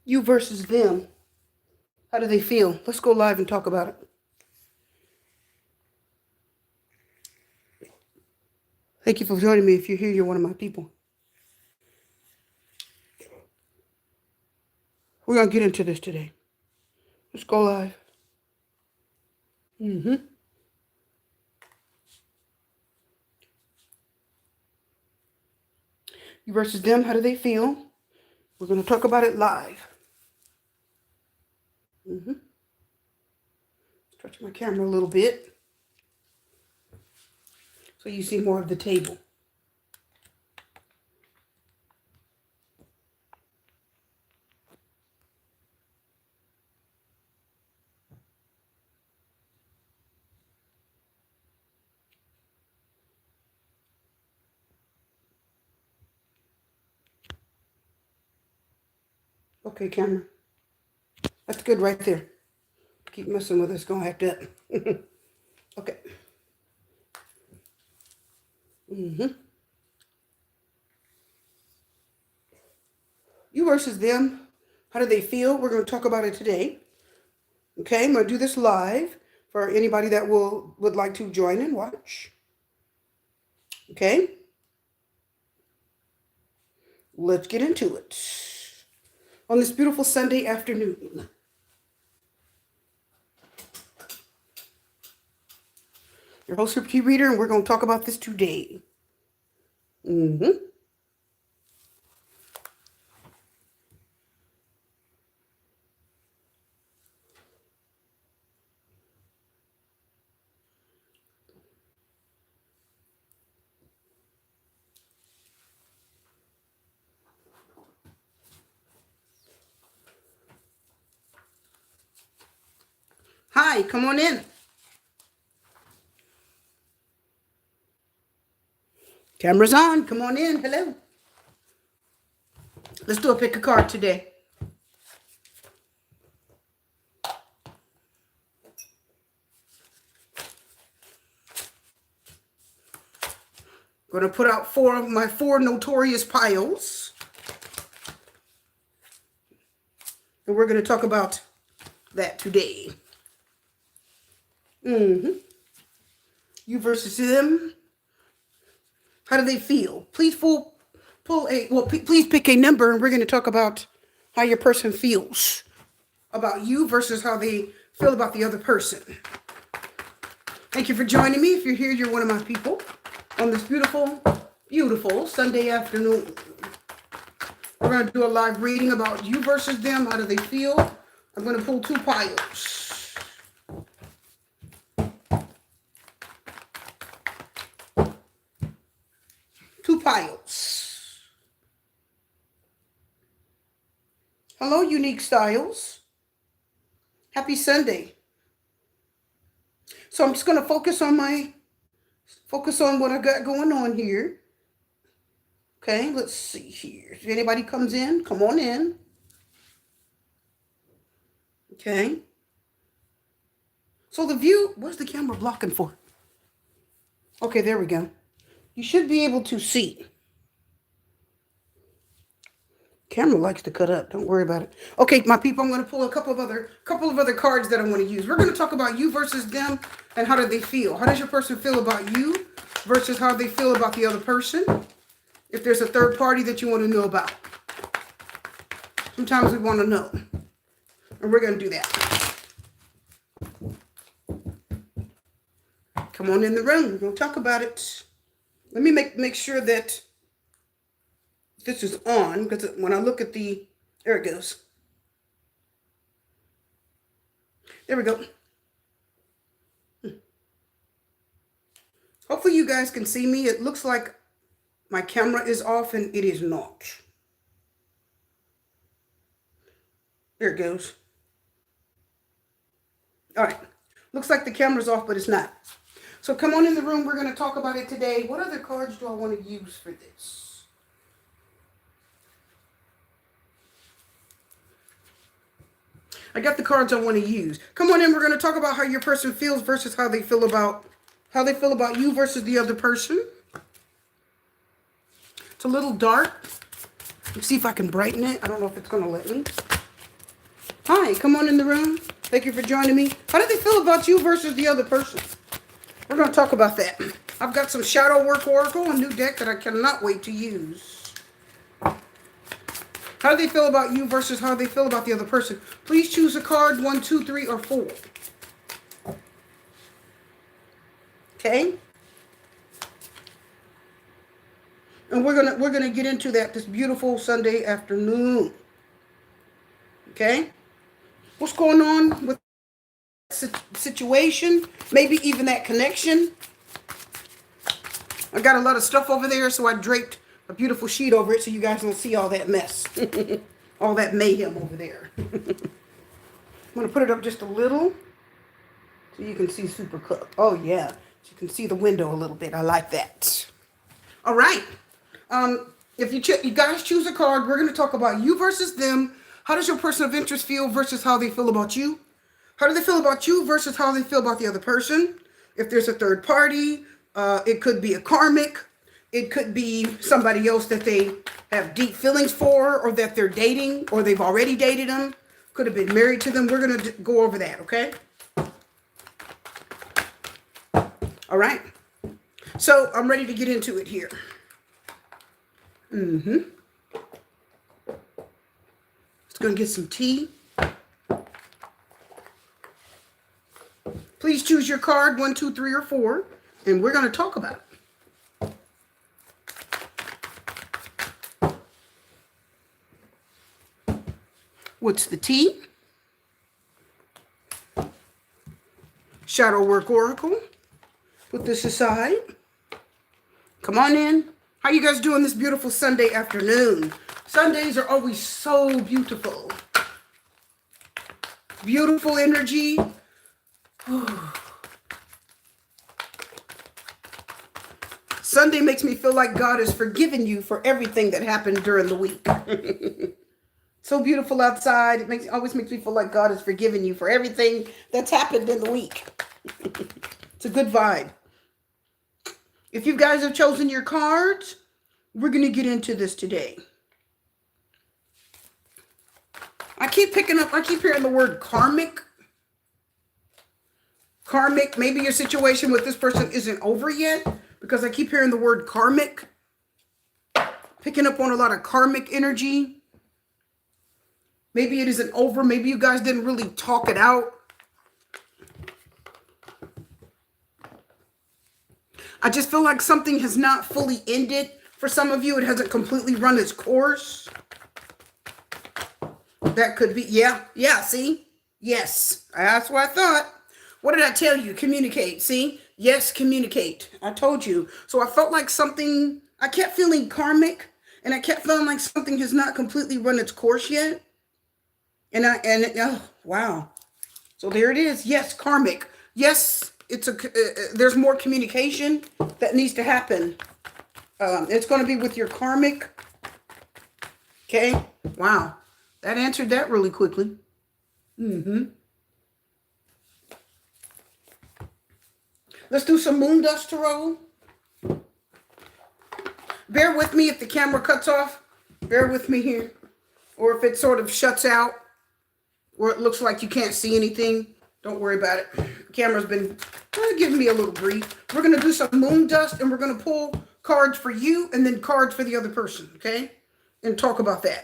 You versus them. How do they feel? Let's go live and talk about it. Thank you for joining me. If you're here, you're one of my people. We're going to get into this today. Let's go live. You versus them. How do they feel? We're going to talk about it live. Stretch my camera a little bit so you see more of the table. Okay, camera. That's good right there. Keep messing with us, gonna act up. Okay. You versus them. How do they feel? We're going to talk about it today. Okay, I'm going to do this live for anybody that would like to join and watch. Okay. Let's get into it. On this beautiful Sunday afternoon. Your host, Scripture Reader, and we're going to talk about this today. Hi, come on in. Camera's on. Come on in. Hello. Let's do a pick a card today. Going to put out my four notorious piles. And we're going to talk about that today. You versus them. How do they feel? Please please pick a number, and we're going to talk about how your person feels about you versus how they feel about the other person. Thank you for joining me. If you're here, you're one of my people on this beautiful, beautiful Sunday afternoon. We're going to do a live reading about you versus them. How do they feel? I'm going to pull two piles. Two piles. Hello, Unique Styles. Happy Sunday. So I'm just going to focus on what I got going on here. Okay, let's see here. If anybody comes in, come on in. Okay. So the view, what's the camera blocking for? Okay, there we go. You should be able to see. Camera likes to cut up. Don't worry about it. Okay, my people, I'm going to pull a couple of other cards that I want to use. We're going to talk about you versus them and how do they feel. How does your person feel about you versus how they feel about the other person? If there's a third party that you want to know about. Sometimes we want to know. And we're going to do that. Come on in the room. We're going to talk about it. Let me make sure that this is on, because when I look at there it goes. There we go. Hopefully you guys can see me. It looks like my camera is off and it is not. There it goes. All right. Looks like the camera's off, but it's not. So come on in the room. We're going to talk about it today. What other cards do I want to use for this? I got the cards I want to use. Come on in. We're going to talk about how your person feels versus how they feel about you versus the other person. It's a little dark. Let's see if I can brighten it. I don't know if it's going to let me. Hi, come on in the room. Thank you for joining me. How do they feel about you versus the other person? We're going to talk about that. I've got some Shadow Work Oracle, a new deck that I cannot wait to use. How do they feel about you versus how they feel about the other person? Please choose a card, 1, 2, 3, or 4. Okay? And we're gonna get into that this beautiful Sunday afternoon. Okay? What's going on with situation? Maybe even that connection. I got a lot of stuff over there, so I draped a beautiful sheet over it so you guys don't see all that mess. All that mayhem over there. I'm going to put it up just a little so you can see Super Cook. Oh, yeah. So you can see the window a little bit. I like that. All right. If you guys choose a card, we're going to talk about you versus them. How does your person of interest feel versus how they feel about you? How do they feel about you versus how they feel about the other person? If there's a third party, it could be a karmic. It could be somebody else that they have deep feelings for, or that they're dating, or they've already dated them. Could have been married to them. We're going to go over that, okay? All right. So I'm ready to get into it here. Just going to get some tea. Please choose your card, 1, 2, 3, or 4, and we're going to talk about it. What's the tea? Shadow Work Oracle. Put this aside. Come on in. How you guys doing this beautiful Sunday afternoon? Sundays are always so beautiful. Beautiful energy. Sunday makes me feel like God has forgiven you for everything that happened during the week. So beautiful outside. It always makes me feel like God has forgiven you for everything that's happened in the week. It's a good vibe. If you guys have chosen your cards, we're going to get into this today. I keep hearing the word karmic. Karmic, maybe your situation with this person isn't over yet, because I keep hearing the word karmic. Picking up on a lot of karmic energy. Maybe it isn't over. Maybe you guys didn't really talk it out. I just feel like something has not fully ended. For some of you, it hasn't completely run its course. That could be, yeah, see? Yes, that's what I thought. What did I tell you? Communicate, see? Yes, communicate. I told you. So I felt like something, I kept feeling karmic, and I kept feeling like something has not completely run its course yet. Oh, wow. So there it is. Yes, karmic. Yes, there's more communication that needs to happen. It's going to be with your karmic. Okay. Wow. That answered that really quickly. Let's do some moon dust tarot. Bear with me if the camera cuts off. Bear with me here. Or if it sort of shuts out, or it looks like you can't see anything, don't worry about it. The camera's been giving me a little grief. We're going to do some moon dust, and we're going to pull cards for you and then cards for the other person, okay? And talk about that.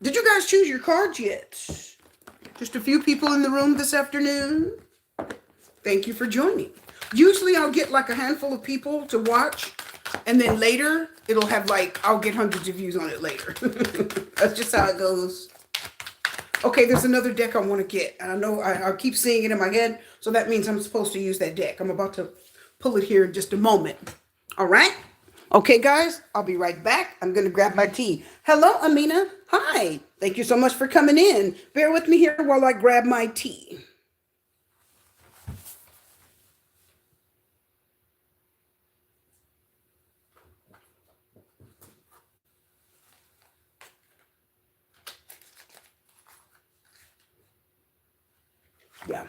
Did you guys choose your cards yet? Just a few people in the room this afternoon. Thank you for joining. Usually I'll get like a handful of people to watch, and then later it'll have I'll get hundreds of views on it later. That's just how it goes. Okay, there's another deck I want to get. And I know I keep seeing it in my head, so that means I'm supposed to use that deck. I'm about to pull it here in just a moment. All right? Okay, guys, I'll be right back. I'm going to grab my tea. Hello, Amina. Hi. Thank you so much for coming in. Bear with me here while I grab my tea. Yeah.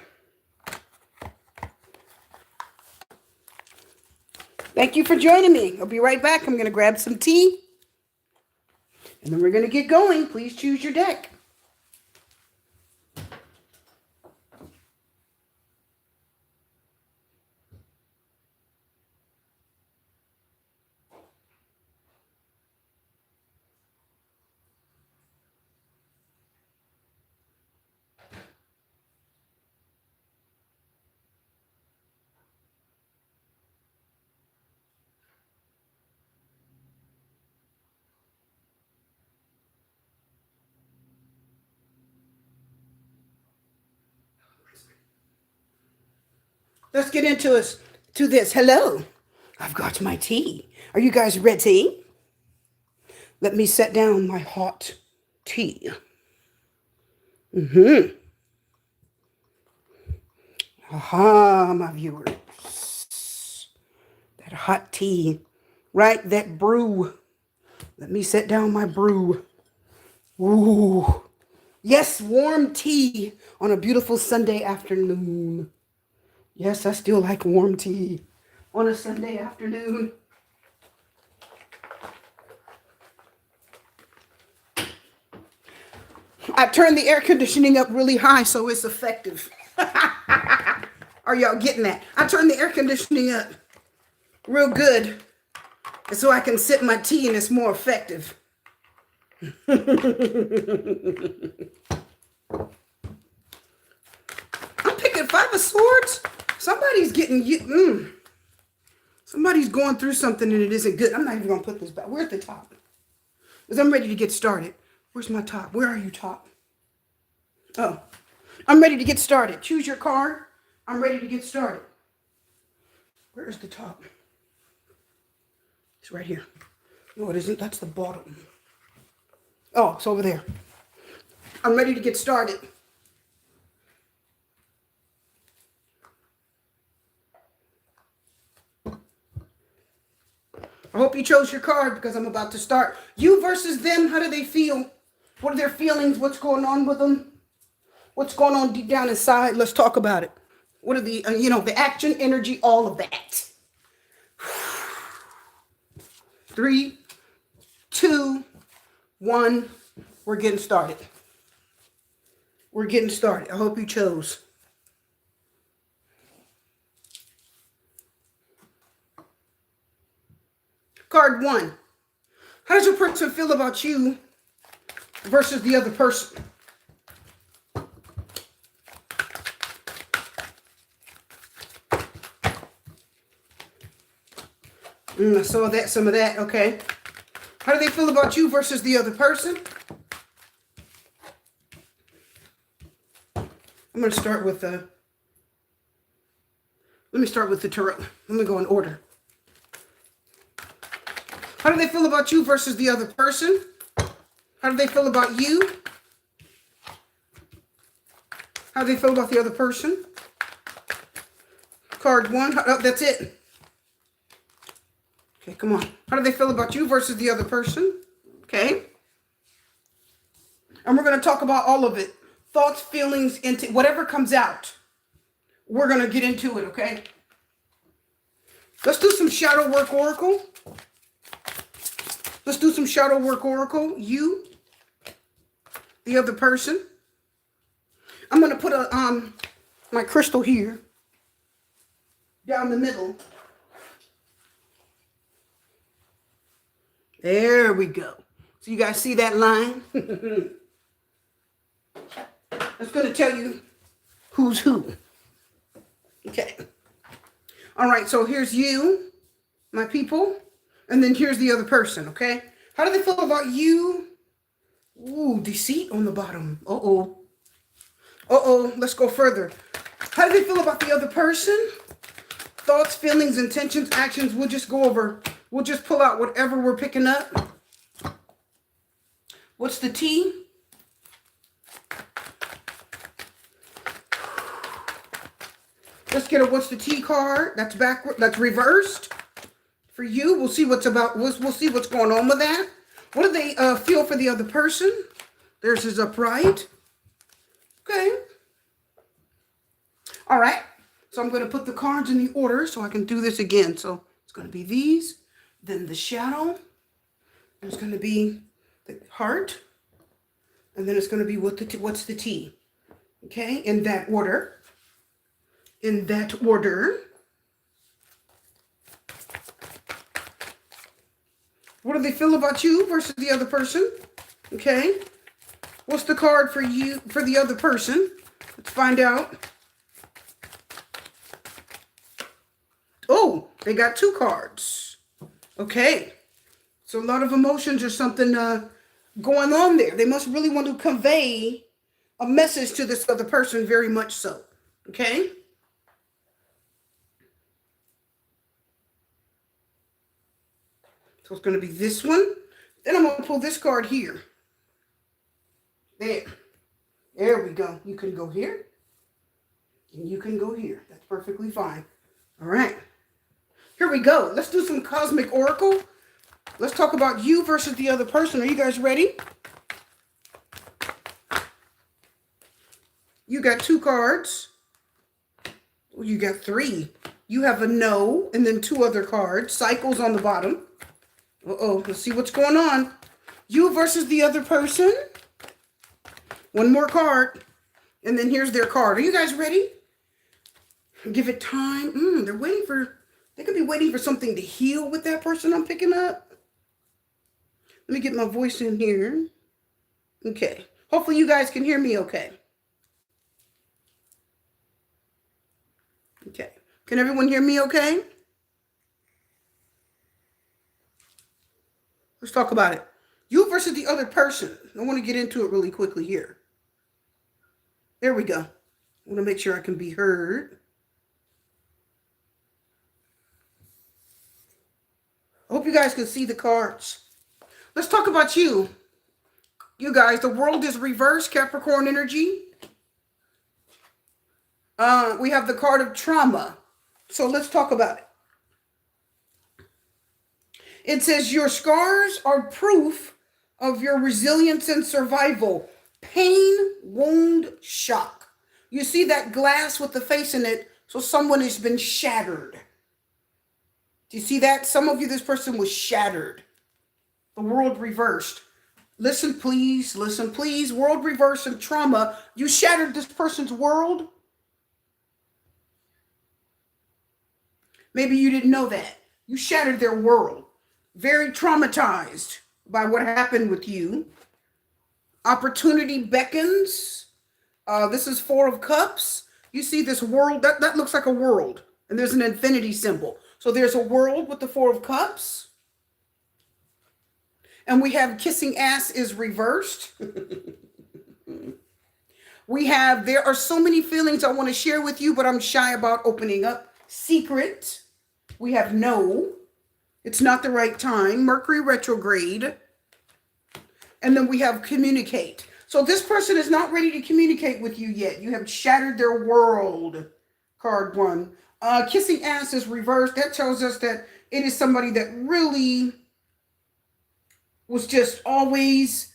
Thank you for joining me. I'll be right back. I'm going to grab some tea. And then we're going to get going. Please choose your deck. Let's get into this. Hello. I've got my tea. Are you guys ready? Let me set down my hot tea. Aha, my viewers. That hot tea. Right, that brew. Let me set down my brew. Ooh. Yes, warm tea on a beautiful Sunday afternoon. Yes, I still like warm tea on a Sunday afternoon. I turned the air conditioning up really high so it's effective. Are y'all getting that? I turned the air conditioning up real good so I can sip my tea and it's more effective. I'm picking 5 of swords. Somebody's getting you. Somebody's going through something and it isn't good. I'm not even going to put this back. We're at the top. Because I'm ready to get started. Where's my top? Where are you, top? Oh, I'm ready to get started. Choose your card. I'm ready to get started. Where is the top? It's right here. No, it isn't. That's the bottom. Oh, it's over there. I'm ready to get started. I hope you chose your card because I'm about to start. You versus them, how do they feel? What are their feelings? What's going on with them? What's going on deep down inside? Let's talk about it. What are the, the action, energy, all of that. 3, 2, 1. We're getting started. We're getting started. I hope you chose. Card 1. How does your person feel about you versus the other person? I saw that, some of that. Okay. How do they feel about you versus the other person? I'm going to start with let me start with the tarot. Let me go in order. How do they feel about you versus the other person? How do they feel about you? How do they feel about the other person? Card 1. Oh, that's it. Okay, come on. How do they feel about you versus the other person? Okay. And we're going to talk about all of it. Thoughts, feelings, into whatever comes out. We're going to get into it, okay? Let's do some shadow work oracle. Let's do some shadow work oracle. You, the other person. I'm going to put my crystal here down the middle. There we go. So you guys see that line? That's going to tell you who's who. Okay. All right, so here's you, my people, and then here's the other person, okay? How do they feel about you? Ooh, deceit on the bottom. Uh-oh. Uh-oh, let's go further. How do they feel about the other person? Thoughts, feelings, intentions, actions. We'll just go over. We'll just pull out whatever we're picking up. What's the T? Let's get a what's the T card. That's backward. That's reversed. For you, we'll see what's about. We'll see what's going on with that. What do they feel for the other person? Theirs is upright. Okay. All right. So I'm going to put the cards in the order so I can do this again. So it's going to be these, then the shadow. There's going to be the heart, and then it's going to be what's the T. Okay, in that order. In that order. What do they feel about you versus the other person? Okay. What's the card for you, for the other person? Let's find out. Oh, they got 2 cards. Okay. So a lot of emotions or something going on there. They must really want to convey a message to this other person, very much so. Okay. So it's going to be this one. Then I'm going to pull this card here. There. There we go. You can go here. And you can go here. That's perfectly fine. All right. Here we go. Let's do some Cosmic Oracle. Let's talk about you versus the other person. Are you guys ready? You got 2 cards. You got 3. You have a no and then 2 other cards. Cycles on the bottom. Uh-oh. Let's see what's going on. You versus the other person. 1 more card. And then here's their card. Are you guys ready? Give it time. They're waiting for... They could be waiting for something to heal with that person I'm picking up. Let me get my voice in here. Okay. Hopefully you guys can hear me okay. Okay. Can everyone hear me okay? Let's talk about it. You versus the other person. I want to get into it really quickly here. There we go. I want to make sure I can be heard. I hope you guys can see the cards. Let's talk about you. You guys, the world is reversed, Capricorn energy. We have the card of trauma. So let's talk about it. It says your scars are proof of your resilience and survival. Pain, wound, shock. You see that glass with the face in it, so someone has been shattered. Do you see that? Some of you, this person was shattered. The world reversed. Listen, please. Listen, please. World reverse and trauma. You shattered this person's world. Maybe you didn't know that. You shattered their world. Very traumatized by what happened with you. Opportunity beckons. This is 4 of Cups. You see this world. That looks like a world. And there's an infinity symbol. So there's a world with the 4 of Cups. And we have kissing ass is reversed. There are so many feelings I want to share with you, but I'm shy about opening up. Secret. We have no. It's not the right time. Mercury retrograde. And then we have communicate. So this person is not ready to communicate with you yet. You have shattered their world. Card 1. Kissing ass is reversed. That tells us that it is somebody that really was just always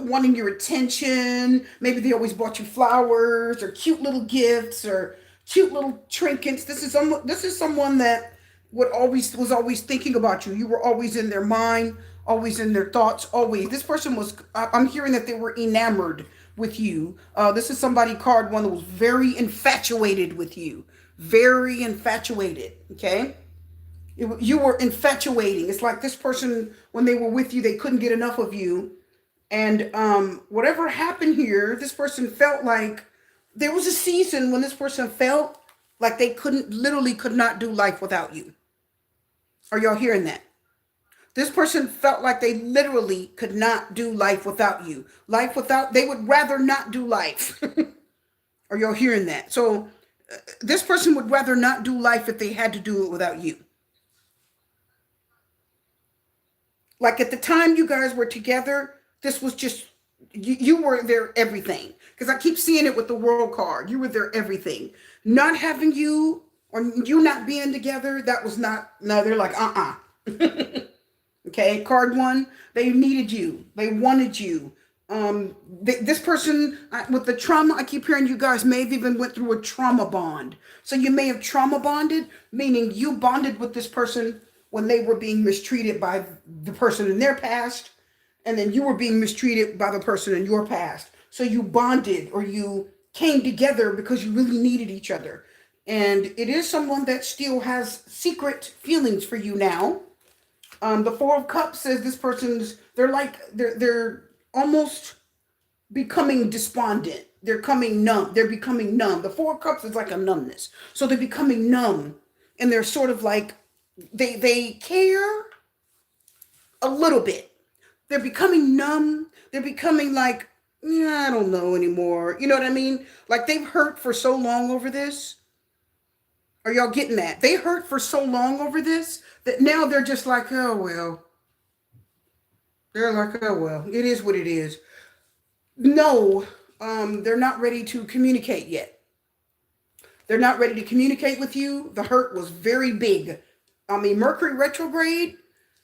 wanting your attention. Maybe they always bought you flowers or cute little gifts or cute little trinkets. This is someone that was always thinking about you. You were always in their mind, always in their thoughts, always. This person was, I'm hearing that they were enamored with you. This is somebody, card 1, that was very infatuated with you. Very infatuated, okay? You were infatuating. It's like this person, when they were with you, they couldn't get enough of you. And whatever happened here, this person felt like there was a season when this person felt like they literally could not do life without you. Are y'all hearing that? This person felt like they literally could not do life without you. They would rather not do life. Are y'all hearing that? So this person would rather not do life if they had to do it without you. Like at the time you guys were together, this was just, you were their everything. Because I keep seeing it with the world card. You were their everything. Not having you or you not being together, that was not, no, they're like, Okay, card 1, they needed you. They wanted you. This person with the trauma, I keep hearing you guys may have even went through a trauma bond. So you may have trauma bonded, meaning you bonded with this person when they were being mistreated by the person in their past, and then you were being mistreated by the person in your past. So you bonded or you came together because you really needed each other. And it is someone that still has secret feelings for you now. The 4 of Cups says this person's, they're almost becoming despondent. They're becoming numb. The 4 of Cups is like a numbness. So they're becoming numb and they're sort of like, they care a little bit. They're becoming numb. They're becoming like, I don't know anymore. You know what I mean? Like they've hurt for so long over this. Are y'all getting that? They hurt for so long over this that now they're just like, oh, well, They're like, oh, well, it is what it is. No, they're not ready to communicate yet. They're not ready to communicate with you. The hurt was very big. I mean, Mercury retrograde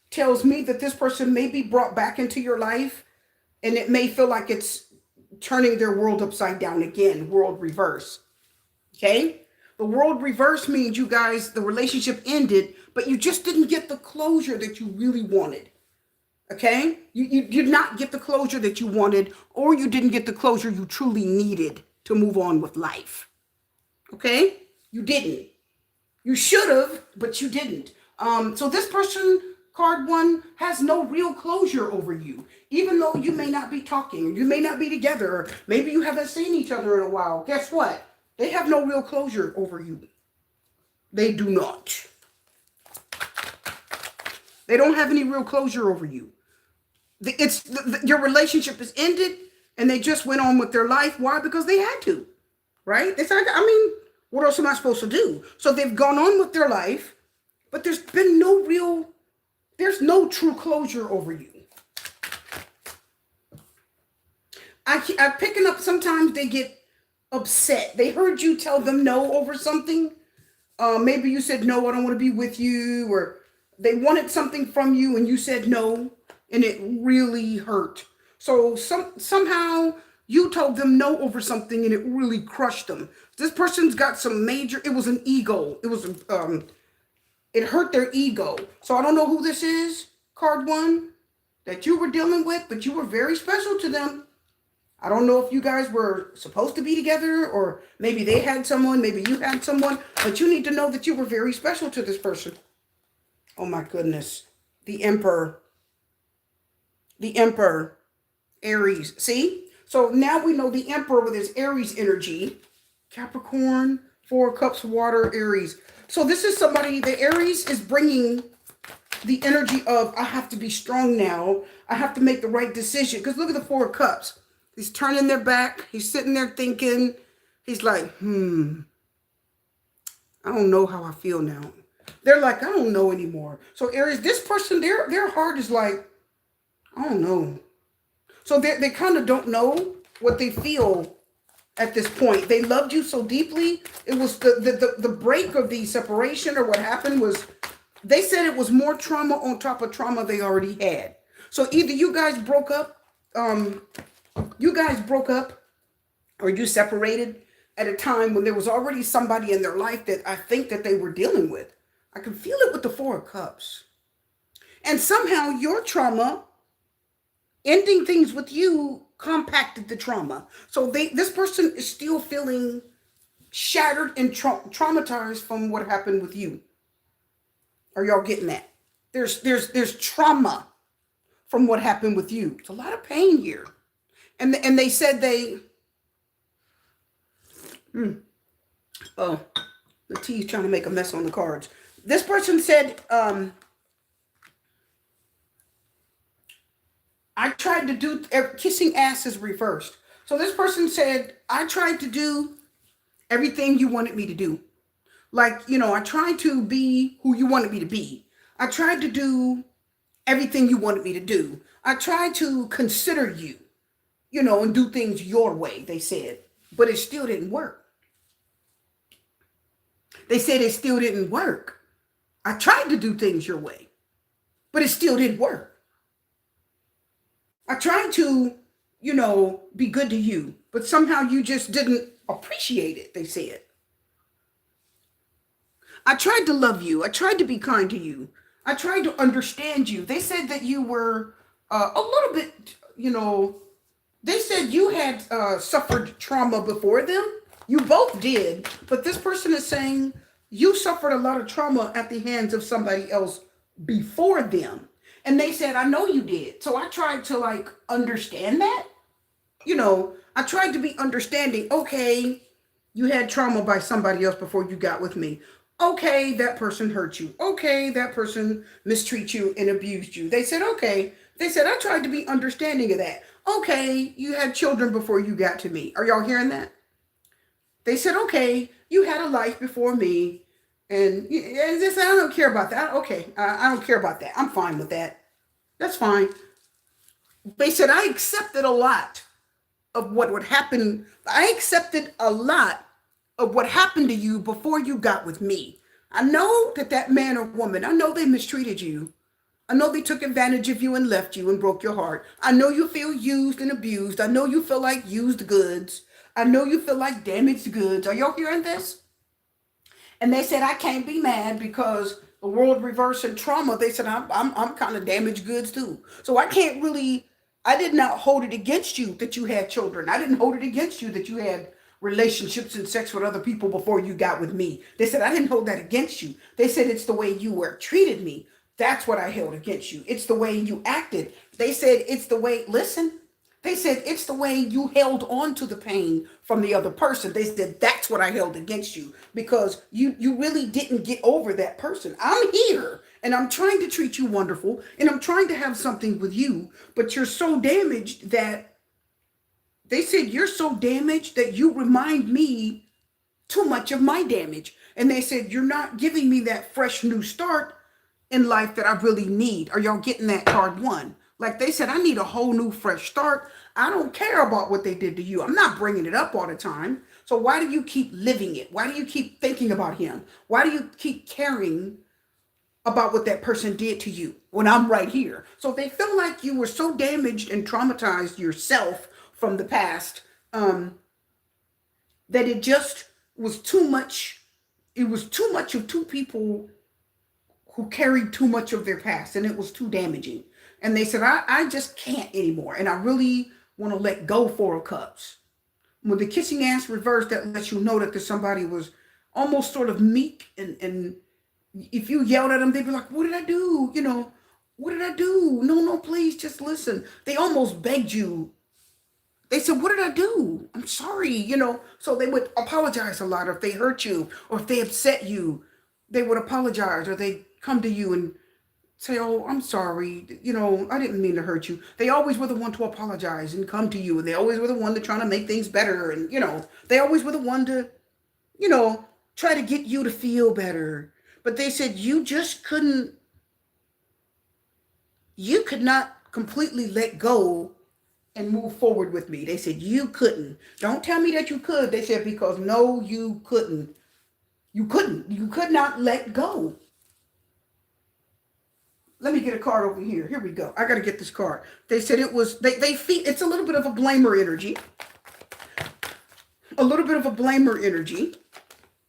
tells me that this person may be brought back into your life, and it may feel like it's turning their world upside down again, world reverse. Okay? The world reverse means you guys, the relationship ended, but you just didn't get the closure that you really wanted. Okay? You did not get the closure that you wanted, or you didn't get the closure you truly needed to move on with life. Okay? You didn't. You should have, but you didn't. So this person, card one, has no real closure over you. Even though you may not be talking, you may not be together, or maybe you haven't seen each other in a while. Guess what? They have no real closure over you. They do not. They don't have any real closure over you. Your relationship is ended, and they just went on with their life. Why? Because they had to, right? It's like, I mean, what else am I supposed to do? So they've gone on with their life, but there's no true closure over you. I'm picking up sometimes they get upset. They heard you tell them no over something. Maybe you said, no, I don't want to be with you, or they wanted something from you and you said no, and it really hurt. So somehow you told them no over something and it really crushed them. This person's got some major, it was an ego. It hurt their ego. So I don't know who this is, card one, that you were dealing with, but you were very special to them. I don't know if you guys were supposed to be together, or maybe they had someone, maybe you had someone, but you need to know that you were very special to this person. Oh my goodness. The Emperor. The Emperor. Aries. See? So now we know the Emperor with his Aries energy. Capricorn, 4 cups, water, Aries. So this is somebody, the Aries is bringing the energy of, I have to be strong now. I have to make the right decision. Because look at the 4 cups. He's turning their back. He's sitting there thinking. He's like, I don't know how I feel now. They're like, I don't know anymore. So Aries, this person, their heart is like, I don't know. So they kind of don't know what they feel at this point. They loved you so deeply. It was the break of the separation, or what happened was, they said it was more trauma on top of trauma they already had. So either you guys broke up, or you separated at a time when there was already somebody in their life that I think that they were dealing with. I can feel it with the 4 of cups. And somehow your trauma, ending things with you, compacted the trauma. So this person is still feeling shattered and traumatized from what happened with you. Are y'all getting that? There's trauma from what happened with you. It's a lot of pain here. And they said oh, the T's trying to make a mess on the cards. This person said, I tried to do, kissing ass is reversed. So this person said, I tried to do everything you wanted me to do. Like, I tried to be who you wanted me to be. I tried to do everything you wanted me to do. I tried to consider you, and do things your way, they said. But it still didn't work. They said it still didn't work. I tried to do things your way, but it still didn't work. I tried to, be good to you, but somehow you just didn't appreciate it, they said. I tried to love you. I tried to be kind to you. I tried to understand you. They said that you were a little bit, they said you had suffered trauma before them. You both did, but this person is saying you suffered a lot of trauma at the hands of somebody else before them. And they said, I know you did. So I tried to understand that. I tried to be understanding. Okay, you had trauma by somebody else before you got with me. Okay, that person hurt you. Okay, that person mistreated you and abused you. They said, okay. They said, I tried to be understanding of that. Okay, you had children before you got to me. Are y'all hearing that? They said, okay, you had a life before me. And this, I don't care about that. Okay, I don't care about that. I'm fine with that. That's fine. They said, I accepted a lot of what would happen. I accepted a lot of what happened to you before you got with me. I know that that man or woman, I know they mistreated you. I know they took advantage of you and left you and broke your heart. I know you feel used and abused. I know you feel like used goods. I know you feel like damaged goods. Are y'all hearing this? And they said, I can't be mad because the world reversing trauma. They said, I'm kind of damaged goods too. So I can't really, I did not hold it against you that you had children. I didn't hold it against you that you had relationships and sex with other people before you got with me. They said, I didn't hold that against you. They said, it's the way you were treated me. That's what I held against you. It's the way you acted. They said, it's the way, listen, they said, it's the way you held on to the pain from the other person. They said, that's what I held against you because you really didn't get over that person. I'm here and I'm trying to treat you wonderful and I'm trying to have something with you, but you're so damaged that they said, you're so damaged that you remind me too much of my damage. And they said, you're not giving me that fresh new start in life that I really need. Are y'all getting that card one? Like they said, I need a whole new fresh start. I don't care about what they did to you. I'm not bringing it up all the time. So why do you keep living it? Why do you keep thinking about him? Why do you keep caring about what that person did to you when I'm right here? So they feel like you were so damaged and traumatized yourself from the past, that it just was too much. It was too much of two people who carried too much of their past and it was too damaging. And they said, I just can't anymore. And I really want to let go, Four of Cups. When the kissing ass reverse, that lets you know that there's somebody was almost sort of meek. And if you yelled at them, they'd be like, what did I do? You know, what did I do? No, no, please just listen. They almost begged you. They said, what did I do? I'm sorry, you know. So they would apologize a lot. Or if they hurt you or if they upset you, they would apologize or they come to you and say, oh, I'm sorry. You know, I didn't mean to hurt you. They always were the one to apologize and come to you. And they always were the one to try to make things better. And, you know, they always were the one to, you know, try to get you to feel better. But they said you just couldn't, you could not completely let go and move forward with me. They said you couldn't. Don't tell me that you could. They said, because no, you couldn't. You couldn't. You could not let go. Let me get a card over here. Here we go. I got to get this card. They said it was, they feel, it's a little bit of a blamer energy. A little bit of a blamer energy.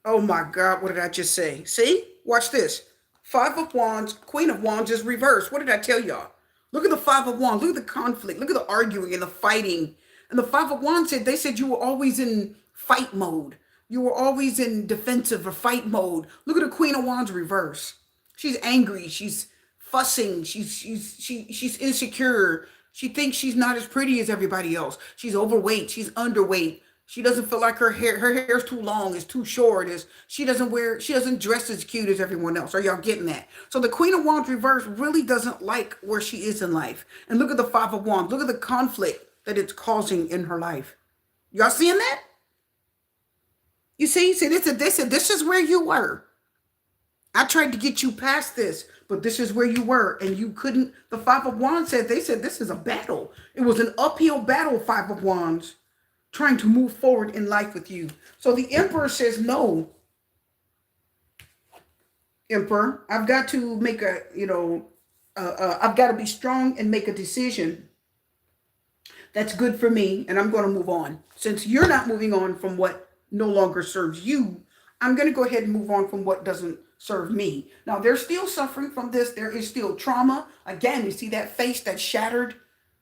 Oh my God, what did I just say? See? Watch this. Five of Wands, Queen of Wands is reversed. What did I tell y'all? Look at the Five of Wands. Look at the conflict. Look at the arguing and the fighting. And the Five of Wands said, they said you were always in fight mode. You were always in defensive or fight mode. Look at the Queen of Wands reverse. She's angry. She's fussing. She's insecure. She thinks she's not as pretty as everybody else. She's overweight. She's underweight. She doesn't feel like her hair's too long, it's too short, is she doesn't dress as cute as everyone else. Are y'all getting that? So the Queen of Wands reverse really doesn't like where she is in life. And look at the Five of Wands. Look at the conflict that it's causing in her life. Y'all seeing that? You see, they said this is where you were. I tried to get you past this, but this is where you were, and you couldn't. The Five of Wands said, they said this is a battle. It was an uphill battle, Five of Wands, trying to move forward in life with you. So the Emperor says, no, Emperor, I've got to make a, I've got to be strong and make a decision that's good for me, and I'm going to move on. Since you're not moving on from what no longer serves you, I'm going to go ahead and move on from what doesn't serve me. Now, they're still suffering from this. There is still trauma. Again, you see that face that's shattered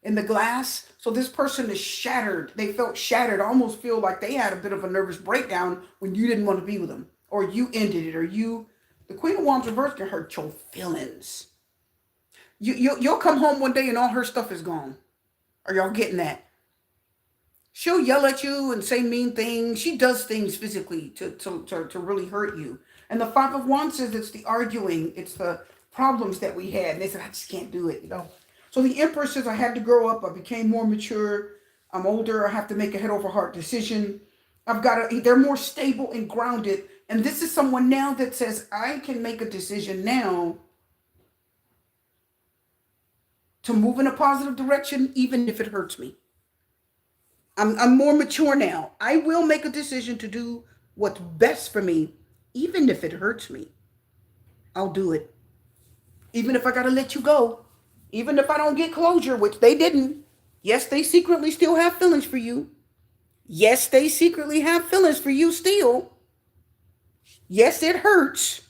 in the glass? So this person is shattered. They felt shattered. I almost feel like they had a bit of a nervous breakdown when you didn't want to be with them, or you ended it, or the Queen of Wands reverse can hurt your feelings. You'll come home one day and all her stuff is gone. Are y'all getting that? She'll yell at you and say mean things. She does things physically to really hurt you. And the Five of Wands says it's the arguing, it's the problems that we had. And they said, I just can't do it, So the Emperor says, I had to grow up. I became more mature. I'm older. I have to make a head over heart decision. They're more stable and grounded. And this is someone now that says, I can make a decision now to move in a positive direction, even if it hurts me. I'm more mature now. I will make a decision to do what's best for me, even if it hurts me. I'll do it. Even if I got to let you go. Even if I don't get closure, which they didn't. Yes, they secretly still have feelings for you. Yes, they secretly have feelings for you still. Yes, it hurts.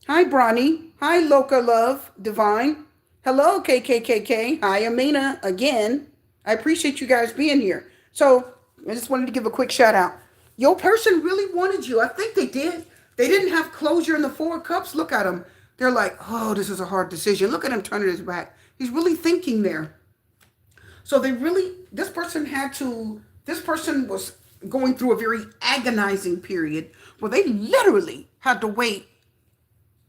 Hi, Bronny. Hi, Loca Love Divine. Hello, KKKK. Hi, Amina again. I appreciate you guys being here. So I just wanted to give a quick shout out. Your person really wanted you. I think they did. They didn't have closure in the Four of Cups. Look at him. They're like, oh, this is a hard decision. Look at him turning his back. He's really thinking there. So this person was going through a very agonizing period where they literally had to wait.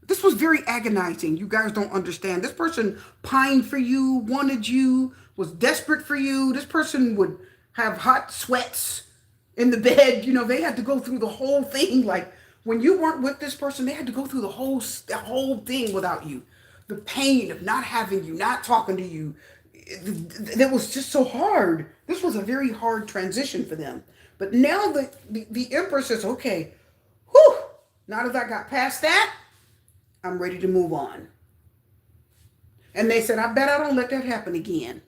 This was very agonizing. You guys don't understand. This person pined for you, wanted you, was desperate for you. This person would have hot sweats in the bed. You know, they had to go through the whole thing. Like when you weren't with this person, they had to go through the whole thing without you. The pain of not having you, not talking to you. It was just so hard. This was a very hard transition for them. But now the Emperor says, okay, whew, now that I got past that, I'm ready to move on. And they said, I bet I don't let that happen again.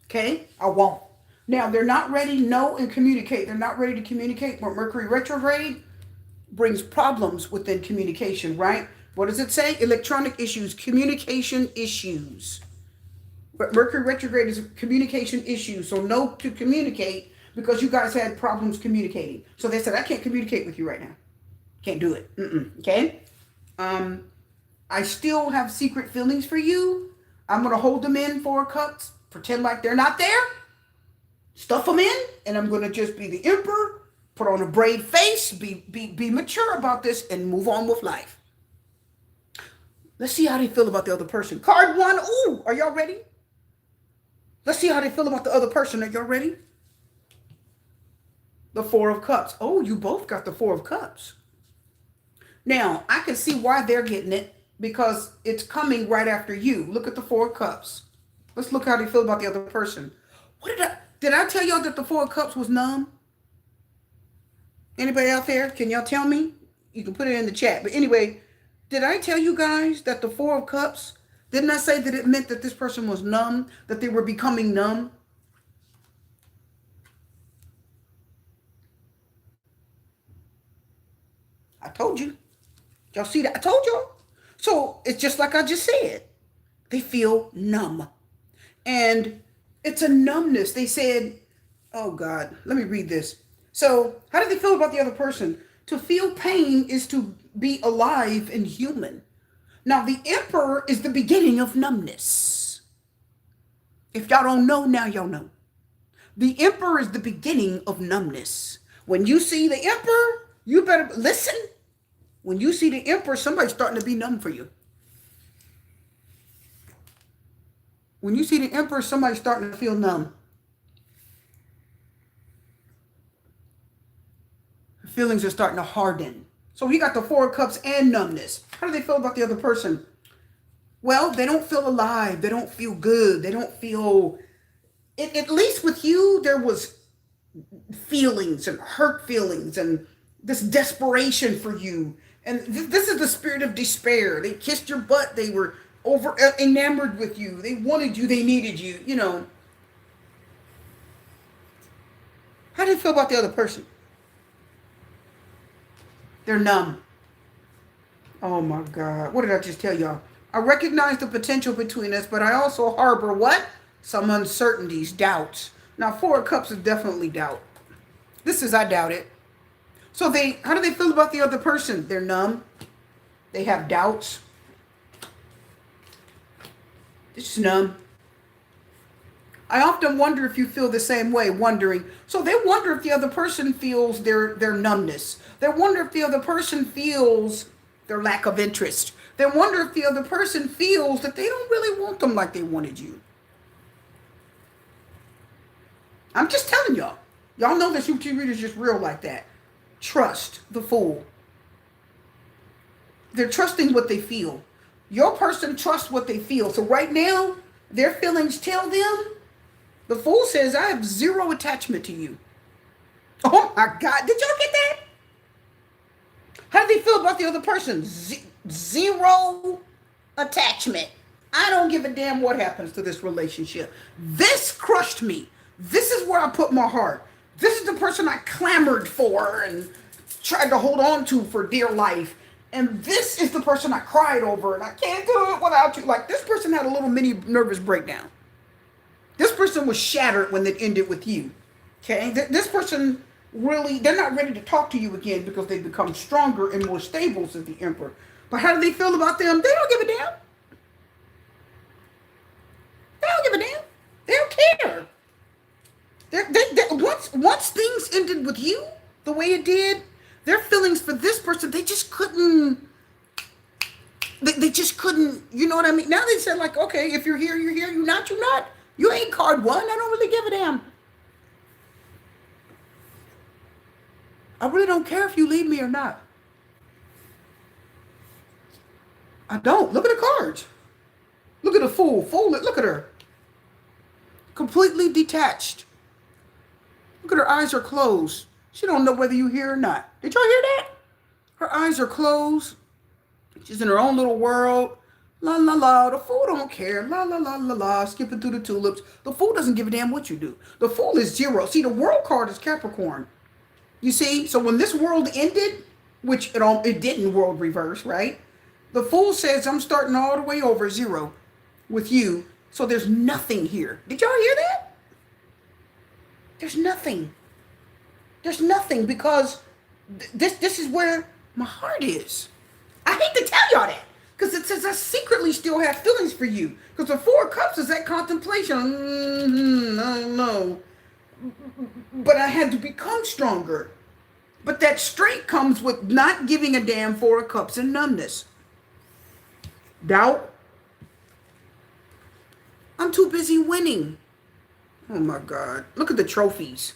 Okay? I won't. Now, they're not ready to know and communicate. They're not ready to communicate. But Mercury retrograde brings problems within communication, right? What does it say? Electronic issues, communication issues. But Mercury retrograde is communication issues. So no to communicate because you guys had problems communicating. So they said, I can't communicate with you right now. Can't do it. Okay? I still have secret feelings for you. I'm going to hold them in 4 cups, pretend like they're not there, stuff them in, and I'm going to just be the Emperor, put on a brave face, be mature about this, and move on with life. Let's see how they feel about the other person. Card 1. Ooh, are y'all ready? Let's see how they feel about the other person. Are y'all ready? The 4 of Cups. Oh, you both got the 4 of Cups. Now, I can see why they're getting it. Because it's coming right after you. Look at the 4 of Cups. Let's look how they feel about the other person. Did I tell y'all that the 4 of Cups was numb? Anybody out there? Can y'all tell me? You can put it in the chat. But anyway, did I tell you guys that the 4 of Cups, didn't I say that it meant that this person was numb? That they were becoming numb? I told you. Y'all see that? I told y'all. So it's just like I just said. They feel numb. And it's a numbness. They said, oh God, let me read this. So how do they feel about the other person? To feel pain is to be alive and human. Now the Emperor is the beginning of numbness. If y'all don't know, now y'all know. The Emperor is the beginning of numbness. When you see the Emperor, you better listen. When you see the Emperor, somebody's starting to be numb for you. When you see the Emperor, somebody's starting to feel numb. Feelings are starting to harden. So we got the 4 of Cups and numbness. How do they feel about the other person? Well, they don't feel alive. They don't feel good. They don't feel... At least with you, there was feelings and hurt feelings and this desperation for you. And this is the spirit of despair. They kissed your butt. They were over enamored with you. They wanted you. They needed you. You know. How do you feel about the other person? They're numb. Oh my God. What did I just tell y'all? I recognize the potential between us, but I also harbor what? Some uncertainties, doubts. Now, 4 of Cups is definitely doubt. This is I doubt it. So how do they feel about the other person? They're numb. They have doubts. It's numb. I often wonder if you feel the same way, wondering. So they wonder if the other person feels their numbness. They wonder if the other person feels their lack of interest. They wonder if the other person feels that they don't really want them like they wanted you. I'm just telling y'all. Y'all know that YouTube readers just real like that. Trust the Fool. They're trusting what they feel. Your person trusts what they feel. So right now, Their feelings tell them, the Fool says, I have zero attachment to you. Oh my God. Did y'all get that? How do they feel about the other person? Zero attachment. I don't give a damn what happens to this relationship. This crushed me. This is where I put my heart. This is the person I clamored for and tried to hold on to for dear life. And this is the person I cried over, and I can't do it without you. Like, this person had a little mini nervous breakdown. This person was shattered when it ended with you. Okay? This person really, they're not ready to talk to you again because they've become stronger and more stable, says the Emperor. But how do they feel about them? They don't give a damn. They don't give a damn. They don't care. Once things ended with you the way it did, their feelings for this person, they just couldn't. They just couldn't. You know what I mean? Now they said, like, okay, if you're here, you're here. You're not, you're not. You ain't card one. I don't really give a damn. I really don't care if you leave me or not. I don't. Look at the cards. Look at the Fool. Fool. Look at her. Completely detached. Look at her eyes are closed. She don't know whether you hear or not. Did y'all hear that? Her eyes are closed. She's in her own little world. La la la. The Fool don't care. La la la la la. Skipping through the tulips. The Fool doesn't give a damn what you do. The Fool is zero. See, the World card is Capricorn. You see? So when this world ended, which it didn't world reverse, right? The Fool says, I'm starting all the way over zero with you. So there's nothing here. Did y'all hear that? There's nothing. There's nothing because this is where my heart is. I hate to tell y'all that because it says I secretly still have feelings for you. Because the Four of Cups is that contemplation. I don't know. But I had to become stronger. But that strength comes with not giving a damn. Four of Cups and numbness. Doubt. I'm too busy winning. Oh my God. Look at the trophies.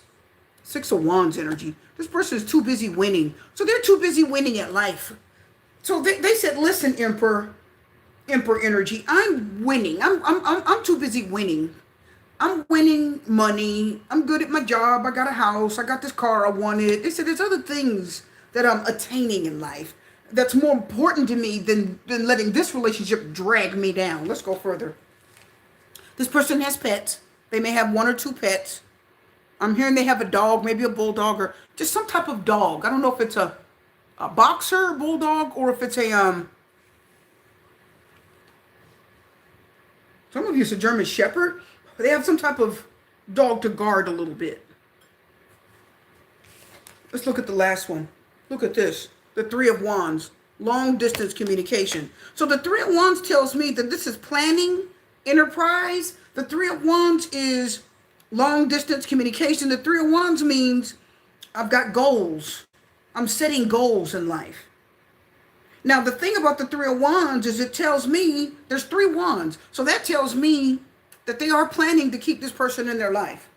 Six of Wands energy. This person is too busy winning. So they're too busy winning at life. So they said, listen, Emperor energy, I'm winning. I'm too busy winning. I'm winning money. I'm good at my job. I got a house. I got this car I wanted. They said there's other things that I'm attaining in life that's more important to me than letting this relationship drag me down. Let's go further. This person has pets. They may have one or two pets. I'm hearing they have a dog, maybe a bulldog or just some type of dog. I don't know if it's a boxer bulldog or if it's a some of you it's a German shepherd. They have some type of dog to guard a little bit. Let's look at the last one. Look at this. The Three of Wands. Long distance communication. So the Three of Wands tells me that this is planning, enterprise. The Three of Wands is long distance communication. The Three of Wands means I've got goals. I'm setting goals in life. Now, the thing about the Three of Wands is it tells me there's three wands. So that tells me that they are planning to keep this person in their life.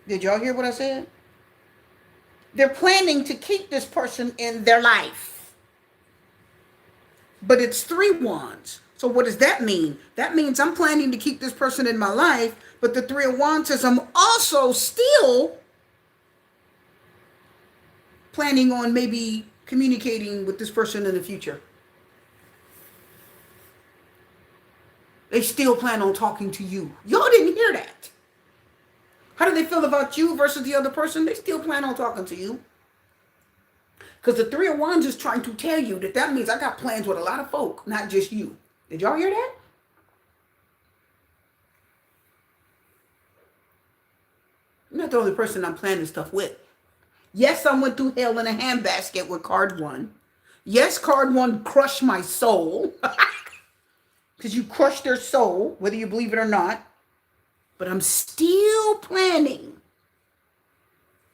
Did y'all hear what I said? They're planning to keep this person in their life. But it's three wands. So what does that mean? That means I'm planning to keep this person in my life, but the Three of Wands says I'm also still planning on maybe communicating with this person in the future. They still plan on talking to you. Y'all didn't hear that. How do they feel about you versus the other person? They still plan on talking to you. Because the Three of Wands is trying to tell you that means I got plans with a lot of folk, not just you. Did y'all hear that? You're not the only person I'm planning stuff with. Yes, I went through hell in a handbasket with card one. Yes, card one crushed my soul. Because you crushed their soul, whether you believe it or not. But I'm still planning.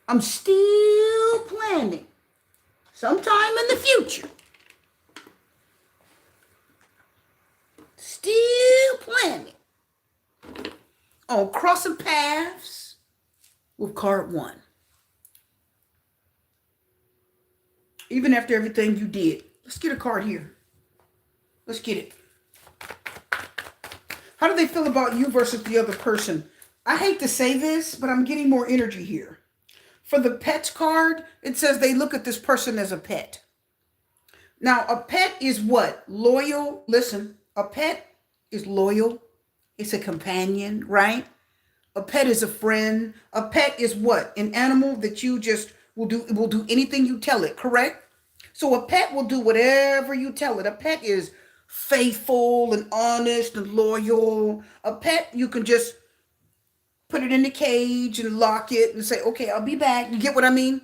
I'm still planning. Sometime in the future. Still planning on crossing paths with card one. Even after everything you did. Let's get a card here. Let's get it. How do they feel about you versus the other person? I hate to say this, but I'm getting more energy here. For the pets card, it says they look at this person as a pet. Now, a pet is what? Loyal. Listen, a pet is loyal. It's a companion, right? A pet is a friend. A pet is what? An animal that you just will do anything you tell it, correct? So a pet will do whatever you tell it. A pet is faithful and honest and loyal. A pet, you can just put it in the cage and lock it and say, okay, I'll be back. You get what I mean?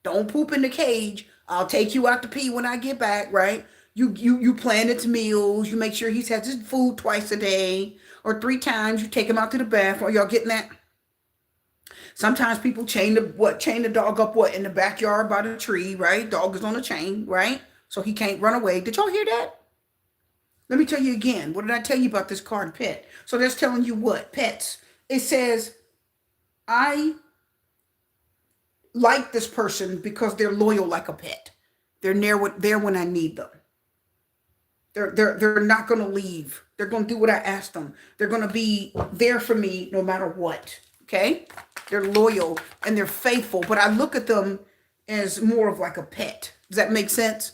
Don't poop in the cage. I'll take you out to pee when I get back, right? You plan its meals. You make sure he's had his food twice a day or 3 times. You take him out to the bathroom. Y'all getting that? Sometimes people chain the dog up what in the backyard by the tree, right? Dog is on a chain, right? So he can't run away. Did y'all hear that? Let me tell you again. What did I tell you about this card pet? So that's telling you what? Pets. It says, I like this person because they're loyal like a pet. They're there when I need them. They're not going to leave. They're going to do what I ask them. They're going to be there for me no matter what. Okay? They're loyal and they're faithful, but I look at them as more of like a pet. Does that make sense?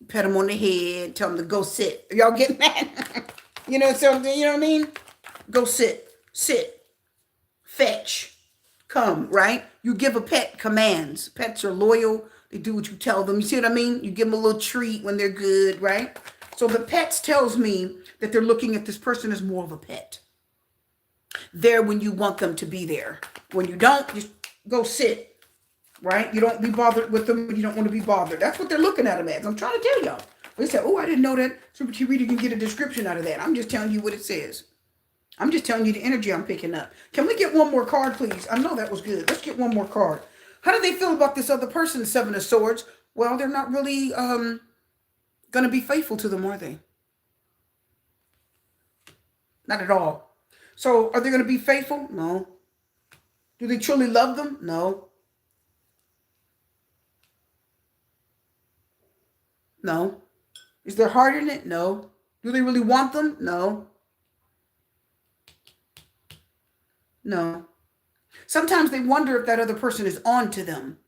Pet them on the head, tell them to go sit. Are y'all getting that? You know something? You know what I mean? Go sit. Sit. Fetch. Come, right? You give a pet commands. Pets are loyal. They do what you tell them. You see what I mean? You give them a little treat when they're good, right? So the pets tells me that they're looking at this person as more of a pet. There when you want them to be there. When you don't, just go sit, right? You don't be bothered with them when you don't want to be bothered. That's what they're looking at them as. I'm trying to tell y'all. They say, oh, I didn't know that Super T Reader can get a description out of that. I'm just telling you what it says. I'm just telling you the energy I'm picking up. Can we get one more card, please? I know that was good. Let's get one more card. How do they feel about this other person, Seven of Swords? Well, they're not really going to be faithful to them, are they? Not at all. So are they going to be faithful? No. Do they truly love them? No. No. Is their heart in it? No. Do they really want them? No. No. Sometimes they wonder if that other person is on to them,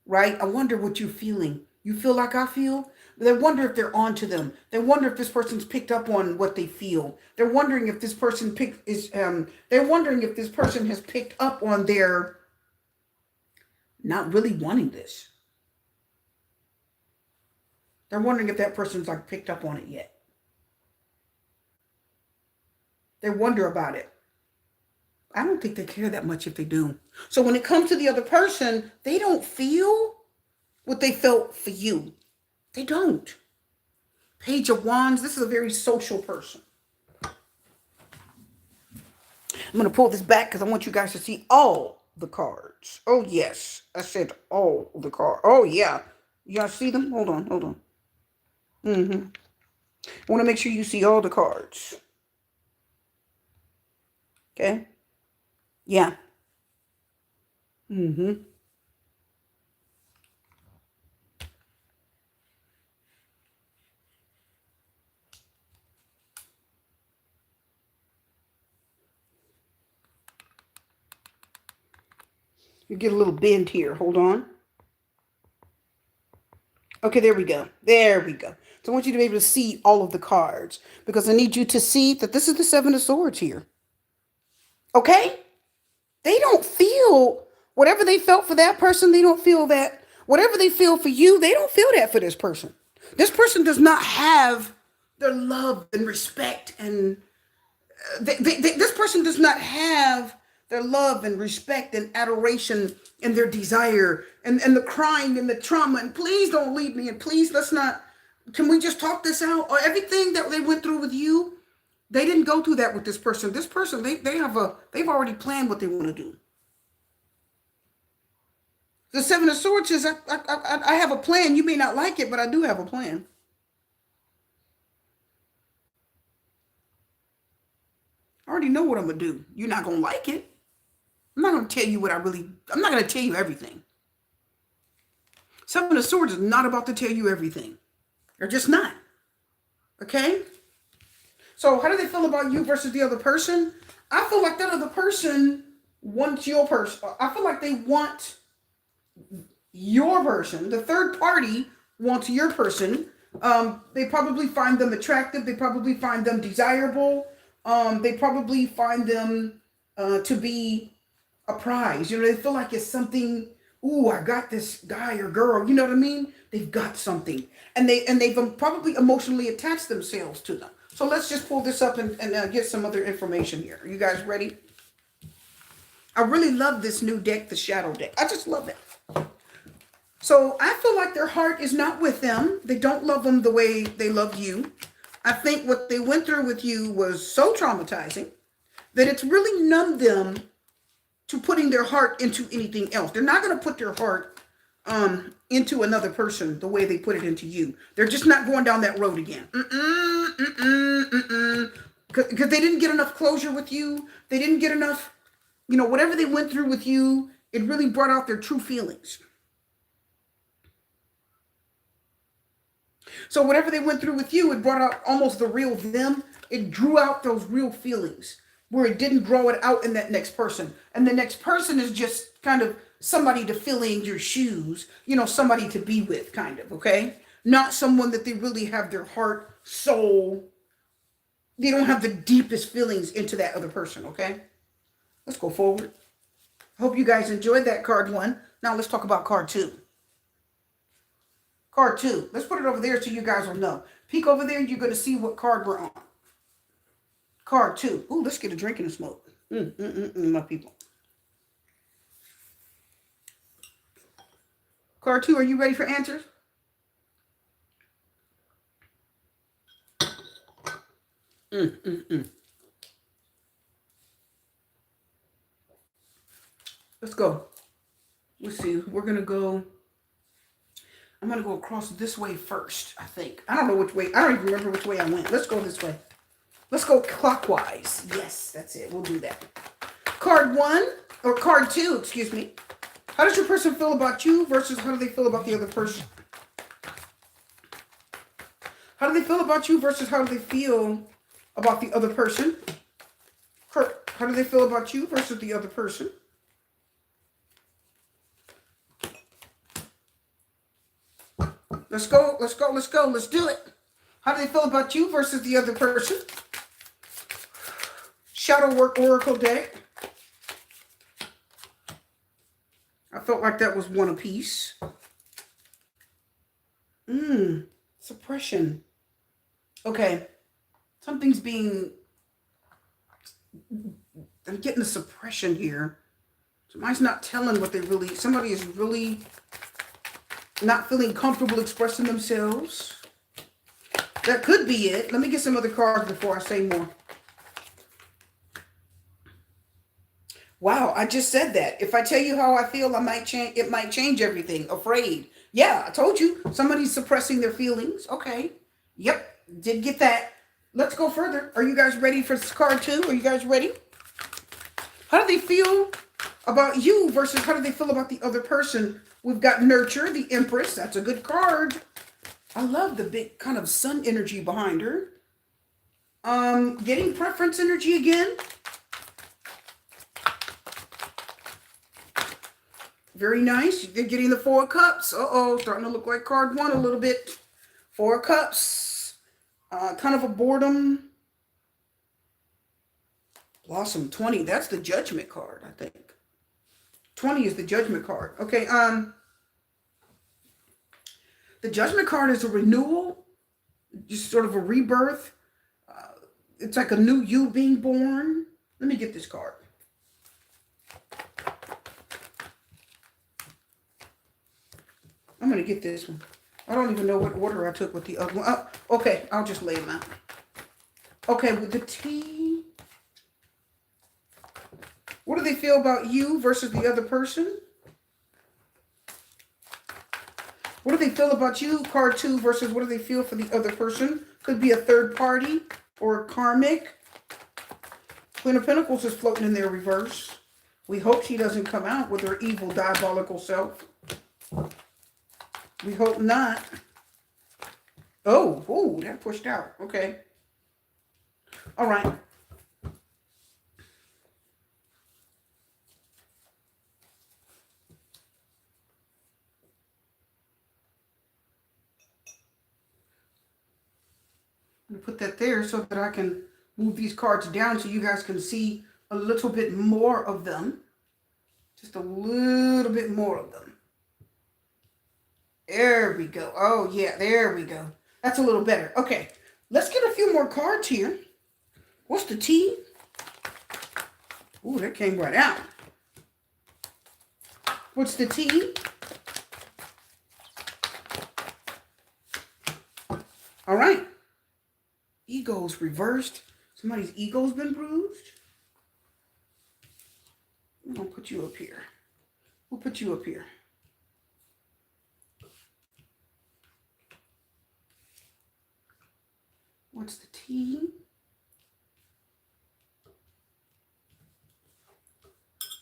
right? I wonder what you're feeling. You feel like I feel? They wonder if they're on to them. They wonder if this person's picked up on what they feel. They're wondering if this person they're wondering if this person has picked up on their not really wanting this. They're wondering if that person's like picked up on it yet. They wonder about it. I don't think they care that much if they do. So when it comes to the other person, they don't feel what they felt for you. They don't. Page of Wands, this is a very social person. I'm going to pull this back because I want you guys to see all the cards. Oh, yes. I said all the cards. Oh, yeah. Y'all see them? Hold on, hold on. I want to make sure you see all the cards. Okay? Yeah. You get a little bend here. Hold on. Okay, there we go. There we go. So I want you to be able to see all of the cards because I need you to see that this is the Seven of Swords here. Okay? They don't feel whatever they felt for that person. They don't feel that. Whatever they feel for you, they don't feel that for this person. This person does not have their love and respect and this person does not have their love and respect and adoration and their desire and the crying and the trauma. And please don't leave me. And please, can we just talk this out? Or everything that they went through with you, they didn't go through that with this person. This person, they've already planned what they want to do. The Seven of Swords says, I have a plan. You may not like it, but I do have a plan. I already know what I'm going to do. You're not going to like it. I'm not going to tell you I'm not going to tell you everything. Seven of Swords is not about to tell you everything. They're just not. Okay? So how do they feel about you versus the other person? I feel like that other person wants your person. I feel like they want your person. The third party wants your person. They probably find them attractive. They probably find them desirable. They probably find them to be a prize. You know, they feel like it's something. Ooh, I got this guy or girl. You know what I mean? They've got something, and they've probably emotionally attached themselves to them. So let's just pull this up and get some other information here. Are you guys ready? I really love this new deck, the Shadow deck. I just love it. So I feel like their heart is not with them. They don't love them the way they love you. I think what they went through with you was so traumatizing that it's really numbed them to putting their heart into anything else. They're not going to put their heart into another person the way they put it into you. They're just not going down that road again. Because they didn't get enough closure with you. They didn't get enough, whatever they went through with you, it really brought out their true feelings. So whatever they went through with you, it brought out almost the real them. It drew out those real feelings where it didn't draw it out in that next person. And the next person is just kind of somebody to fill in your shoes, somebody to be with, kind of, okay? Not someone that they really have their heart, soul. They don't have the deepest feelings into that other person, okay? Let's go forward. Hope you guys enjoyed that card 1. Now let's talk about card 2. Card 2. Let's put it over there so you guys will know. Peek over there and you're going to see what card we're on. Card 2. Ooh, let's get a drink and a smoke. My people. Card 2, are you ready for answers? Let's go. Let's see. We're going to go. I'm going to go across this way first, I think. I don't know which way. I don't even remember which way I went. Let's go this way. Let's go clockwise. Yes, that's it. We'll do that. Card 1, or card 2, excuse me. How does your person feel about you versus how do they feel about the other person? How do they feel about you versus how do they feel about the other person? Kurt, how do they feel about you versus the other person? Let's go, let's go, let's go, let's do it. How do they feel about you versus the other person? Shadow Work Oracle deck. I felt like that was one apiece. Suppression. Okay. Something's being... I'm getting a suppression here. Somebody's not telling what they really... Somebody is really not feeling comfortable expressing themselves. That could be it. Let me get some other cards before I say more. Wow, I just said that. If I tell you how I feel, I might change. It might change everything. Afraid. Yeah, I told you. Somebody's suppressing their feelings. Okay. Yep, did get that. Let's go further. Are you guys ready for card 2? Are you guys ready? How do they feel about you versus how do they feel about the other person? We've got Nurture, the Empress. That's a good card. I love the big kind of sun energy behind her. Getting Preference energy again. Very nice. They're getting the 4 of Cups. Uh-oh, starting to look like card 1 a little bit. 4 of Cups. Kind of a boredom. Blossom 20. That's the Judgment card, I think. 20 is the Judgment card. Okay, the Judgment card is a renewal. Just sort of a rebirth. It's like a new you being born. Let me get this card. I'm going to get this one. I don't even know what order I took with the other one. Oh, okay, I'll just lay them out. Okay, with the T. What do they feel about you versus the other person? What do they feel about you? Card 2 versus what do they feel for the other person? Could be a third party or a karmic. Queen of Pentacles is floating in their reverse. We hope she doesn't come out with her evil, diabolical self. We hope not. Oh, that pushed out. Okay. All right. I'm going to put that there so that I can move these cards down so you guys can see a little bit more of them. Just a little bit more of them. There we go. Oh, yeah, there we go. That's a little better. Okay, let's get a few more cards here. What's the T? Ooh, that came right out. What's the T? All right. Ego's reversed. Somebody's ego's been bruised. I'm going to put you up here. We'll put you up here. What's the T?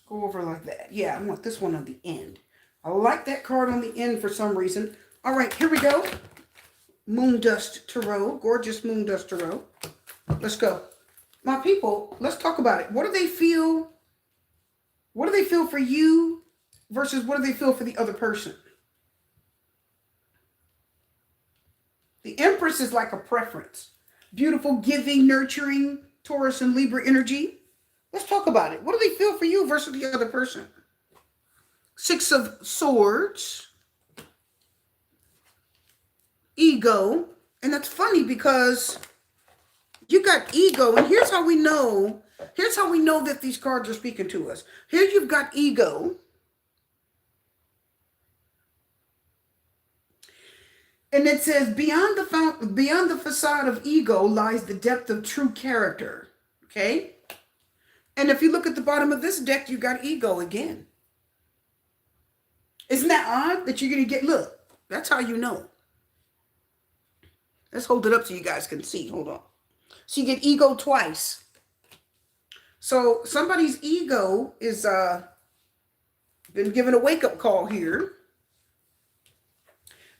Go over like that. Yeah, I want this one on the end. I like that card on the end for some reason. All right, here we go. Moondust Tarot. Gorgeous Moondust Tarot. Let's go. My people, let's talk about it. What do they feel? What do they feel for you versus what do they feel for the other person? The Empress is like a preference. Beautiful, giving, nurturing, Taurus and Libra energy. Let's talk about it. What do they feel for you versus the other person? Six of Swords. Ego. And that's funny because you got ego. And here's how we know. Here's how we know that these cards are speaking to us. Here you've got ego. And it says, beyond the facade of ego lies the depth of true character. Okay? And if you look at the bottom of this deck, you got ego again. Isn't that odd that you're going to get, look, that's how you know. Let's hold it up so you guys can see. Hold on. So you get ego twice. So somebody's ego is been given a wake-up call here.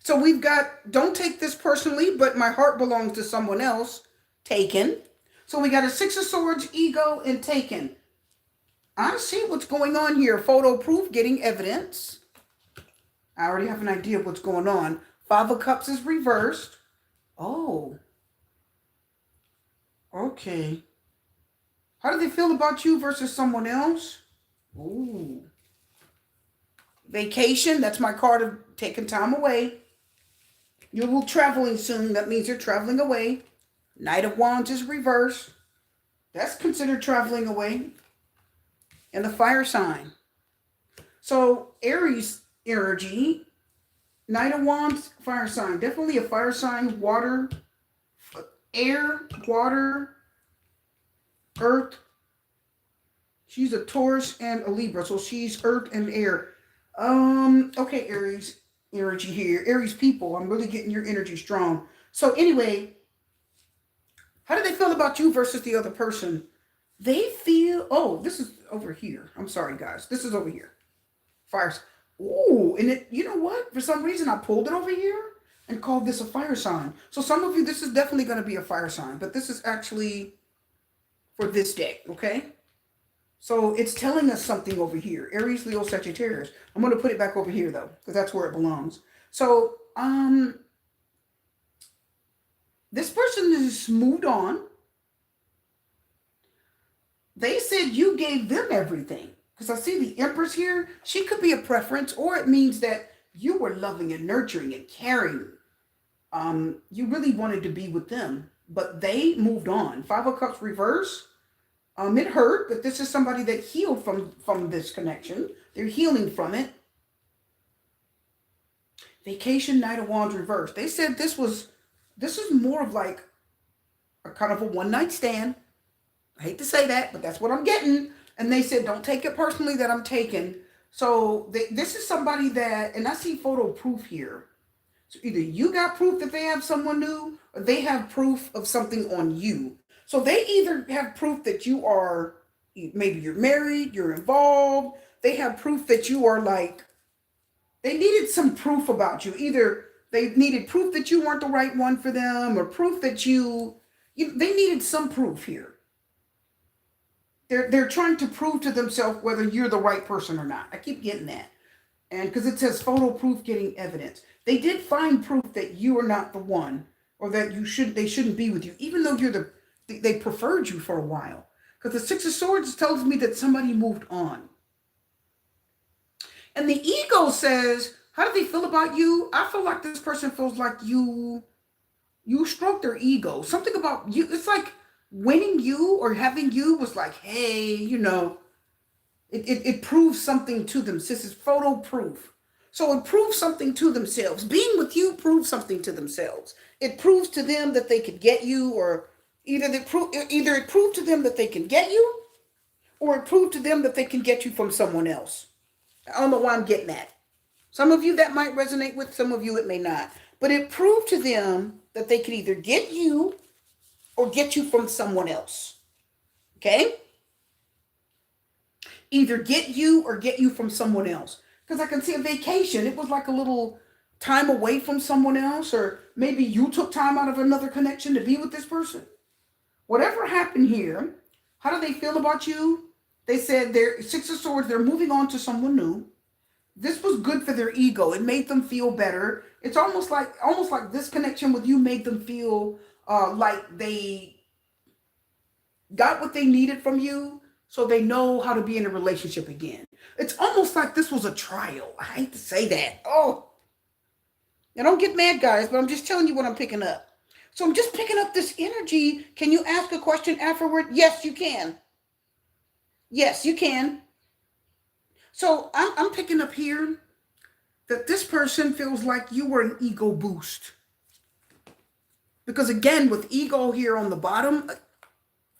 So we've got, don't take this personally, but my heart belongs to someone else. Taken. So we got a Six of Swords, ego, and Taken. I see what's going on here. Photo proof, getting evidence. I already have an idea of what's going on. Five of Cups is reversed. Oh. Okay. How do they feel about you versus someone else? Ooh. Vacation, that's my card of taking time away. You're traveling soon. That means you're traveling away. Knight of Wands is reversed. That's considered traveling away. And the fire sign. So Aries energy. Knight of Wands, fire sign. Definitely a fire sign. Water, air, water, earth. She's a Taurus and a Libra. So she's earth and air. Okay, Aries energy here. Aries people, I'm really getting your energy strong. So anyway, how do they feel about you versus the other person? They feel, oh, this is over here. I'm sorry, guys. This is over here. Fires. Ooh, and it, you know what? For some reason, I pulled it over here and called this a fire sign. So some of you, this is definitely going to be a fire sign, but this is actually for this deck, okay? So it's telling us something over here. Aries, Leo, Sagittarius. I'm going to put it back over here, though, because that's where it belongs. So, this person has moved on. They said you gave them everything. Because I see the Empress here. She could be a preference, or it means that you were loving and nurturing and caring. You really wanted to be with them, but they moved on. Five of Cups reverse. It hurt, but this is somebody that healed from this connection. They're healing from it. Vacation, Knight of Wands reverse. They said this is more of like a kind of a one-night stand. I hate to say that, but that's what I'm getting. And they said, don't take it personally that I'm taken. So this is somebody that, and I see photo proof here. So either you got proof that they have someone new, or they have proof of something on you. So they either have proof that you are, maybe you're married, you're involved. They have proof that you are like, they needed some proof about you. Either they needed proof that you weren't the right one for them, or proof that you They needed some proof here. They're trying to prove to themselves whether you're the right person or not. I keep getting that. And because it says photo proof getting evidence. They did find proof that you are not the one, or that they shouldn't be with you, even though they preferred you for a while. Because the Six of Swords tells me that somebody moved on. And the ego says, how do they feel about you? I feel like this person feels like you stroke their ego. Something about you. It's like winning you or having you was like, hey, it proves something to them. This is photo proof. So it proves something to themselves. Being with you proves something to themselves. It proves to them that they could get you, or either it proved to them that they can get you, or it proved to them that they can get you from someone else. I don't know why I'm getting that. Some of you that might resonate with, some of you it may not. But it proved to them that they could either get you or get you from someone else. Okay? Either get you or get you from someone else. Because I can see a vacation. It was like a little time away from someone else, or maybe you took time out of another connection to be with this person. Whatever happened here, how do they feel about you? They said they're Six of Swords, they're moving on to someone new. This was good for their ego. It made them feel better. It's almost like this connection with you made them feel like they got what they needed from you, so they know how to be in a relationship again. It's almost like this was a trial. I hate to say that. Oh, now don't get mad, guys, but I'm just telling you what I'm picking up. So I'm just picking up this energy. Can you ask a question afterward? Yes, you can. Yes, you can. So I'm picking up here that this person feels like you were an ego boost. Because again, with ego here on the bottom,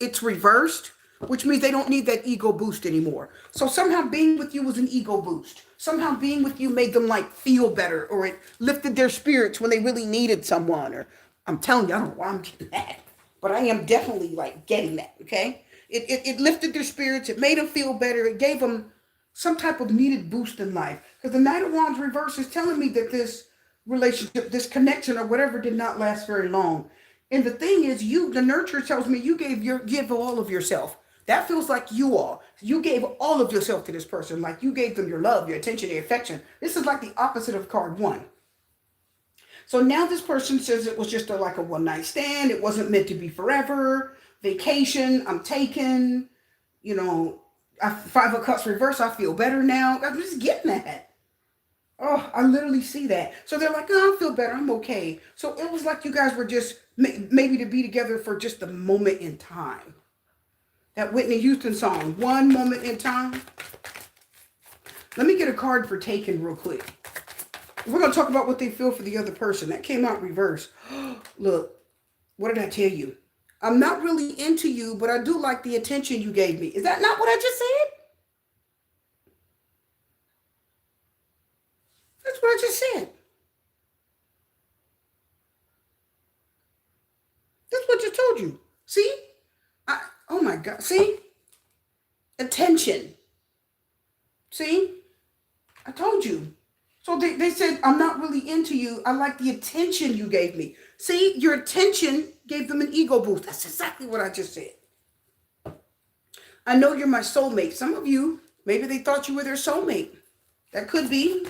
it's reversed, which means they don't need that ego boost anymore. So somehow being with you was an ego boost. Somehow being with you made them like feel better, or it lifted their spirits when they really needed someone. Or I'm telling you, I don't know why I'm getting that, but I am definitely like getting that. Okay, it lifted their spirits. It made them feel better. It gave them some type of needed boost in life. Because the Knight of Wands reverse is telling me that this relationship, this connection or whatever did not last very long. And the thing is, the nurturer tells me you give all of yourself. That feels like you gave all of yourself to this person. Like you gave them your love, your attention, your affection. This is like the opposite of card 1. So now this person says it was just like a one night stand. It wasn't meant to be forever. Vacation, I'm taken. 5 of Cups reverse, I feel better now. I'm just getting that. Oh, I literally see that. So they're like, oh, I feel better. I'm okay. So it was like you guys were just maybe to be together for just a moment in time. That Whitney Houston song, One Moment in Time. Let me get a card for taken real quick. We're going to talk about what they feel for the other person. That came out reverse. Look, what did I tell you? I'm not really into you, but I do like the attention you gave me. Is that not what I just said? That's what I just said. That's what I just told you. See? Oh my God. See? Attention. See? I told you. So they said, I'm not really into you. I like the attention you gave me. See? Your attention gave them an ego boost. That's exactly what I just said. I know you're my soulmate. Some of you, maybe they thought you were their soulmate. That could be.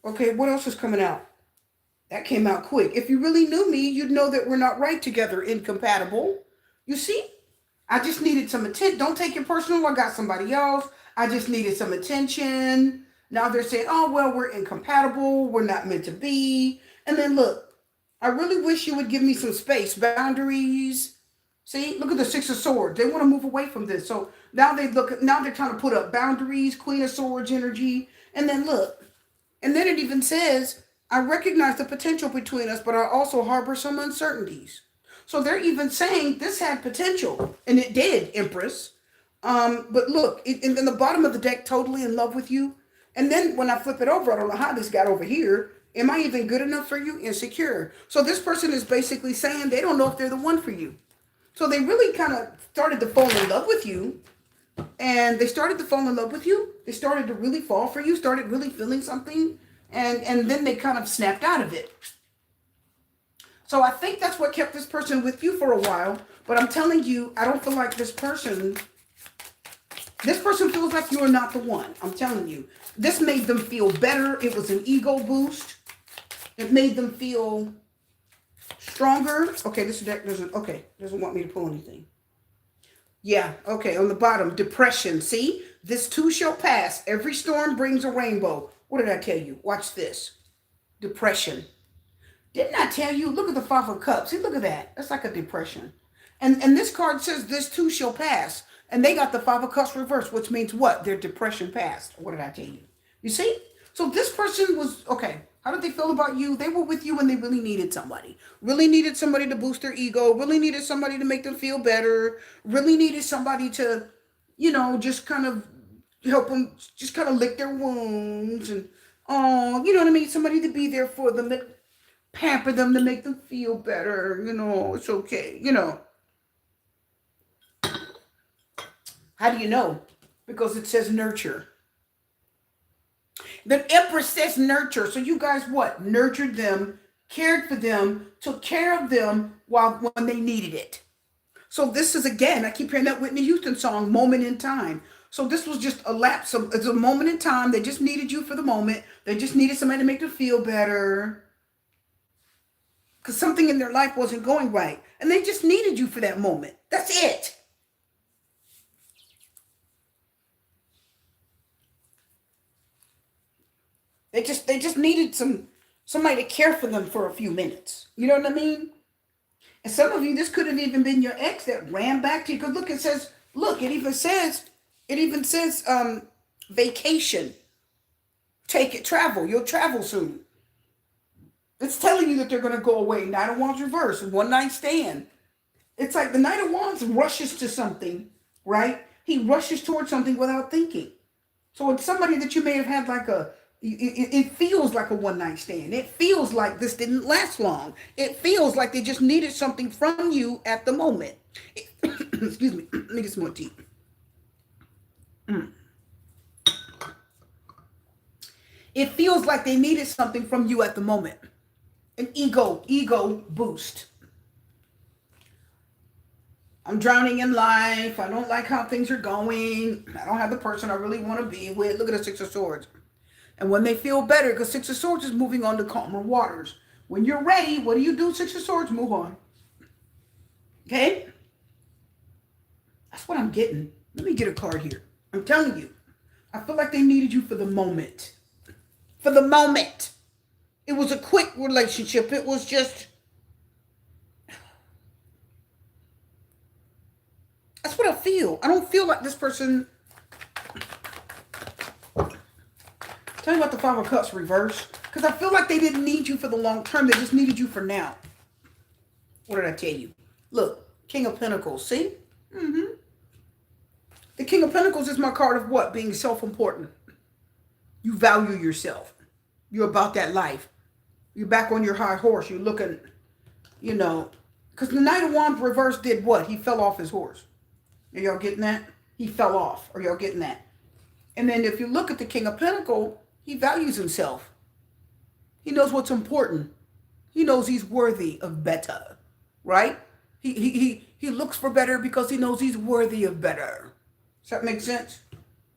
Okay, what else is coming out? That came out quick. If you really knew me, you'd know that we're not right together, incompatible. You see? I just needed some attention. Don't take it personal. I got somebody else. I just needed some attention. Now they're saying, oh, well, we're incompatible. We're not meant to be. And then look, I really wish you would give me some space, boundaries. See, look at the Six of Swords. They want to move away from this. So now they're trying to put up boundaries, Queen of Swords energy. And then look, and then it even says, I recognize the potential between us, but I also harbor some uncertainties. So they're even saying this had potential, and it did, Empress. But look, in the bottom of the deck, totally in love with you. And then when I flip it over, I don't know how this got over here. Am I even good enough for you? Insecure. So this person is basically saying they don't know if they're the one for you. So they really kind of started to fall in love with you. And they started to fall in love with you. They started to really fall for you, started really feeling something. And then they kind of snapped out of it. So I think that's what kept this person with you for a while. But I'm telling you, I don't feel like this person feels like you are not the one. I'm telling you. This made them feel better. It was an ego boost. It made them feel stronger. Okay, this deck doesn't want me to pull anything. Yeah, okay, on the bottom, depression. See? This too shall pass. Every storm brings a rainbow. What did I tell you? Watch this. Depression. Didn't I tell you? Look at the Five of Cups. See, look at that. That's like a depression. And this card says this too shall pass. And they got the Five of Cups reversed, which means what? Their depression passed. What did I tell you? You see? So this person was, okay, how did they feel about you? They were with you when they really needed somebody. Really needed somebody to boost their ego. Really needed somebody to make them feel better. Really needed somebody to, just kind of help them, just kind of lick their wounds. And, oh, you know what I mean? Somebody to be there for them, to pamper them, to make them feel better. It's okay. How do you know? Because it says nurture. The Empress says nurture. So you guys what? Nurtured them, cared for them, took care of them when they needed it. So this is, again, I keep hearing that Whitney Houston song, Moment in Time. So this was just a lapse of, it's a moment in time. They just needed you for the moment. They just needed somebody to make them feel better. Because something in their life wasn't going right. And they just needed you for that moment. That's it. They just needed somebody to care for them for a few minutes. You know what I mean? And some of you, this could have even been your ex that ran back to you. Because it even says vacation. Take it, travel. You'll travel soon. It's telling you that they're going to go away. Knight of Wands reverse, one night stand. It's like the Knight of Wands rushes to something, right? He rushes towards something without thinking. So it's somebody that you may have had like it feels like a one night stand. It feels like this didn't last long. It feels like they just needed something from you at the moment. Excuse me. Let me get some more tea. It feels like they needed something from you at the moment. An ego boost. I'm drowning in life. I don't like how things are going. I don't have the person I really want to be with. Look at the Six of Swords. And when they feel better, because Six of Swords is moving on to calmer waters. When you're ready, what do? Six of Swords, move on. Okay? That's what I'm getting. Let me get a card here. I'm telling you. I feel like they needed you for the moment. For the moment. It was a quick relationship. It was just... That's what I feel. I don't feel like this person... Tell me about the Five of Cups reverse. Because I feel like they didn't need you for the long term. They just needed you for now. What did I tell you? Look, King of Pentacles. See? The King of Pentacles is my card of what? Being self-important. You value yourself. You're about that life. You're back on your high horse. You're looking, because the Knight of Wands reverse did what? He fell off his horse. Are y'all getting that? He fell off. Are y'all getting that? And then if you look at the King of Pentacles, he values himself. He knows what's important. He knows he's worthy of better, right? He looks for better because he knows he's worthy of better. Does that make sense?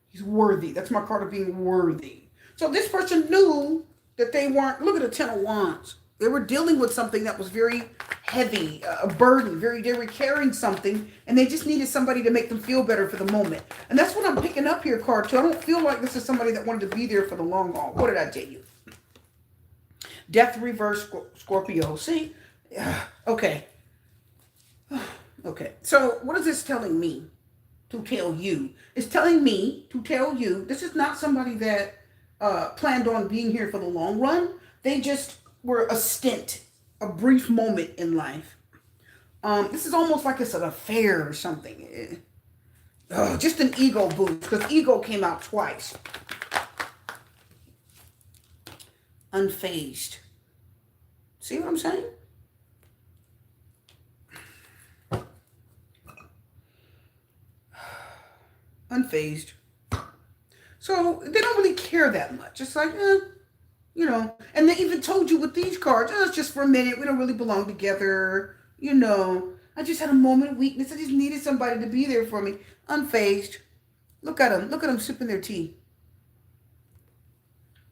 He's worthy. That's my card of being worthy. So this person knew that they weren't, look at the Ten of Wands. They were dealing with something that was very heavy, a burden, they were carrying something, and they just needed somebody to make them feel better for the moment. And that's what I'm picking up here, card two. I don't feel like this is somebody that wanted to be there for the long haul. What did I tell you? Death reverse Scorpio. See? Okay. Okay. So what is this telling me to tell you? It's telling me to tell you this is not somebody that planned on being here for the long run. They just were a stint, a brief moment in life. This is almost like it's an affair or something. Just an ego boost, because ego came out twice. Unfazed. See what I'm saying? Unfazed. So they don't really care that much. It's like, And they even told you with these cards, oh, it's just for a minute. We don't really belong together. I just had a moment of weakness. I just needed somebody to be there for me. Unfazed. Look at them. Look at them sipping their tea.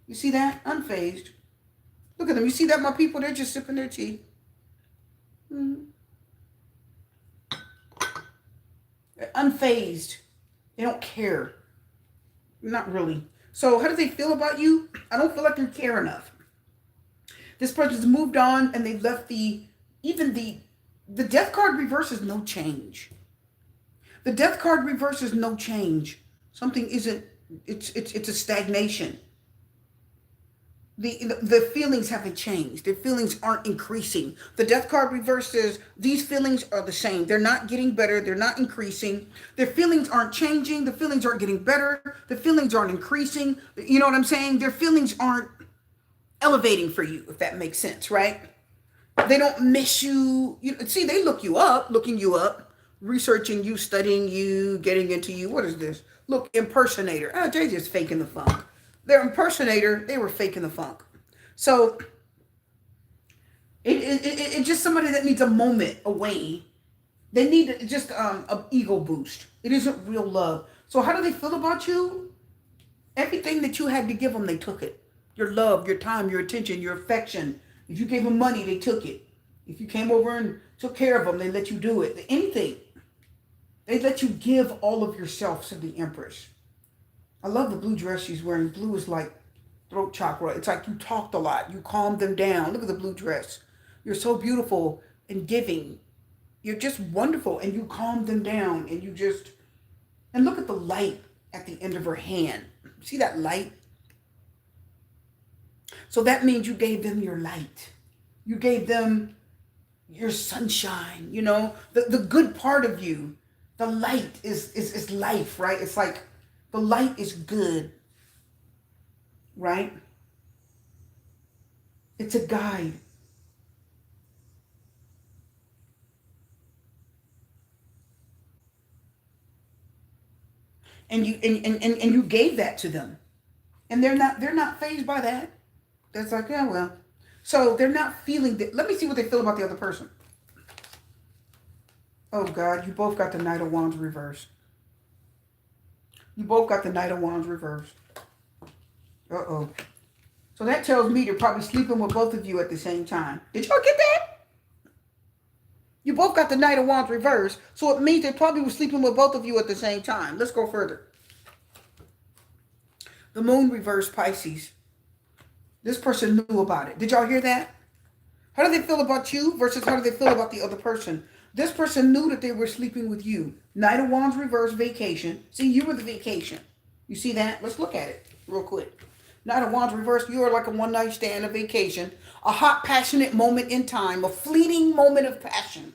You see that? Unfazed. Look at them. You see that, my people? They're just sipping their tea. Mm-hmm. They're unfazed. They don't care. Not really. So how do they feel about you? I don't feel like you care enough. This person's moved on and they've left the death card reverse is no change. The death card reverse is no change. Something isn't, it's a stagnation. The feelings haven't changed. Their feelings aren't increasing. The death card reverse says these feelings are the same. They're not getting better. They're not increasing. Their feelings aren't changing. The feelings aren't getting better. The feelings aren't increasing. You know what I'm saying? Their feelings aren't elevating for you, if that makes sense, right? They don't miss you. See, they looking you up, researching you, studying you, getting into you. What is this? Look, impersonator. Oh, they're just faking the funk. Their impersonator, they were faking the funk. So it's just somebody that needs a moment away. They need just an ego boost. It isn't real love. So how do they feel about you? Everything that you had to give them, they took it. Your love, your time, your attention, your affection. If you gave them money, they took it. If you came over and took care of them, they let you do it. Anything. They let you give all of yourself to the Empress. I love the blue dress she's wearing. Blue is like throat chakra. It's like you talked a lot. You calmed them down. Look at the blue dress. You're so beautiful and giving. You're just wonderful. And you calmed them down. And look at the light at the end of her hand. See that light? So that means you gave them your light. You gave them your sunshine, the good part of you. The light is life, right? It's like the light is good, right? It's a guide. And you gave that to them. And they're not fazed by that. That's like, yeah, well. So they're not feeling that. Let me see what they feel about the other person. Oh God, you both got the Knight of Wands reversed. You both got the Knight of Wands reversed. Uh-oh. So that tells me they're probably sleeping with both of you at the same time. Did y'all get that? You both got the Knight of Wands reversed. So it means they probably were sleeping with both of you at the same time. Let's go further. The Moon reversed, Pisces. This person knew about it. Did y'all hear that? How do they feel about you versus how do they feel about the other person? This person knew that they were sleeping with you. Knight of Wands reverse, vacation. See, you were the vacation. You see that? Let's look at it real quick. Knight of Wands reverse, you are like a one-night stand, a vacation, a hot, passionate moment in time, a fleeting moment of passion.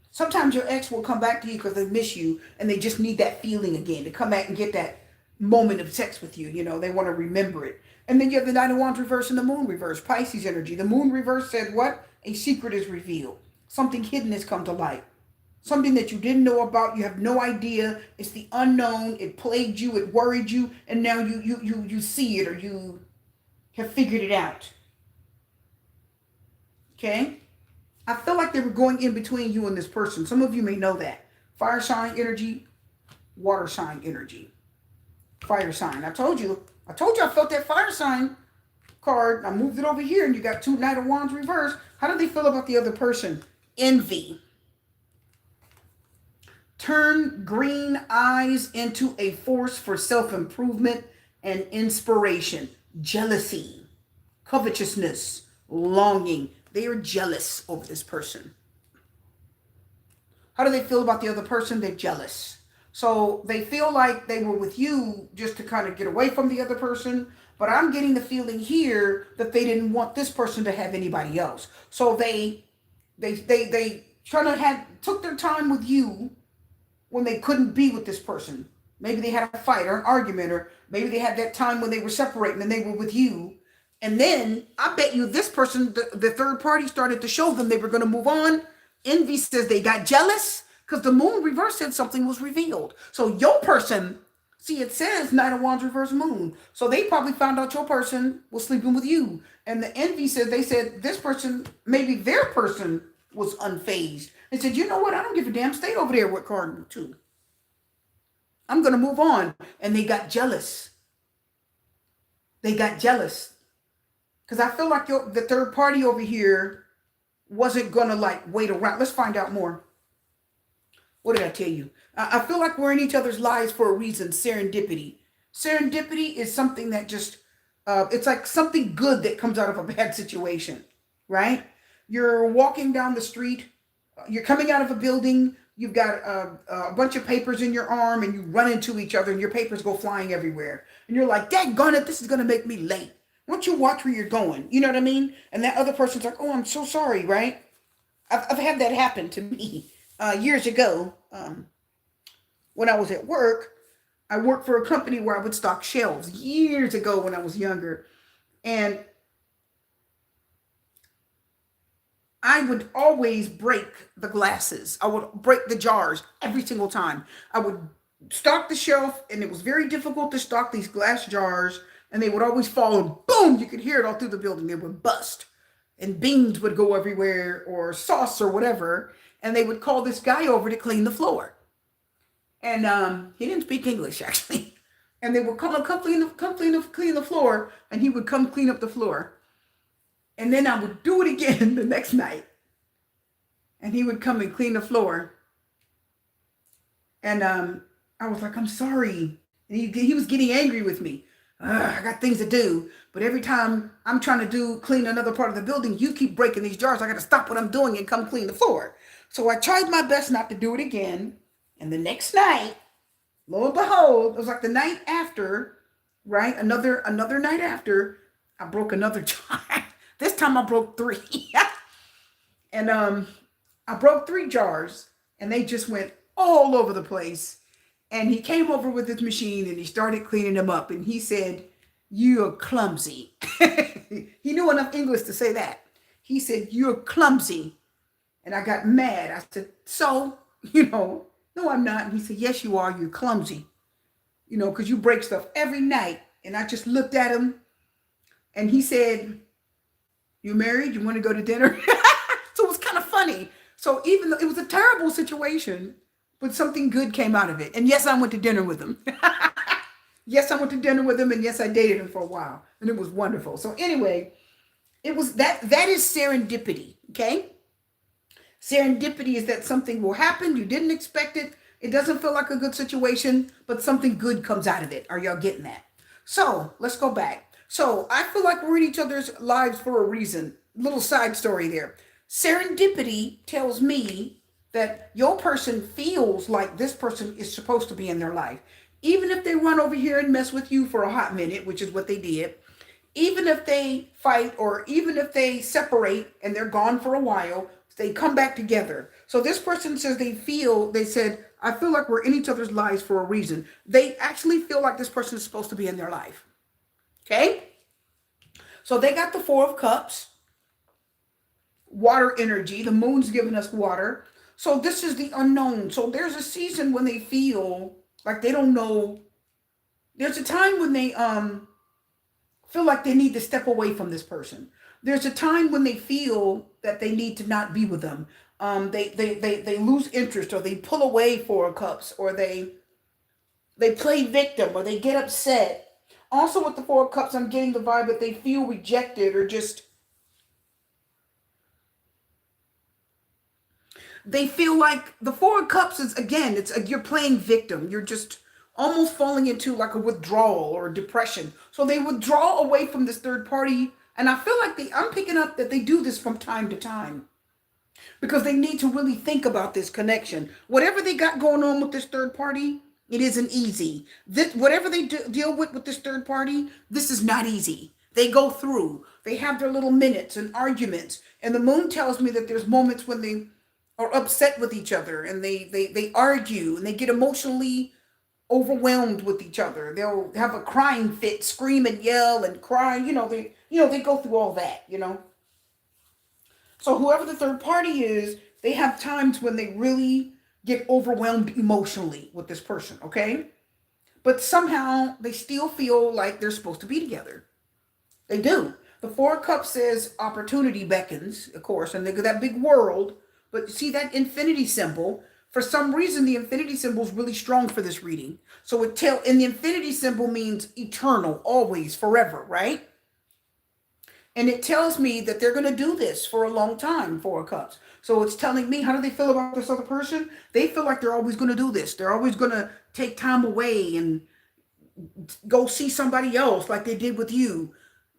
Sometimes your ex will come back to you because they miss you and they just need that feeling again to come back and get that moment of sex with you. They want to remember it. And then you have the Knight of Wands reverse and the Moon reverse, Pisces energy. The Moon reverse said what? A secret is revealed. Something hidden has come to light. Something that you didn't know about. You have no idea. It's the unknown. It plagued you. It worried you. And now you see it or you have figured it out. Okay? I feel like they were going in between you and this person. Some of you may know that. Fire sign energy, water sign energy. Fire sign. I told you I felt that fire sign card. I moved it over here and you got two Knight of Wands reversed. How do they feel about the other person? Envy. Turn green eyes into a force for self-improvement and inspiration. Jealousy, covetousness, longing. They are jealous over this person. How do they feel about the other person? They're jealous. So they feel like they were with you just to kind of get away from the other person. But I'm getting the feeling here that they didn't want this person to have anybody else. So they took their time with you when they couldn't be with this person. Maybe they had a fight or an argument, or maybe they had that time when they were separating and they were with you. And then I bet you this person, the third party, started to show them they were going to move on. Envy says they got jealous because the Moon reverse said something was revealed. So your person See, it says Night of Wands reverse moon. So they probably found out your person was sleeping with you. And the envy said, they said this person, maybe their person was unfazed. They said, you know what? I don't give a damn. Stay over there with Cardinal too. I'm going to move on. And they got jealous. They got jealous. Because I feel like the third party over here wasn't going to like wait around. Let's find out more. What did I tell you? I feel like we're in each other's lives for a reason. Serendipity. Serendipity is something that just, it's like something good that comes out of a bad situation, right? You're walking down the street. You're coming out of a building. You've got a bunch of papers in your arm and you run into each other and your papers go flying everywhere. And you're like, daggone it, this is going to make me late. Why don't you watch where you're going? You know what I mean? And that other person's like, oh, I'm so sorry, right? I've had that happen to me years ago. When I was at work, I worked for a company where I would stock shelves years ago when I was younger. And I would always break the glasses. I would break the jars every single time. I would stock the shelf, and it was very difficult to stock these glass jars, and they would always fall, and boom, you could hear it all through the building. They would bust, and beans would go everywhere, or sauce or whatever, and they would call this guy over to clean the floor. And he didn't speak English, actually. And they would come clean the floor, and he would come clean up the floor. And then I would do it again the next night. And he would come and clean the floor. And I was like, I'm sorry. And he was getting angry with me. I got things to do. But every time I'm trying to clean another part of the building, you keep breaking these jars. I got to stop what I'm doing and come clean the floor. So I tried my best not to do it again. And the next night, lo and behold, it was like the night after, right? Another night after, I broke another jar. This time I broke 3. And I broke 3 jars, and they just went all over the place. And he came over with his machine, and he started cleaning them up. And he said, you're clumsy. He knew enough English to say that. He said, you're clumsy. And I got mad. I said, so, no, I'm not. And he said, yes, you are. You're clumsy. Because you break stuff every night. And I just looked at him, and he said, you married? You want to go to dinner? So it was kind of funny. So even though it was a terrible situation, but something good came out of it. And yes, I went to dinner with him. Yes, I went to dinner with him. And yes, I dated him for a while. And it was wonderful. So anyway, it was that is serendipity. Okay. Serendipity is that something will happen. You didn't expect it. It doesn't feel like a good situation, but something good comes out of it. Are y'all getting that? So let's go back. So I feel like we're in each other's lives for a reason. Little side story there. Serendipity tells me that your person feels like this person is supposed to be in their life. Even if they run over here and mess with you for a hot minute, which is what they did. Even if they fight, or even if they separate and they're gone for a while, they come back together. So this person says they said, I feel like we're in each other's lives for a reason. They actually feel like this person is supposed to be in their life. Okay? So they got the 4 of Cups. Water energy. The moon's giving us water. So this is the unknown. So there's a season when they feel like they don't know. There's a time when they feel like they need to step away from this person. There's a time when they feel that they need to not be with them. They lose interest, or they pull away 4 of Cups, or they play victim, or they get upset. Also with the 4 of Cups, I'm getting the vibe that they feel rejected, or just they feel like the 4 of Cups is, again, you're playing victim. You're just almost falling into like a withdrawal or a depression. So they withdraw away from this third party. And I feel like I'm picking up that they do this from time to time because they need to really think about this connection. Whatever they got going on with this third party, it isn't easy. Whatever they deal with this third party, this is not easy. They go through. They have their little minutes and arguments. And the moon tells me that there's moments when they are upset with each other, and they argue, and they get emotionally overwhelmed with each other. They'll have a crying fit, scream and yell and cry. They go through all that. So whoever the third party is, they have times when they really get overwhelmed emotionally with this person. Okay. but somehow they still feel like they're supposed to be together. They do. The Four of Cups says opportunity beckons, of course, and they got that big world. But you see that infinity symbol? For some reason, the infinity symbol is really strong for this reading. So and the infinity symbol means eternal, always, forever, right? And it tells me that they're going to do this for a long time, Four of Cups. So it's telling me, how do they feel about this other person? They feel like they're always going to do this. They're always going to take time away and go see somebody else like they did with you.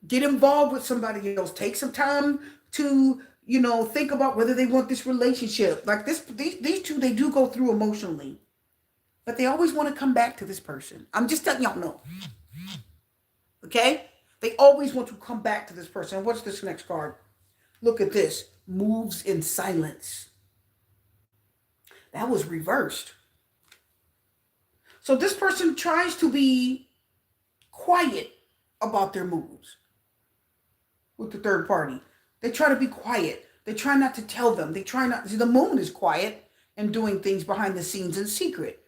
Get involved with somebody else. Take some time to, think about whether they want this relationship. Like these two, they do go through emotionally. But they always want to come back to this person. I'm just letting y'all know. Okay? They always want to come back to this person. What's this next card? Look at this. Moves in silence. That was reversed. So this person tries to be quiet about their moves with the third party. They try to be quiet. They try not to tell them. They try not. See, the moon is quiet and doing things behind the scenes in secret.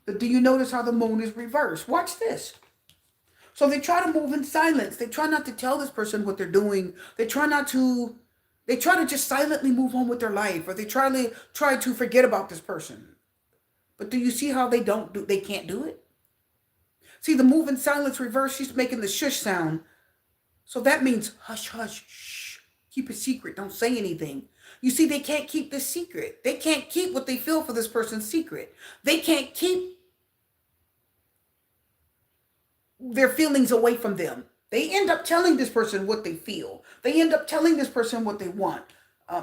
But do you notice how the moon is reversed? Watch this. So they try to move in silence. They try not to tell this person what they're doing. They try to just silently move on with their life, or they try to forget about this person. But do you see how they can't do it? See, the move in silence reverse, she's making the shush sound. So that means hush, hush, shh. Keep it secret. Don't say anything. You see, they can't keep this secret. They can't keep what they feel for this person secret. They can't keep their feelings away from them. They end up telling this person what they feel. They end up telling this person what they want.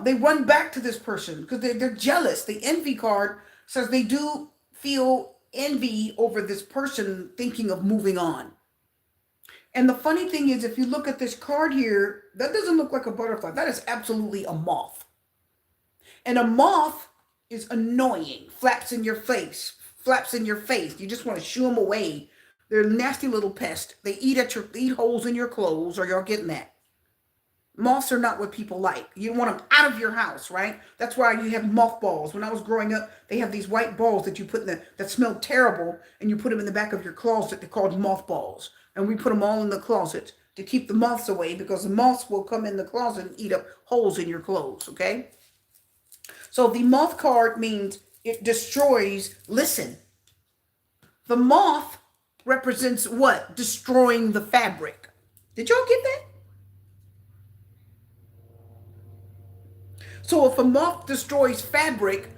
They run back to this person because they're jealous. The envy card says they do feel envy over this person thinking of moving on. And the funny thing is, if you look at this card here, that doesn't look like a butterfly. That is absolutely a moth. And a moth is annoying. Flaps in your face. You just want to shoo them away. They're a nasty little pest. They eat holes in your clothes, or you're getting that. Moths are not what people like. You want them out of your house, right? That's why you have mothballs. When I was growing up, they have these white balls that you put that smell terrible, and you put them in the back of your closet. They're called mothballs. And we put them all in the closet to keep the moths away, because the moths will come in the closet and eat up holes in your clothes, okay? So the moth card means it destroys. Listen, the moth represents what? Destroying the fabric. Did y'all get that? So if a moth destroys fabric,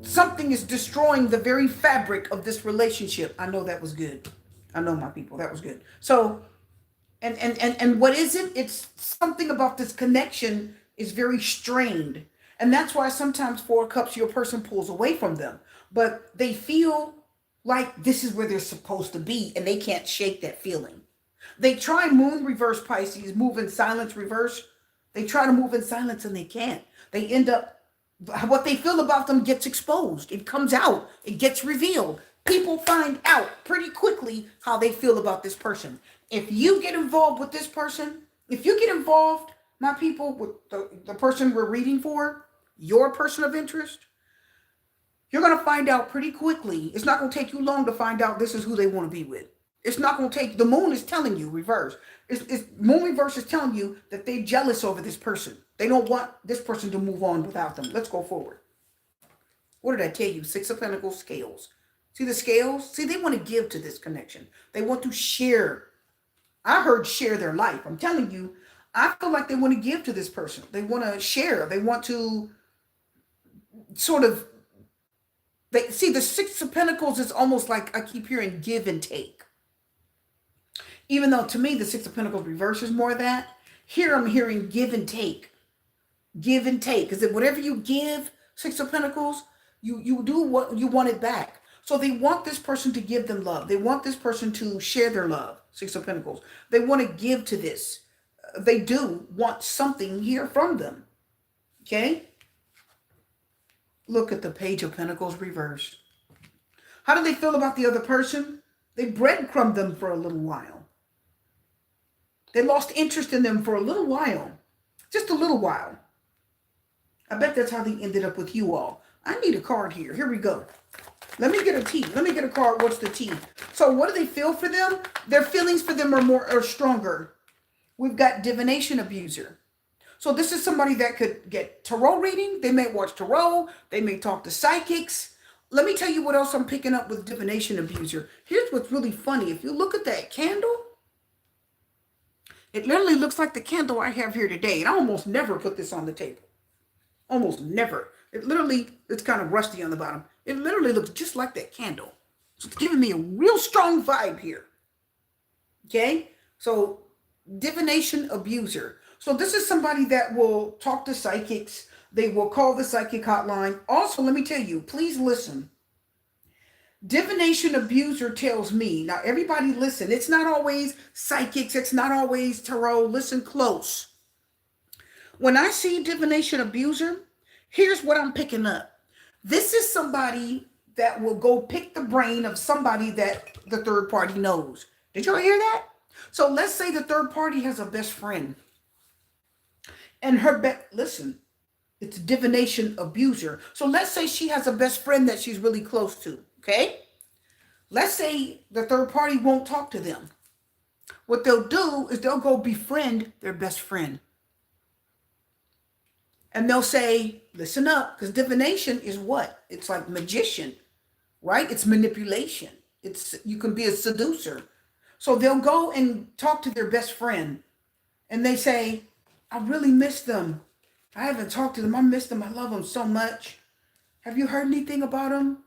something is destroying the very fabric of this relationship. I know that was good. I know, my people, that was good. So, and what is it? It's something about this connection is very strained. And that's why sometimes Four Cups, your person pulls away from them. But they feel like this is where they're supposed to be, and they can't shake that feeling. They try moon reverse Pisces, move in silence reverse. They try to move in silence and they can't. They end up, what they feel about them gets exposed. It comes out. It gets revealed. People find out pretty quickly how they feel about this person. If you get involved with this person, if you get involved, my people, with the person we're reading for, your person of interest, you're going to find out pretty quickly. It's not going to take you long to find out this is who they want to be with. It's not going to take, the moon is telling you reverse. Moon reverse is telling you that they're jealous over this person. They don't want this person to move on without them. Let's go forward. What did I tell you? Six of Pentacles, scales. See the scales? See, they want to give to this connection. They want to share. I heard share their life. I'm telling you, I feel like they want to give to this person. They want to share. They want to sort of, see, the Six of Pentacles is almost like, I keep hearing give and take. Even though to me, the Six of Pentacles reverse is more of that. Here I'm hearing give and take. Give and take. Because whatever you give, Six of Pentacles, you do what you want it back. So they want this person to give them love. They want this person to share their love. Six of Pentacles. They want to give to this. They do want something here from them. Okay? Look at the Page of Pentacles reversed. How do they feel about the other person? They breadcrumbed them for a little while. They lost interest in them for a little while. Just a little while. I bet that's how they ended up with you all. I need a card here. Here we go. Let me get a T. Let me get a card. What's the T? So what do they feel for them? Their feelings for them are stronger. We've got divination abuser. So this is somebody that could get tarot reading. They may watch tarot. They may talk to psychics. Let me tell you what else I'm picking up with divination abuser. Here's what's really funny. If you look at that candle, it literally looks like the candle I have here today. And I almost never put this on the table. Almost never. It's kind of rusty on the bottom. It literally looks just like that candle. So it's giving me a real strong vibe here. Okay? So divination abuser. So this is somebody that will talk to psychics. They will call the psychic hotline. Also, let me tell you, please listen. Divination abuser tells me, now everybody listen, it's not always psychics, it's not always tarot. Listen close. When I see divination abuser, here's what I'm picking up. This is somebody that will go pick the brain of somebody that the third party knows. Did y'all hear that? So let's say the third party has a best friend. And listen, it's divination abuser. So let's say she has a best friend that she's really close to, okay? Let's say the third party won't talk to them. What they'll do is they'll go befriend their best friend. And they'll say, listen up, because divination is what? It's like magician, right? It's manipulation. You can be a seducer. So they'll go and talk to their best friend. And they say, I really miss them. I haven't talked to them. I miss them. I love them so much. Have you heard anything about them?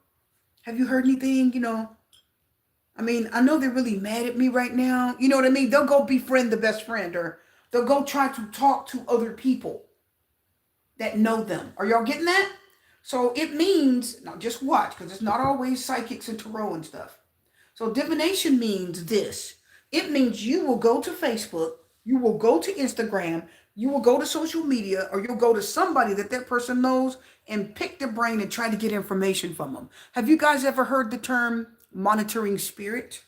Have you heard anything, I know they're really mad at me right now. You know what I mean? They'll go befriend the best friend, or they'll go try to talk to other people that know them. Are y'all getting that? So it means, now just watch, because it's not always psychics and tarot and stuff. So divination means this. It means you will go to Facebook, you will go to Instagram, you will go to social media, or you'll go to somebody that person knows and pick their brain and try to get information from them. Have you guys ever heard the term monitoring spirit?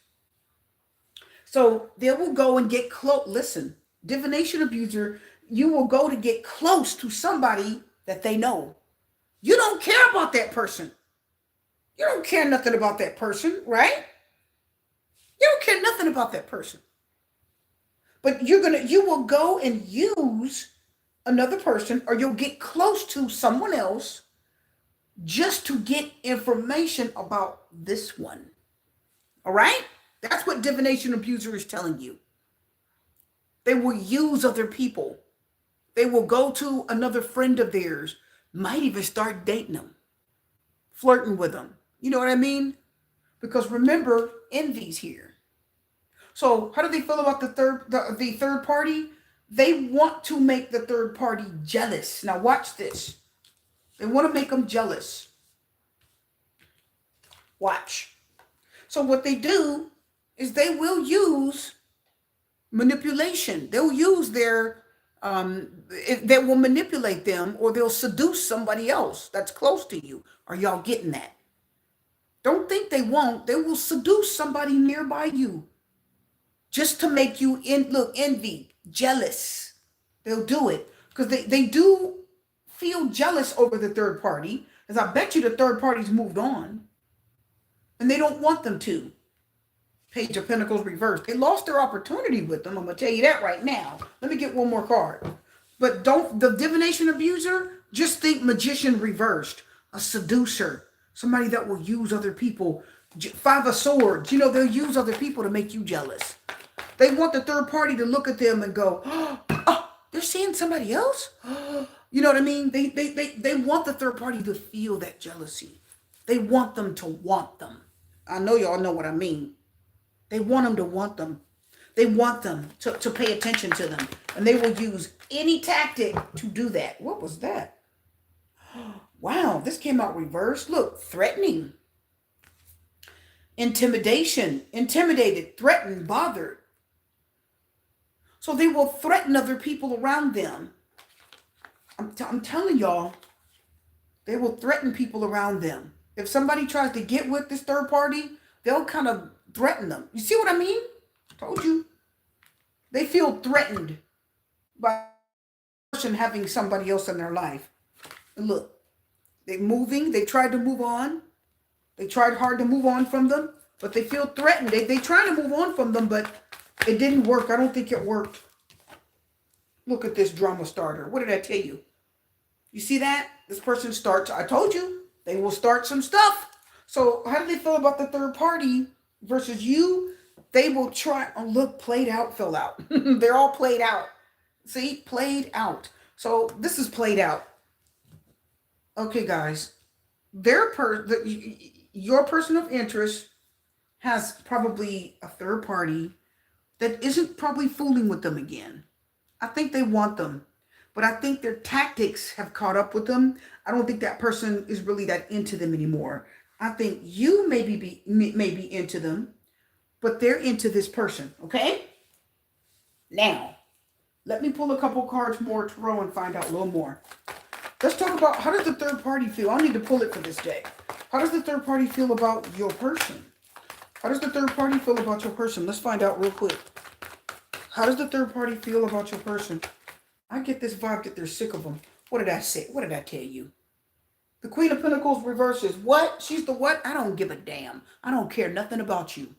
So they will go and get close. Listen, divination abuser, you will go to get close to somebody that they know. You don't care about that person. You don't care nothing about that person, right? You don't care nothing about that person. But you will go and use another person, or you'll get close to someone else just to get information about this one. All right? That's what divination abuser is telling you. They will use other people. They will go to another friend of theirs, might even start dating them, flirting with them. You know what I mean? Because remember, envy's here. So how do they feel about the third party? They want to make the third party jealous. Now watch this. They want to make them jealous. Watch. So what they do is they will use manipulation. They'll use they will manipulate them, or they'll seduce somebody else that's close to you. Are y'all getting that? Don't think they won't. They will seduce somebody nearby you just to make you envy, jealous. They'll do it because they do feel jealous over the third party, as I bet you the third party's moved on and they don't want them to. Page of Pentacles reversed. They lost their opportunity with them. I'm going to tell you that right now. Let me get one more card. But the divination abuser, just think magician reversed. A seducer. Somebody that will use other people. Five of Swords. They'll use other people to make you jealous. They want the third party to look at them and go, oh, they're seeing somebody else? You know what I mean? They want the third party to feel that jealousy. They want them to want them. I know y'all know what I mean. They want them to want them. They want them to pay attention to them. And they will use any tactic to do that. What was that? Wow, this came out reversed. Look, threatening. Intimidation. Intimidated, threatened, bothered. So they will threaten other people around them. I'm telling y'all, they will threaten people around them. If somebody tries to get with this third party, they'll kind of threaten them. You see what I mean? Told you. They feel threatened by a person having somebody else in their life. And look, they're moving. They tried to move on. They tried hard to move on from them, but they feel threatened. They try to move on from them, but it didn't work. I don't think it worked. Look at this drama starter. What did I tell you? You see that? This person starts, I told you, they will start some stuff. So how do they feel about the third party versus you? They will try, oh look, played out, fell out. They're all played out. See, played out. So this is played out. Okay, guys. Your person of interest has probably a third party that isn't probably fooling with them again. I think they want them, but I think their tactics have caught up with them. I don't think that person is really that into them anymore. I think you may be into them, but they're into this person, okay? Now, let me pull a couple cards more, Tarot, and find out a little more. Let's talk about, how does the third party feel? I need to pull it for this day. How does the third party feel about your person? How does the third party feel about your person? Let's find out real quick. How does the third party feel about your person? I get this vibe that they're sick of them. What did I say? What did I tell you? The Queen of Pentacles reverses. What? She's the what? I don't give a damn. I don't care nothing about you.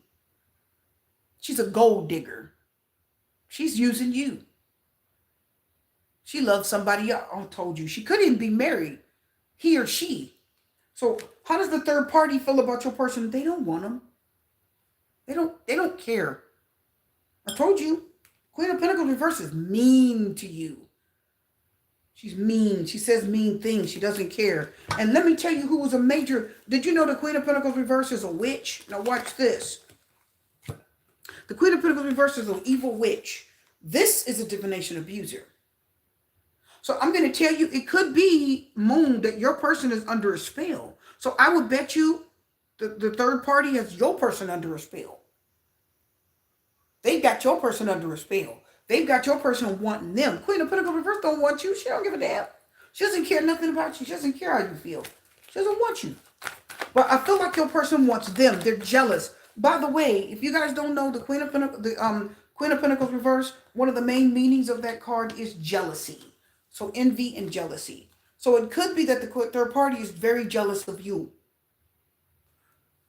She's a gold digger. She's using you. She loves somebody else. I told you. She couldn't even be married. He or she. So how does the third party feel about your person? They don't want them. They don't care. I told you. Queen of Pentacles reverse is mean to you. She's mean. She says mean things. She doesn't care. And let me tell you who was a major. Did you know the Queen of Pentacles reverse is a witch? Now watch this. The Queen of Pentacles reverse is an evil witch. This is a divination abuser. So I'm going to tell you, it could be, Moon, that your person is under a spell. So I would bet you the third party has your person under a spell. They got your person under a spell. They've got your person wanting them. Queen of Pentacles reverse don't want you. She don't give a damn. She doesn't care nothing about you. She doesn't care how you feel. She doesn't want you. But I feel like your person wants them. They're jealous. By the way, if you guys don't know, the Queen of Pentacles reverse, one of the main meanings of that card is jealousy. So envy and jealousy. So it could be that the third party is very jealous of you.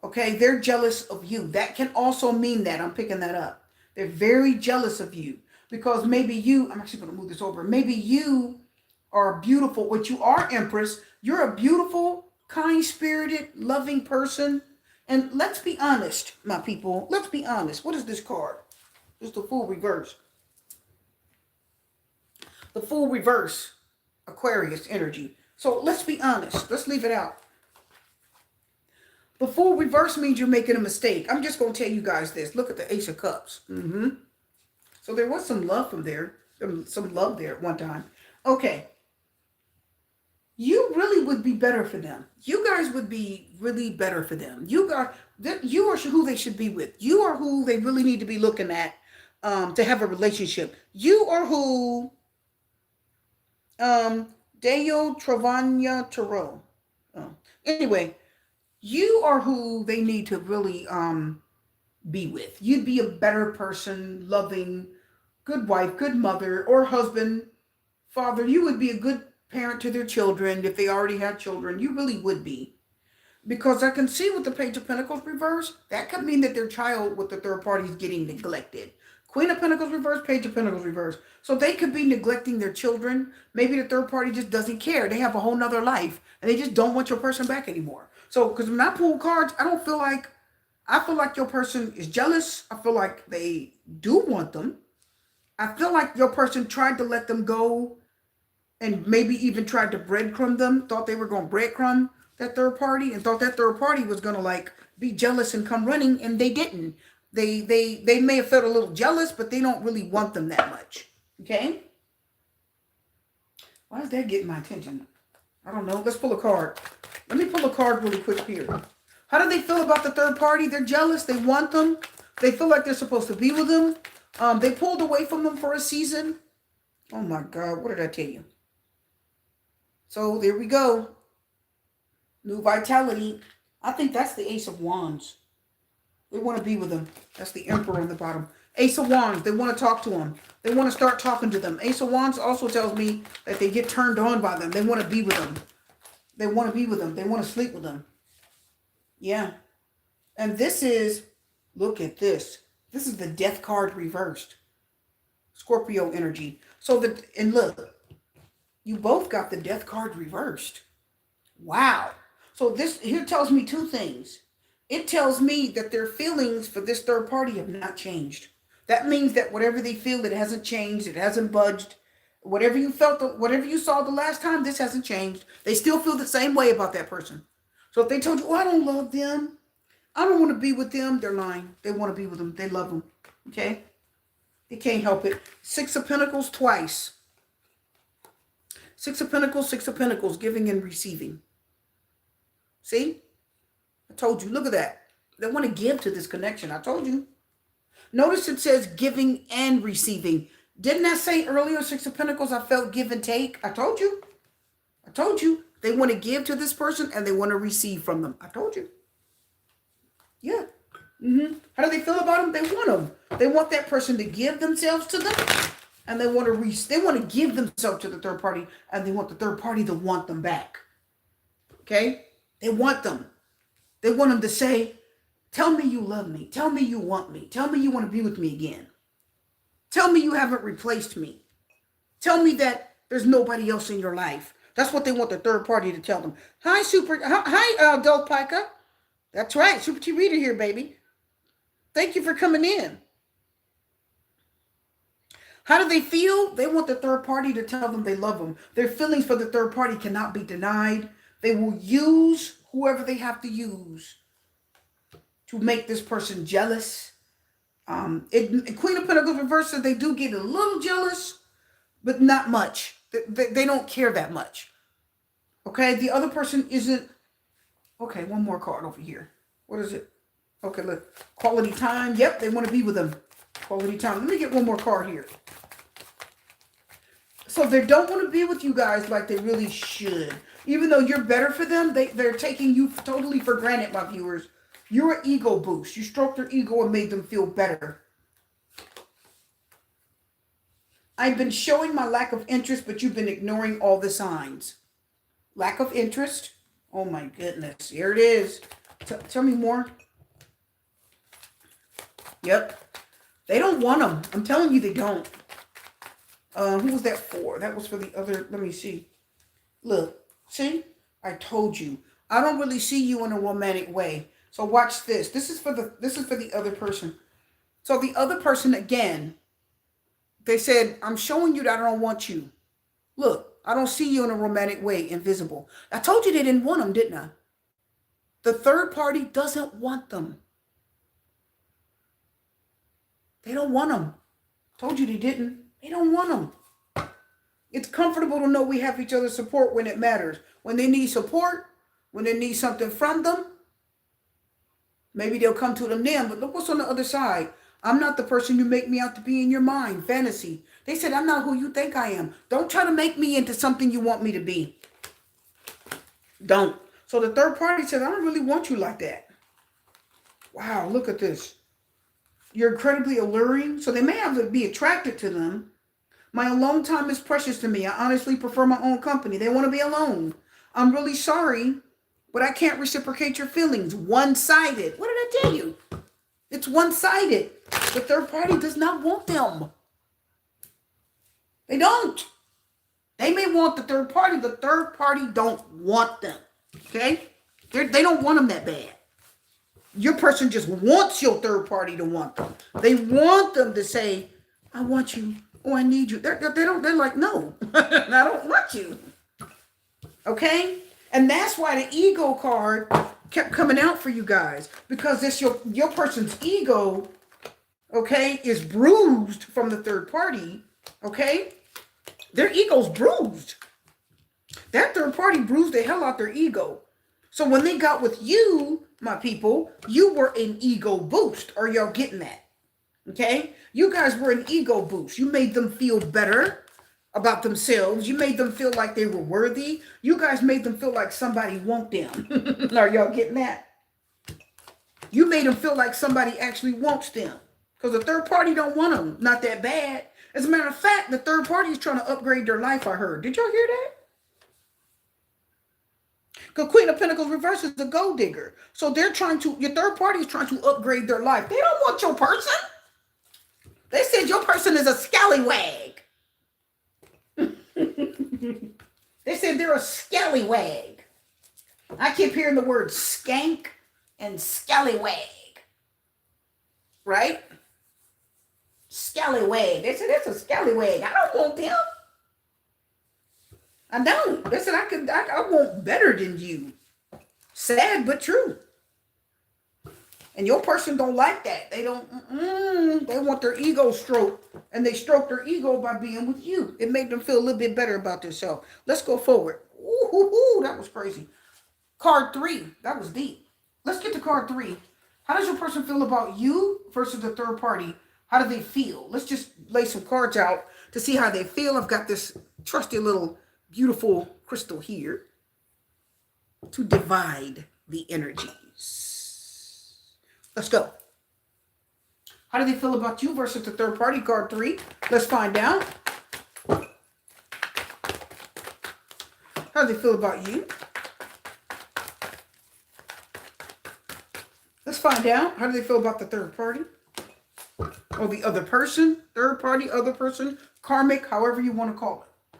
Okay, they're jealous of you. That can also mean that. I'm picking that up. They're very jealous of you because maybe you, I'm actually going to move this over. Maybe you are beautiful, which you are, Empress. You're a beautiful, kind-spirited, loving person. And let's be honest, my people. Let's be honest. What is this card? It's the Fool reverse. The Fool reverse, Aquarius energy. So let's be honest. Let's leave it out. The Fool reverse means you're making a mistake. I'm just going to tell you guys this. Look at the Ace of Cups. So there was some love from there. Some love there at one time. Okay. You really would be better for them. You guys would be really better for them. You are who they should be with. You are who they really need to be looking at to have a relationship. You are who Deo Travanya Tarot. Anyway, you are who they need to really be with. You'd be a better person, loving, good wife, good mother or husband, father. You would be a good parent to their children if they already had children. You really would be. Because I can see with the Page of Pentacles reverse, that could mean that their child with the third party is getting neglected. Queen of Pentacles reverse, Page of Pentacles reverse. So they could be neglecting their children. Maybe the third party just doesn't care. They have a whole nother life and they just don't want your person back anymore. So, because when I pull cards, I feel like your person is jealous. I feel like they do want them. I feel like your person tried to let them go and maybe even tried to breadcrumb them, thought they were going to breadcrumb that third party and thought that third party was going to like be jealous and come running, and they didn't. They may have felt a little jealous, but they don't really want them that much. Okay? Why is that getting my attention? I don't know. Let's pull a card. Let me pull a card really quick here. How do they feel about the third party? They're jealous. They want them. They feel like they're supposed to be with them. They pulled away from them for a season. Oh my God. What did I tell you? So there we go. New vitality. I think that's the Ace of Wands. They want to be with them. That's the Emperor on the bottom. Ace of Wands. They want to talk to them. They want to start talking to them. Ace of Wands also tells me that they get turned on by them. They want to be with them. They want to be with them. They want to sleep with them. Yeah. And this is, look at this. This is the death card reversed. Scorpio energy. So that, and look, you both got the death card reversed. Wow. So this here tells me two things. It tells me that their feelings for this third party have not changed. That means that whatever they feel, it hasn't changed, it hasn't budged. Whatever you felt, whatever you saw the last time, this hasn't changed. They still feel the same way about that person. So if they told you, "Oh, I don't love them, I don't want to be with them," they're lying. They want to be with them. They love them. Okay? They can't help it. Six of Pentacles twice. Six of Pentacles, giving and receiving. See? I told you. Look at that. They want to give to this connection. I told you. Notice it says giving and receiving. Didn't I say earlier, Six of Pentacles, I felt give and take? I told you. I told you. They want to give to this person and they want to receive from them. I told you. Yeah. How do they feel about them? They want them. They want that person to give themselves to them. And they want to give themselves to the third party. And they want the third party to want them back. Okay? They want them. They want them to say, "Tell me you love me. Tell me you want me. Tell me you want to be with me again. Tell me you haven't replaced me. Tell me that there's nobody else in your life." That's what they want the third party to tell them. Hi, Del Pica. That's right. Super T Reader here, baby. Thank you for coming in. How do they feel? They want the third party to tell them they love them. Their feelings for the third party cannot be denied. They will use whoever they have to use to make this person jealous. Queen of Pentacles reversed says they do get a little jealous, but not much. They don't care that much. Okay, the other person isn't. Okay, one more card over here. What is it? Okay, look. Quality time. Yep, they want to be with them. Quality time. Let me get one more card here. So they don't want to be with you guys like they really should. Even though you're better for them, they're taking you totally for granted, my viewers. You're an ego boost. You stroked their ego and made them feel better. I've been showing my lack of interest, but you've been ignoring all the signs. Lack of interest? Oh my goodness. Here it is. Tell me more. Yep. They don't want them. I'm telling you they don't. Who was that for? That was for the other. Let me see. Look. See? I told you. I don't really see you in a romantic way. So watch this. This is for the other person. So the other person, again, they said, "I'm showing you that I don't want you. Look, I don't see you in a romantic way, invisible." I told you they didn't want them, didn't I? The third party doesn't want them. They don't want them. Told you they didn't. They don't want them. It's comfortable to know we have each other's support when it matters. When they need support, when they need something from them, maybe they'll come to them then. But look what's on the other side. "I'm not the person you make me out to be in your mind." Fantasy. They said, "I'm not who you think I am. Don't try to make me into something you want me to be." Don't. So the third party said, "I don't really want you like that." Wow, look at this. You're incredibly alluring. So they may have to be attracted to them. "My alone time is precious to me. I honestly prefer my own company." They want to be alone. "I'm really sorry, but I can't reciprocate your feelings." One-sided. What did I tell you? It's one-sided. The third party does not want them. They don't. They may want the third party. The third party don't want them. Okay? They don't want them that bad. Your person just wants your third party to want them. They want them to say, "I want you." "Oh, I need you." They're like, "No, I don't want you." Okay? And that's why the ego card kept coming out for you guys. Because this your person's ego, okay, is bruised from the third party. Okay? Their ego's bruised. That third party bruised the hell out their ego. So when they got with you, my people, you were an ego boost. Are y'all getting that? Okay? You guys were an ego boost. You made them feel better about themselves. You made them feel like they were worthy. You guys made them feel like somebody want them. Are y'all getting that? You made them feel like somebody actually wants them. Because the third party don't want them. Not that bad. As a matter of fact, the third party is trying to upgrade their life, I heard. Did y'all hear that? Because Queen of Pentacles reverse is a gold digger. So they're trying to, your third party is trying to upgrade their life. They don't want your person. They said your person is a scallywag. They said they're a scallywag. I keep hearing the word skank and scallywag. Right? Scallywag. They said that's a scallywag. I don't want them. I don't. They said I want better than you. Sad but true. And your person don't like that. They don't. They want their ego stroked, and they stroke their ego by being with you. It made them feel a little bit better about themselves. Let's go forward. Ooh, that was crazy. Card 3. That was deep. Let's get to card 3. How does your person feel about you versus the third party? How do they feel? Let's just lay some cards out to see how they feel. I've got this trusty little beautiful crystal here to divide the energies. Let's go. How do they feel about you versus the third party? Card 3. Let's find out. How do they feel about you? Let's find out. How do they feel about the third party? Or the other person? Third party, other person, karmic, however you want to call it.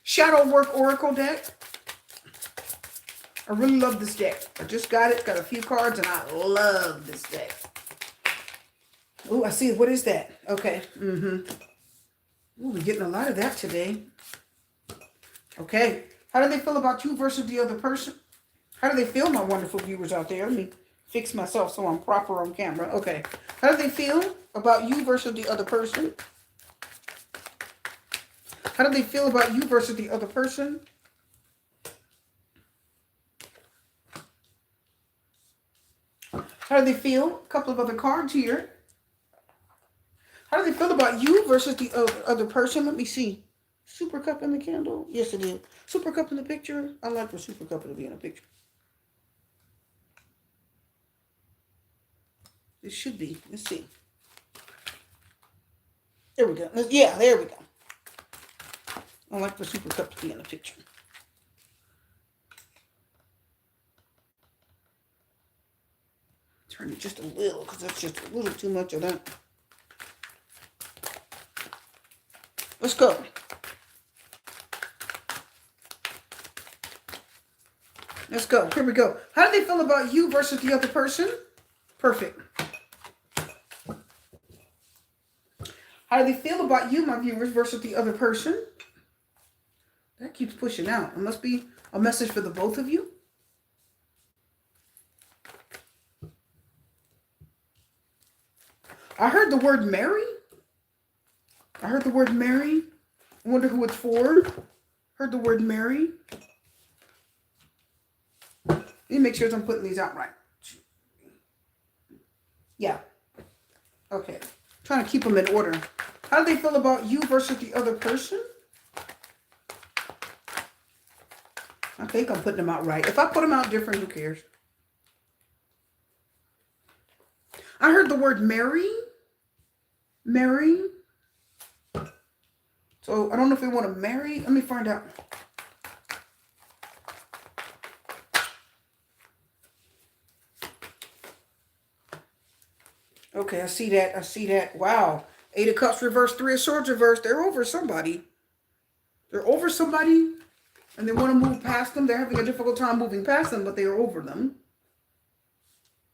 Shadow Work Oracle deck. I really love this deck. I just got it. Got a few cards and I love this deck. Oh, I see. What is that? Okay. Ooh, we're getting a lot of that today. Okay. How do they feel about you versus the other person? How do they feel, my wonderful viewers out there? Let me fix myself so I'm proper on camera. Okay. How do they feel about you versus the other person? How do they feel about you versus the other person? How do they feel? A couple of other cards here. How do they feel about you versus the other person? Let me see. Super cup in the candle? Yes, it is. Super cup in the picture? I like for super cup to be in a picture. It should be. Let's see. There we go. Yeah, there we go. I like for super cup to be in the picture. Turn it just a little because that's just a little too much of that. Let's go. Let's go. Here we go. How do they feel about you versus the other person? Perfect. How do they feel about you, my viewers, versus the other person? That keeps pushing out. It must be a message for the both of you. I heard the word marry. I heard the word marry. I wonder who it's for. Heard the word marry. Let me make sure I'm putting these out right. Yeah. Okay. Trying to keep them in order. How do they feel about you versus the other person? I think I'm putting them out right. If I put them out different, who cares? I heard the word marry. Marry. So I don't know if we want to marry. Let me find out. Okay, I see that. I see that. Wow. 8 of Cups reverse, 3 of Swords reverse. They're over somebody. They're over somebody. And they want to move past them. They're having a difficult time moving past them, but they are over them.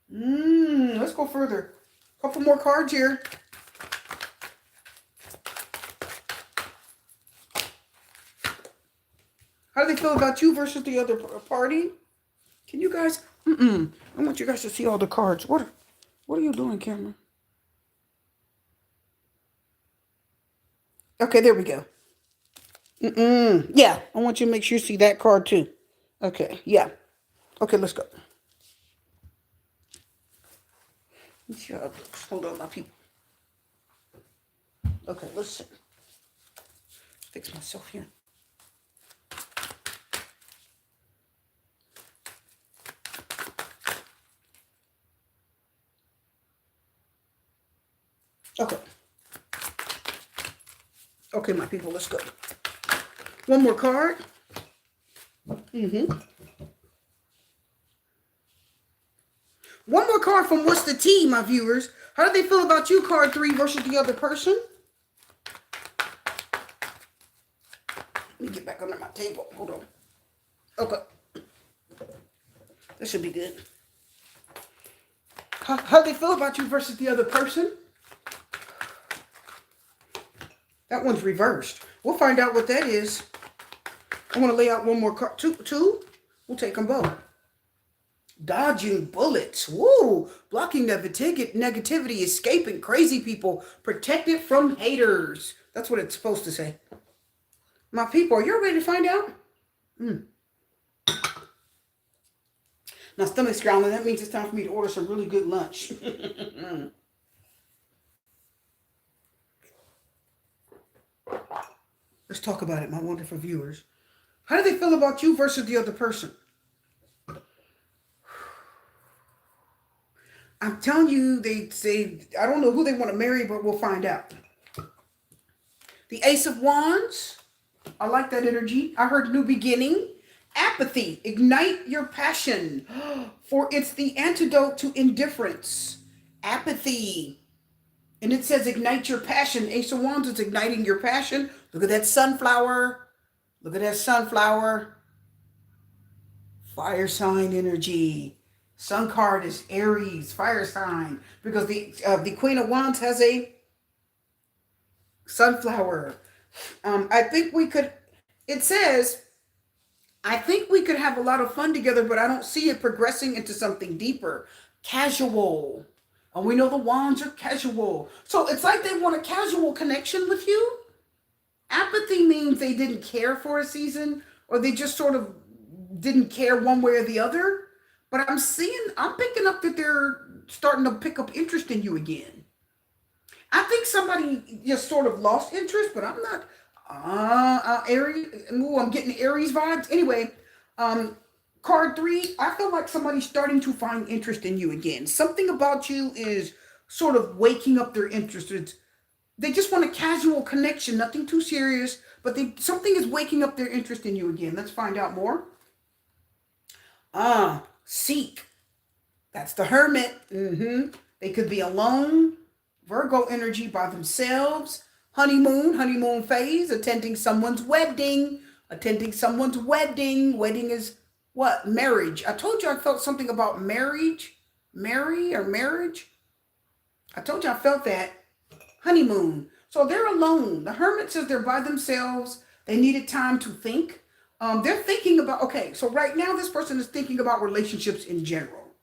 Let's go further. A couple more cards here. How do they feel about you versus the other party? Can you guys? I want you guys to see all the cards. What are you doing, camera? Okay, there we go. Yeah, I want you to make sure you see that card too. Okay, yeah. Okay, let's go. Hold on, my people. Okay, let's fix myself here. Okay. Okay, my people, let's go. One more card. One more card from What's the Tea, my viewers. How do they feel about you, card 3, versus the other person? Let me get back under my table. Hold on. Okay. That should be good. How do they feel about you versus the other person? That one's reversed. We'll find out what that is. I want to lay out one more card. Two? We'll take them both. Dodging bullets. Woo! Blocking negativity, escaping crazy people, protected from haters. That's what it's supposed to say. My people, are you ready to find out? My stomach's growling. That means it's time for me to order some really good lunch. Let's talk about it, my wonderful viewers. How do they feel about you versus the other person? I'm telling you, they say, I don't know who they want to marry, but we'll find out. The Ace of Wands. I like that energy. I heard new beginning. Apathy. Ignite your passion. For it's the antidote to indifference. Apathy. And it says ignite your passion. Ace of Wands is igniting your passion. Look at that sunflower. Look at that sunflower. Fire sign energy. Sun card is Aries, fire sign, because the Queen of Wands has a sunflower. I think we could, it says, I think we could have a lot of fun together, but I don't see it progressing into something deeper. Casual. And we know the Wands are casual. So it's like they want a casual connection with you. Apathy means they didn't care for a season, or they just sort of didn't care one way or the other. But I'm picking up that they're starting to pick up interest in you again. I think somebody just sort of lost interest, but I'm not, Aries, ooh, I'm getting Aries vibes. Anyway, card 3, I feel like somebody's starting to find interest in you again. Something about you is sort of waking up their interest. They just want a casual connection, nothing too serious, but something is waking up their interest in you again. Let's find out more. Seek. That's the Hermit. They could be alone. Virgo energy by themselves. Honeymoon phase. Attending someone's wedding. Wedding is what? Marriage. I told you I felt something about marriage. Marriage. I told you I felt that. Honeymoon. So they're alone. The Hermit says they're by themselves. They needed time to think. They're thinking about, okay, so right now this person is thinking about relationships in general.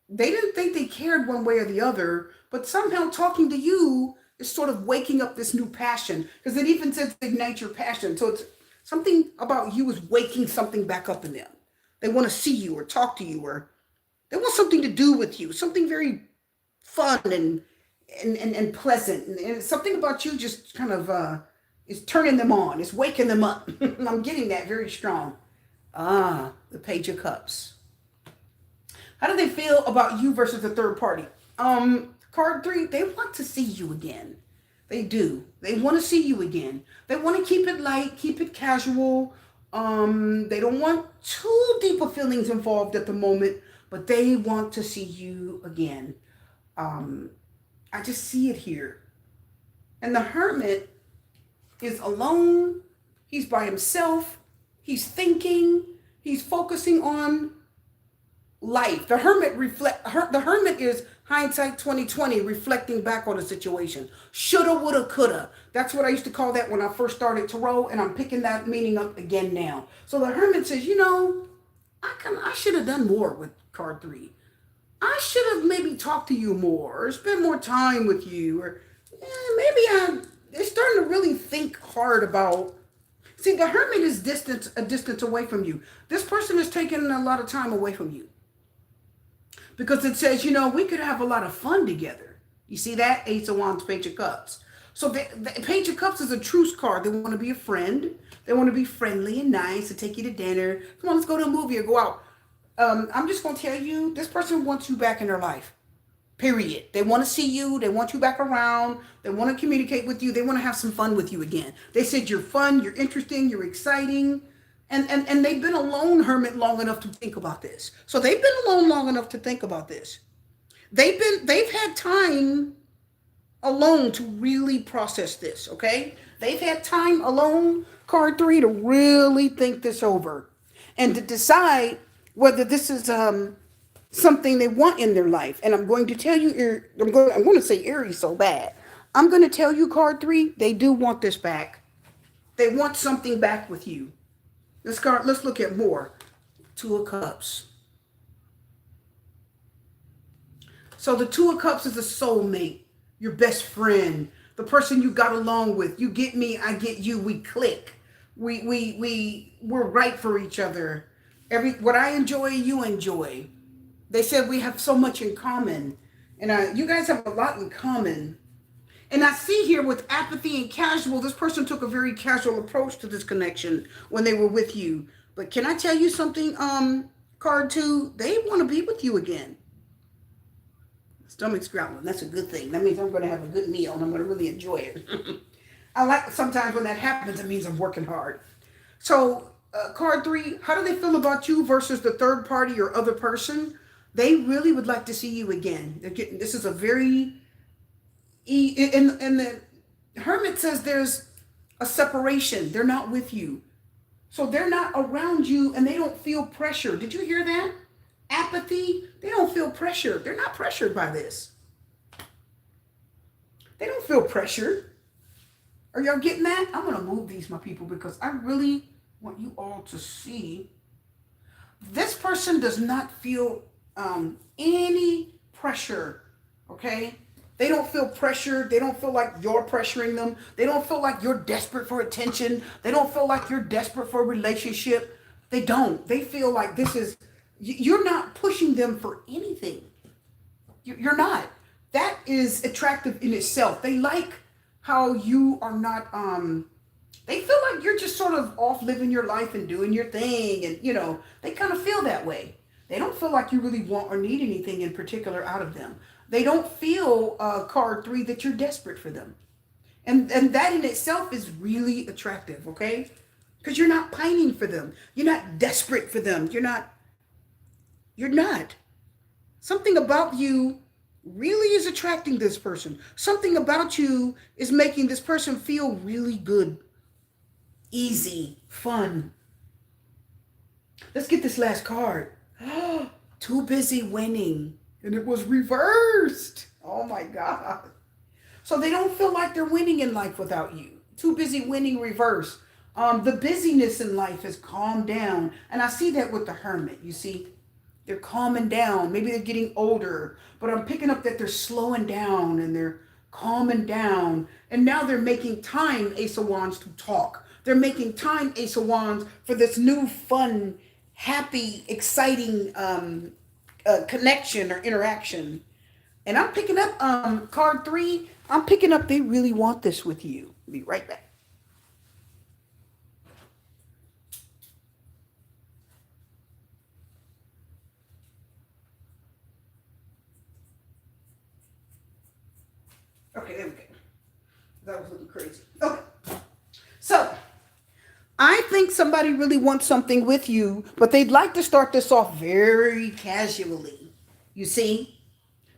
They didn't think they cared one way or the other, but somehow talking to you is sort of waking up this new passion, because it even says ignite your passion. So it's something about you is waking something back up in them. They want to see you or talk to you, or they want something to do with you, something very fun and pleasant. And it's something about you just kind of, it's turning them on. It's waking them up. I'm getting that very strong. The Page of Cups. How do they feel about you versus the third party? Card 3, they want to see you again. They do. They want to see you again. They want to keep it light, keep it casual. They don't want too deep of feelings involved at the moment, but they want to see you again. I just see it here. And the Hermit is alone. He's by himself. He's thinking. He's focusing on life. The Hermit is hindsight 2020, reflecting back on the situation. Shoulda, woulda, coulda. That's what I used to call that when I first started tarot, and I'm picking that meaning up again now. So the Hermit says, I should have done more with card 3. I should have maybe talked to you more, or spent more time with you, or they're starting to really think hard about. See, the Hermit is a distance away from you. This person is taking a lot of time away from you. Because it says, we could have a lot of fun together. You see that? Ace of Wands, Page of Cups. So the Page of Cups is a truce card. They want to be a friend. They want to be friendly and nice, to take you to dinner. Come on, let's go to a movie or go out. I'm just going to tell you, this person wants you back in their life. Period. They want to see you. They want you back around. They want to communicate with you. They want to have some fun with you again. They said you're fun, you're interesting, you're exciting. And they've been alone, Hermit, long enough to think about this. So they've been alone long enough to think about this. They've had time alone to really process this, okay? They've had time alone, card three, to really think this over and to decide whether this is something they want in their life. And I'm going to tell you, I'm going to say Aries so bad. I'm going to tell you, card three, they do want this back. They want something back with you. Let's look at more. Two of Cups. So the Two of Cups is a soulmate, your best friend, the person you got along with. You get me, I get you. We click. We're right for each other. What I enjoy, you enjoy. They said we have so much in common, and you guys have a lot in common. And I see here with apathy and casual, this person took a very casual approach to this connection when they were with you. But can I tell you something, card two? They want to be with you again. Stomach's growling. That's a good thing. That means I'm going to have a good meal and I'm going to really enjoy it. I like sometimes when that happens, it means I'm working hard. So card three, how do they feel about you versus the third party or other person? They really would like to see you again. This is a very, and the Hermit says there's a separation. They're not with you. So they're not around you and they don't feel pressure. Did you hear that? Apathy, they don't feel pressure. They're not pressured by this. They don't feel pressured. Are y'all getting that? I'm going to move these, my people, because I really want you all to see. This person does not feel any pressure, okay? They don't feel pressured. They don't feel like you're pressuring them. They don't feel like you're desperate for attention. They don't feel like you're desperate for a relationship. They don't. They feel like this is, you're not pushing them for anything. You're not. That is attractive in itself. They like how you are not, they feel like you're just sort of off living your life and doing your thing. And, you know, they kind of feel that way. They don't feel like you really want or need anything in particular out of them. They don't feel, card three, that you're desperate for them. And that in itself is really attractive, okay? Because you're not pining for them. You're not desperate for them. You're not. Something about you really is attracting this person. Something about you is making this person feel really good, easy, fun. Let's get this last card. Too busy winning. And it was reversed. Oh my God. So they don't feel like they're winning in life without you. Too busy winning, reverse. The busyness in life has calmed down. And I see that with the Hermit, you see. They're calming down. Maybe they're getting older. But I'm picking up that they're slowing down and they're calming down. And now they're making time, Ace of Wands, to talk. They're making time, Ace of Wands, for this new, fun, happy, exciting connection or interaction. And I'm picking up card three. I'm picking up they really want this with you. I'll be right back. Okay, there we go. That was looking crazy. Okay. So I think somebody really wants something with you, but they'd like to start this off very casually. You see?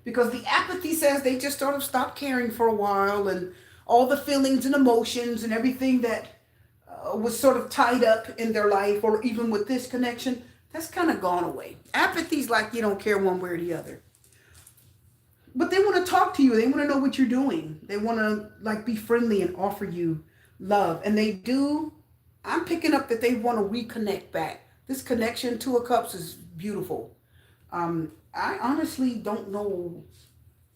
Because the apathy says they just sort of stopped caring for a while, and all the feelings and emotions and everything that was sort of tied up in their life, or even with this connection, that's kind of gone away. Apathy's like you don't care one way or the other. But they want to talk to you. They want to know what you're doing. They want to like be friendly and offer you love. And they do. I'm picking up that they want to reconnect back. This connection, Two of Cups, is beautiful. I honestly don't know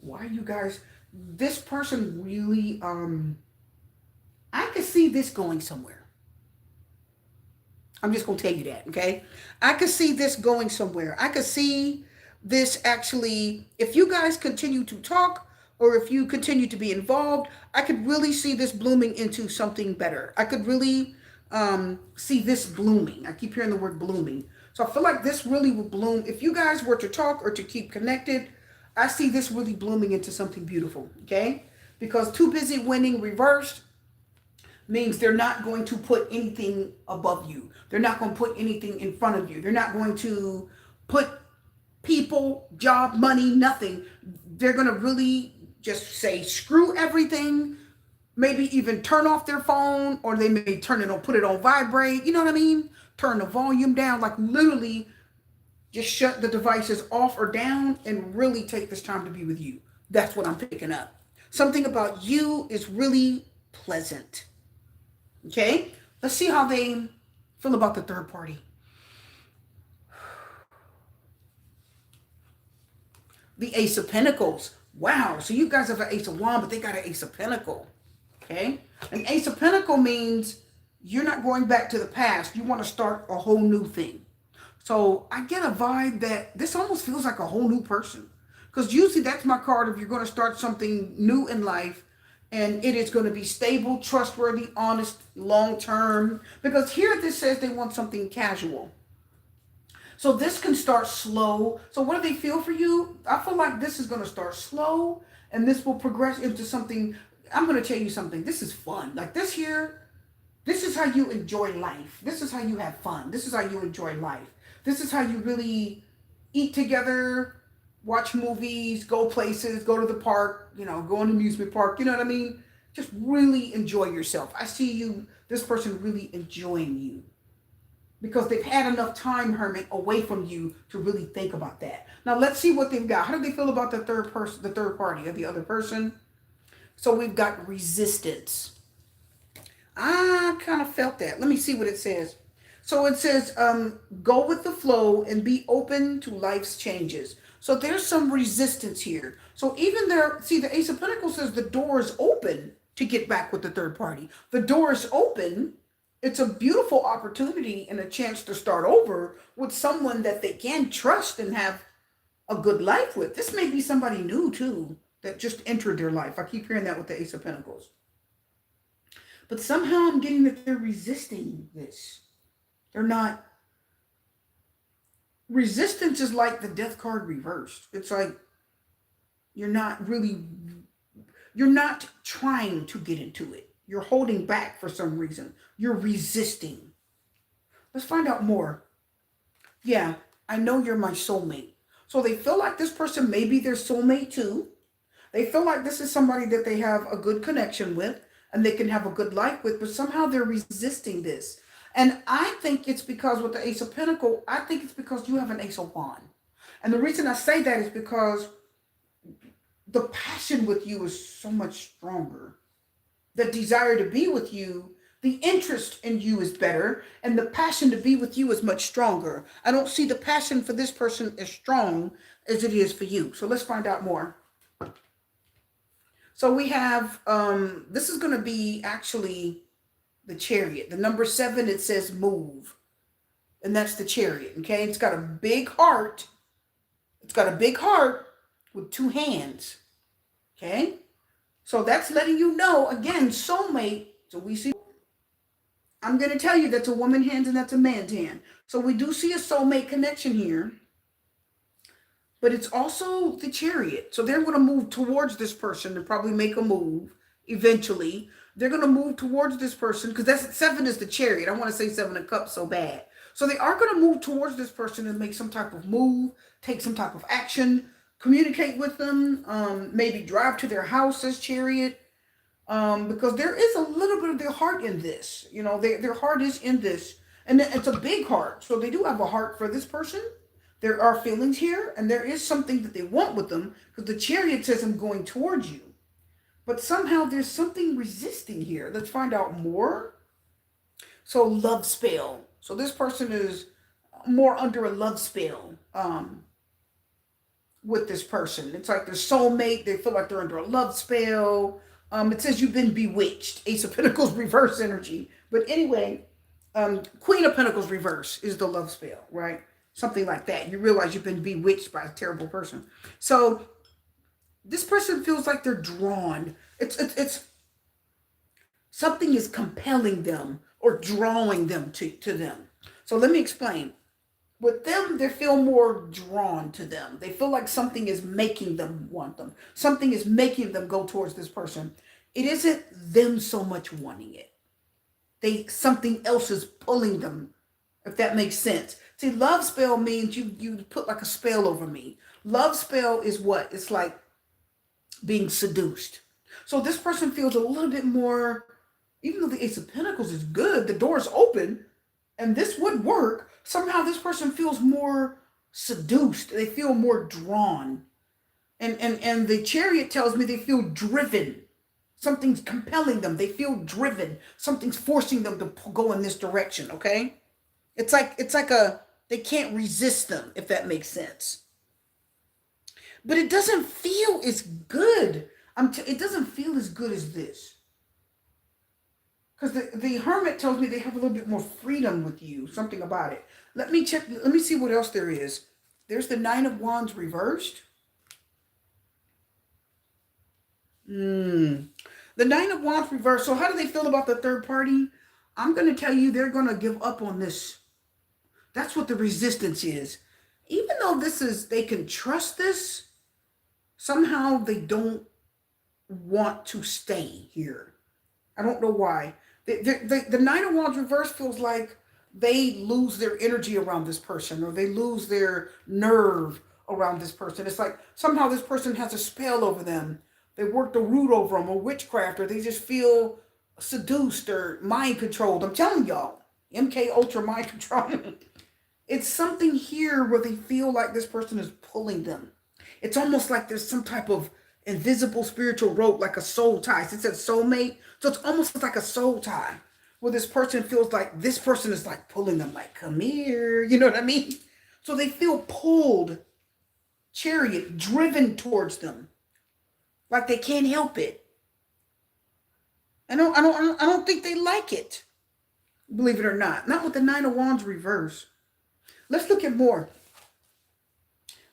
why you guys, this person really, I could see this going somewhere. I'm just going to tell you that, okay? I could see this going somewhere. I could see this actually, if you guys continue to talk or if you continue to be involved, I could really see this blooming into something better. I could really see this blooming. I keep hearing the word blooming. So I feel like this really will bloom. If you guys were to talk or to keep connected, I see this really blooming into something beautiful, okay? Because too busy winning reversed. means they're not going to put anything above you. They're not going to put anything in front of you. They're not going to put people, job, money, nothing. They're going to really just say, screw everything, maybe even turn off their phone, or they may turn it on, put it on vibrate. You know what I mean? Turn the volume down, like literally just shut the devices off or down and really take this time to be with you. That's what I'm picking up. Something about you is really pleasant. Okay? Let's see how they feel about the third party. The Ace of Pentacles. Wow. So you guys have an Ace of Wands, but they got an Ace of Pentacle. Okay? An Ace of Pentacle means you're not going back to the past. You want to start a whole new thing. So I get a vibe that this almost feels like a whole new person. Because usually that's my card if you're going to start something new in life. And it is going to be stable, trustworthy, honest, long-term. Because here this says they want something casual. So this can start slow. So what do they feel for you? I feel like this is going to start slow. And this will progress into something. I'm going to tell you something. This is fun. Like this here, this is how you enjoy life. This is how you have fun. This is how you enjoy life. This is how you really eat together, watch movies, go places, go to the park, you know, go an amusement park. You know what I mean? Just really enjoy yourself. I see you, this person really enjoying you because they've had enough time, Hermit, away from you to really think about that. Now let's see what they've got. How do they feel about the third person, the third party, or the other person? So we've got resistance. I kind of felt that. Let me see what it says. So it says, go with the flow and be open to life's changes. So there's some resistance here. So even there, see, the Ace of Pentacles says the door is open to get back with the third party. The door is open. It's a beautiful opportunity and a chance to start over with someone that they can trust and have a good life with. This may be somebody new too that just entered their life. I keep hearing that with the Ace of Pentacles. But somehow I'm getting that they're resisting this. They're not. Resistance is like the death card reversed. It's like you're not trying to get into it. You're holding back for some reason. You're resisting. Let's find out more. Yeah, I know you're my soulmate. So they feel like this person may be their soulmate too. They feel like this is somebody that they have a good connection with and they can have a good life with, but somehow they're resisting this. And I think it's because with the Ace of Pentacles, I think it's because you have an Ace of Wands. And the reason I say that is because the passion with you is so much stronger. The desire to be with you, the interest in you is better, and the passion to be with you is much stronger. I don't see the passion for this person as strong as it is for you. So let's find out more. So we have, this is going to be actually the Chariot. The number 7, it says move. And that's the Chariot, okay? It's got a big heart. It's got a big heart with 2 hands, okay? So that's letting you know, again, soulmate. So we see, I'm going to tell you that's a woman's hand and that's a man's hand. So we do see a soulmate connection here. But it's also the Chariot. So they're going to move towards this person and probably make a move eventually. They're going to move towards this person because that's 7 is the Chariot. I want to say 7 of Cups so bad. So they are going to move towards this person and make some type of move, take some type of action, communicate with them, maybe drive to their house as Chariot, because there is a little bit of their heart in this. You know, their heart is in this. And it's a big heart. So they do have a heart for this person. There are feelings here, and there is something that they want with them because the Chariot says, I'm going towards you. But somehow there's something resisting here. Let's find out more. So love spell. So this person is more under a love spell with this person. It's like their soulmate. They feel like they're under a love spell. It says you've been bewitched. Ace of Pentacles reverse energy. But anyway, Queen of Pentacles reverse is the love spell, right? Something like that. You realize you've been bewitched by a terrible person. So this person feels like they're drawn. It's something is compelling them or drawing them to them. So let me explain. With them, they feel more drawn to them. They feel like something is making them want them. Something is making them go towards this person. It isn't them so much wanting it. something else is pulling them, if that makes sense. See, love spell means you put like a spell over me. Love spell is what? It's like being seduced. So this person feels a little bit more, even though the Ace of Pentacles is good, the door's open, and this would work. Somehow this person feels more seduced. They feel more drawn. And the Chariot tells me they feel driven. Something's compelling them. They feel driven. Something's forcing them to go in this direction, okay? It's like they can't resist them, if that makes sense. But it doesn't feel as good. It doesn't feel as good as this. Because the Hermit tells me they have a little bit more freedom with you. Something about it. Let me check. Let me see what else there is. There's the Nine of Wands reversed. The Nine of Wands reversed. So how do they feel about the third party? I'm going to tell you they're going to give up on this. That's what the resistance is. Even though they can trust this, somehow they don't want to stay here. I don't know why. The Nine of Wands reverse feels like they lose their energy around this person, or they lose their nerve around this person. It's like somehow this person has a spell over them. They work the root over them, or witchcraft, or they just feel seduced or mind controlled. I'm telling y'all, MK Ultra mind control. It's something here where they feel like this person is pulling them. It's almost like there's some type of invisible spiritual rope, like a soul tie. It says soulmate. So it's almost like a soul tie where this person feels like this person is like pulling them, like, come here. You know what I mean? So they feel pulled, Chariot, driven towards them. Like they can't help it. I don't think they like it. Believe it or not. Not with the Nine of Wands reverse. Let's look at more.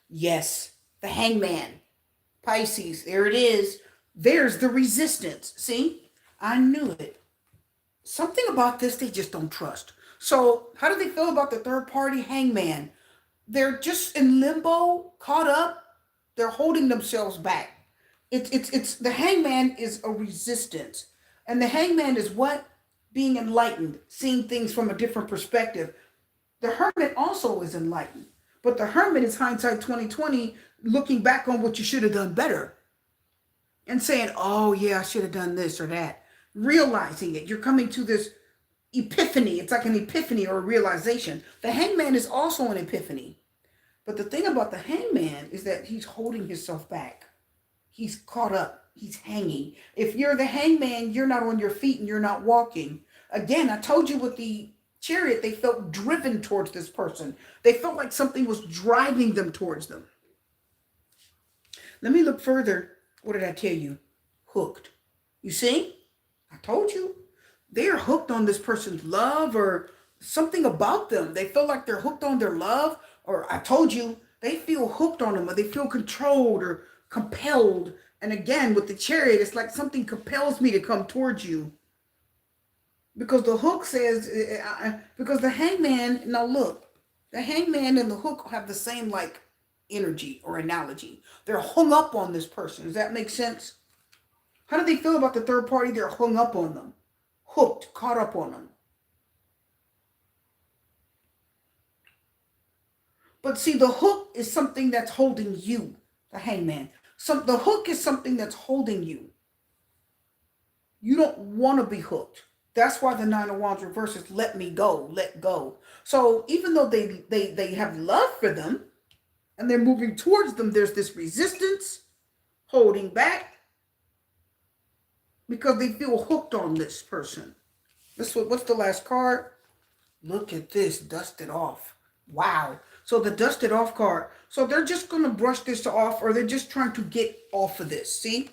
Yes, the Hangman. Pisces, there it is. There's the resistance. See? I knew it. Something about this they just don't trust. So how do they feel about the third party Hangman? They're just in limbo, caught up. They're holding themselves back. It's the Hangman is a resistance. And the Hangman is what? Being enlightened, seeing things from a different perspective. The Hermit also is enlightened. But the Hermit is hindsight 2020, looking back on what you should have done better. And saying, oh yeah, I should have done this or that. Realizing it. You're coming to this epiphany. It's like an epiphany or a realization. The Hangman is also an epiphany. But the thing about the Hangman is that he's holding himself back. He's caught up. He's hanging. If you're the Hangman, you're not on your feet and you're not walking. Again, I told you with the Chariot, they felt driven towards this person. They felt like something was driving them towards them. Let me look further. What did I tell you? Hooked. You see? I told you. They're hooked on this person's love or something about them. They feel like they're hooked on their love. Or I told you, they feel hooked on them, or they feel controlled or compelled. And again, with the Chariot, it's like something compels me to come towards you. Because the hook says, because the Hangman, now look, the Hangman and the hook have the same like energy or analogy. They're hung up on this person. Does that make sense? How do they feel about the third party? They're hung up on them. Hooked, caught up on them. But see, the hook is something that's holding you, the Hangman. The hook is something that's holding you. You don't want to be hooked. That's why the Nine of Wands reverse is let me go, let go. So even though they have love for them and they're moving towards them, there's this resistance, holding back, because they feel hooked on this person. What's the last card? Look at this, dusted off. Wow. So the dusted off card. So they're just going to brush this off, or they're just trying to get off of this. See?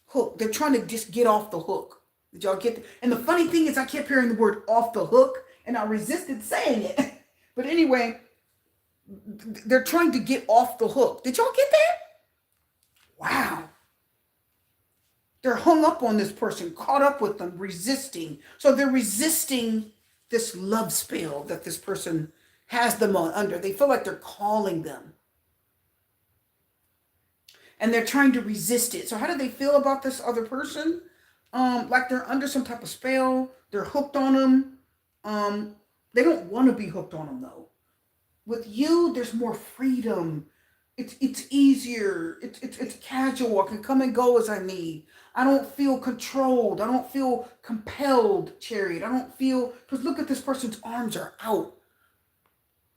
Hook. They're trying to just get off the hook. Did y'all get that? And the funny thing is I kept hearing the word off the hook, and I resisted saying it. But anyway, they're trying to get off the hook. Did y'all get that? Wow. They're hung up on this person, caught up with them, resisting. So they're resisting this love spell that this person has them under. They feel like they're calling them. And they're trying to resist it. So how do they feel about this other person? Like they're under some type of spell. They're hooked on them. They don't want to be hooked on them though. With you, there's more freedom. It's easier. It's casual. I can come and go as I need. I don't feel controlled. I don't feel compelled, Chariot. I don't feel, because look at this person's arms are out.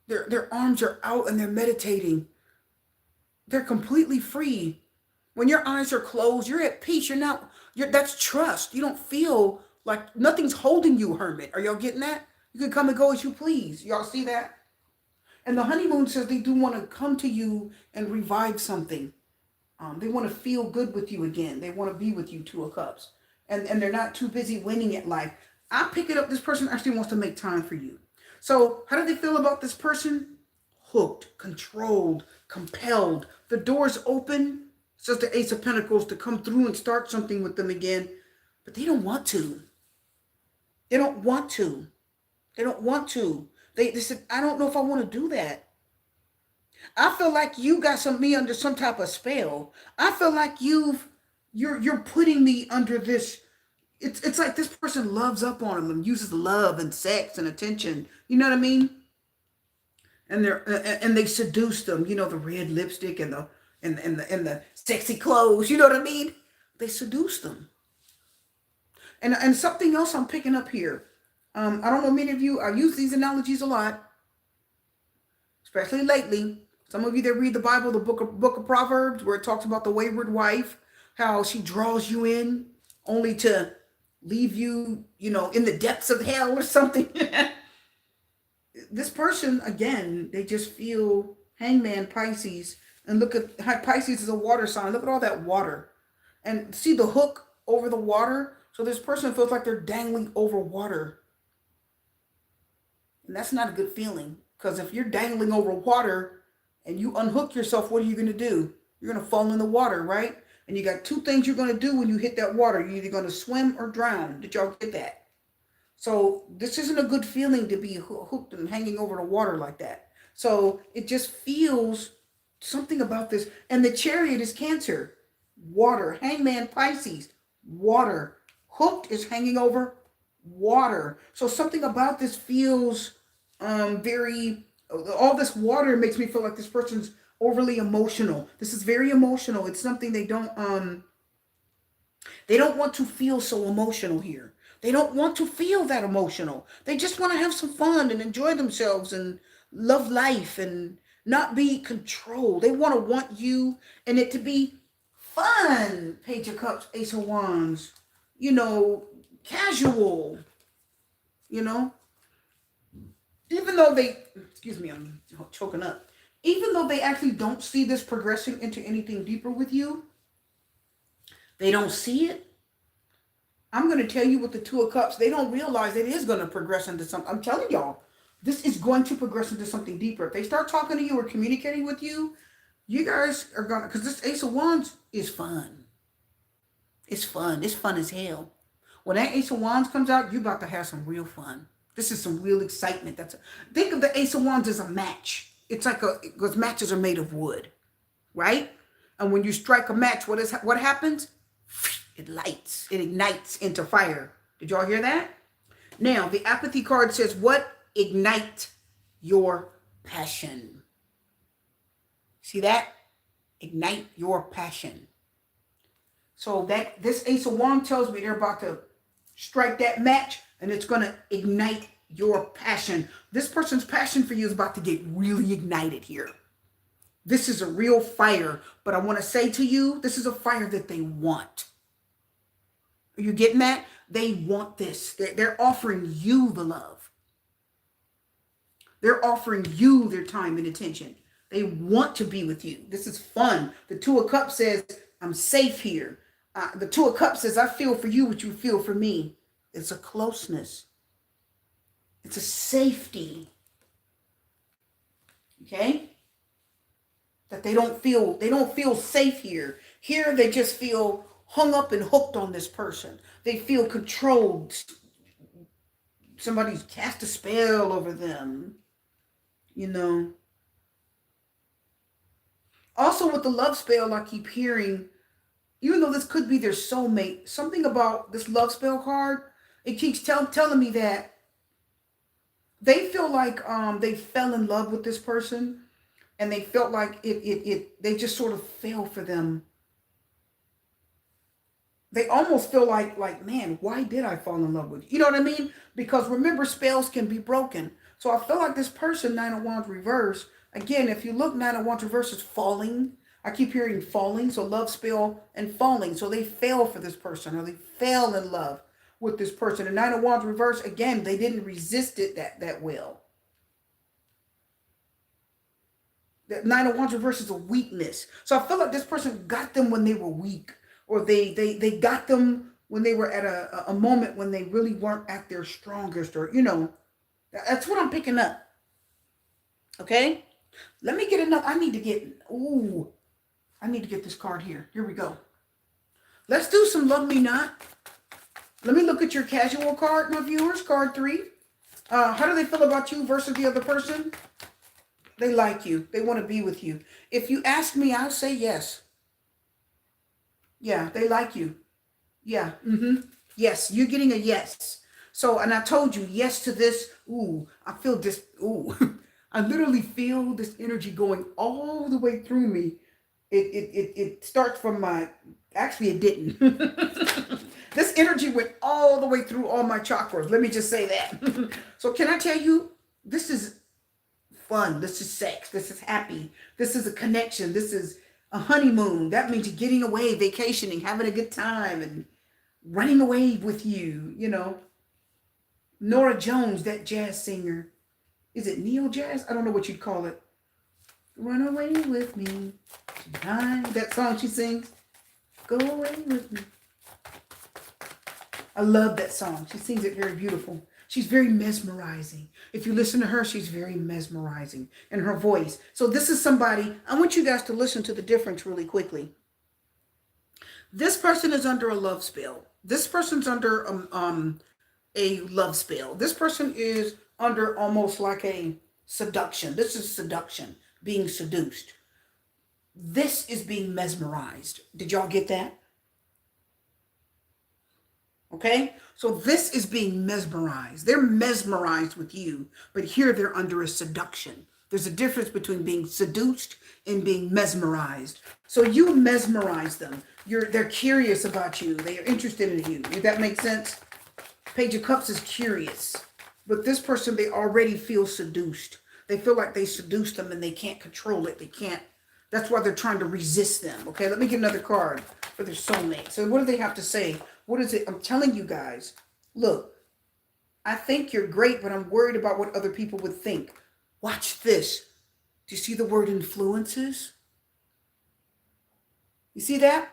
Their arms are out and they're meditating. They're completely free. When your eyes are closed, you're at peace. That's trust. You don't feel like nothing's holding you, hermit. Are y'all getting that? You can come and go as you please. Y'all see that? And the honeymoon says they do want to come to you and revive something. They want to feel good with you again. They want to be with you, Two of Cups. And they're not too busy winning at life. I'm picking up this person actually wants to make time for you. So how do they feel about this person? Hooked, controlled, compelled. The door's open, says the Ace of Pentacles, to come through and start something with them again. But they don't want to. They don't want to. They don't want to. They said, I don't know if I want to do that. I feel like you got me under some type of spell. I feel like you're putting me under this. It's like this person loves up on them and uses love and sex and attention. You know what I mean? And they seduce them. You know, the red lipstick and the sexy clothes. You know what I mean? They seduce them. And something else I'm picking up here. I don't know many of you. I use these analogies a lot, especially lately. Some of you that read the Bible, the book of Proverbs, where it talks about the wayward wife, how she draws you in only to leave you, in the depths of hell or something. This person, again, they just feel Hangman, Pisces, and look at how Pisces is a water sign. Look at all that water, and see the hook over the water. So this person feels like they're dangling over water, and that's not a good feeling, because if you're dangling over water and you unhook yourself, what are you going to do? You're going to fall in the water, right? And you got two things you're going to do when you hit that water. You're either going to swim or drown. Did y'all get that? So this isn't a good feeling to be hooked and hanging over the water like that. So it just feels something about this. And the Chariot is Cancer. Water. Hangman, Pisces. Water. Hooked is hanging over water. So something about this feels all this water makes me feel like this person's overly emotional. This is very emotional. It's something they don't want to feel so emotional here. They don't want to feel that emotional. They just want to have some fun and enjoy themselves and love life and not be controlled. They want you and it to be fun. Page of Cups, Ace of Wands, casual, even though excuse me, I'm choking up. Even though they actually don't see this progressing into anything deeper with you, they don't see it. I'm going to tell you with the Two of Cups, they don't realize it is going to progress into something. I'm telling y'all, this is going to progress into something deeper. If they start talking to you or communicating with you, you guys are going to, because this Ace of Wands is fun. It's fun. It's fun as hell. When that Ace of Wands comes out, you're about to have some real fun. This is some real excitement. Think of the Ace of Wands as a match. It's like because matches are made of wood, right? And when you strike a match, what happens? It lights. It ignites into fire. Did y'all hear that? Now, the Apathy card says, what? Ignite your passion. See that? Ignite your passion. So this Ace of Wands tells me they're about to strike that match, and it's going to ignite your passion. This person's passion for you is about to get really ignited here. This is a real fire, but I want to say to you, this is a fire that they want. Are you getting that? They want this. They're offering you the love. They're offering you their time and attention. They want to be with you. This is fun. The Two of Cups says, I'm safe here. The Two of Cups says, I feel for you what you feel for me. It's a closeness. It's a safety. Okay? That they don't feel safe here. Here they just feel hung up and hooked on this person. They feel controlled. Somebody's cast a spell over them. Also with the love spell, I keep hearing, even though this could be their soulmate, something about this love spell card, it keeps telling me that they feel like they fell in love with this person, and they felt like they just sort of fell for them. They almost feel like, man, why did I fall in love with you? You know what I mean? Because remember, spells can be broken. So I feel like this person, Nine of Wands reverse, again, if you look, Nine of Wands reverse is falling. I keep hearing falling, so love spell and falling. So they fell for this person, or they fell in love with this person. And Nine of Wands reverse, again, they didn't resist it that well. That Nine of Wands reverse is a weakness. So I feel like this person got them when they were weak, or they got them when they were at a moment when they really weren't at their strongest, or, that's what I'm picking up. Okay? Let me get another. I need to get this card here. Here we go. Let's do some Love Me Not. Let me look at your casual card, my viewers. Card 3. How do they feel about you versus the other person? They like you. They want to be with you. If you ask me, I'll say yes. Yeah, they like you. Yeah. Yes, you're getting a yes. So, and I told you, yes to this. Ooh, I feel this. Ooh, I literally feel this energy going all the way through me. It starts from my, actually it didn't. This energy went all the way through all my chakras. Let me just say that. So can I tell you, this is fun. This is sex. This is happy. This is a connection. This is a honeymoon. That means you're getting away, vacationing, having a good time, and running away with you, Nora Jones, that jazz singer. Is it neo jazz? I don't know what you'd call it. Run away with me tonight. That song she sings. Go away with me. I love that song. She sings it very beautiful. She's very mesmerizing. If you listen to her, she's very mesmerizing in her voice. So this is somebody, I want you guys to listen to the difference really quickly. This person is under a love spell. This person's under a love spell. This person is under almost like a seduction. This is seduction, being seduced. This is being mesmerized. Did y'all get that? Okay, so this is being mesmerized. They're mesmerized with you, but here they're under a seduction. There's a difference between being seduced and being mesmerized. So you mesmerize them. They're curious about you. They are interested in you. Does that make sense? Page of Cups is curious, but this person, they already feel seduced. They feel like they seduced them and they can't control it. They can't. That's why they're trying to resist them. Okay, let me get another card for their soulmate. So what do they have to say? What is it? I'm telling you guys, look, I think you're great, but I'm worried about what other people would think. Watch this. Do you see the word influences? You see that?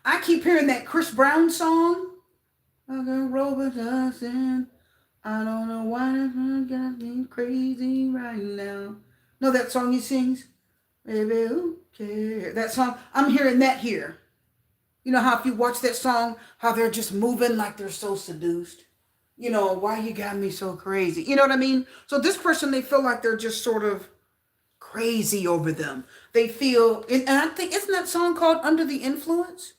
I keep hearing that Chris Brown song. Robert Johnson. I don't know why that got me crazy right now. Know that song he sings? Baby, who cares? That song, I'm hearing that here. You know how if you watch that song, how they're just moving like they're so seduced? Why you got me so crazy? You know what I mean? So this person, they feel like they're just sort of crazy over them. They feel, and I think, isn't that song called Under the Influence?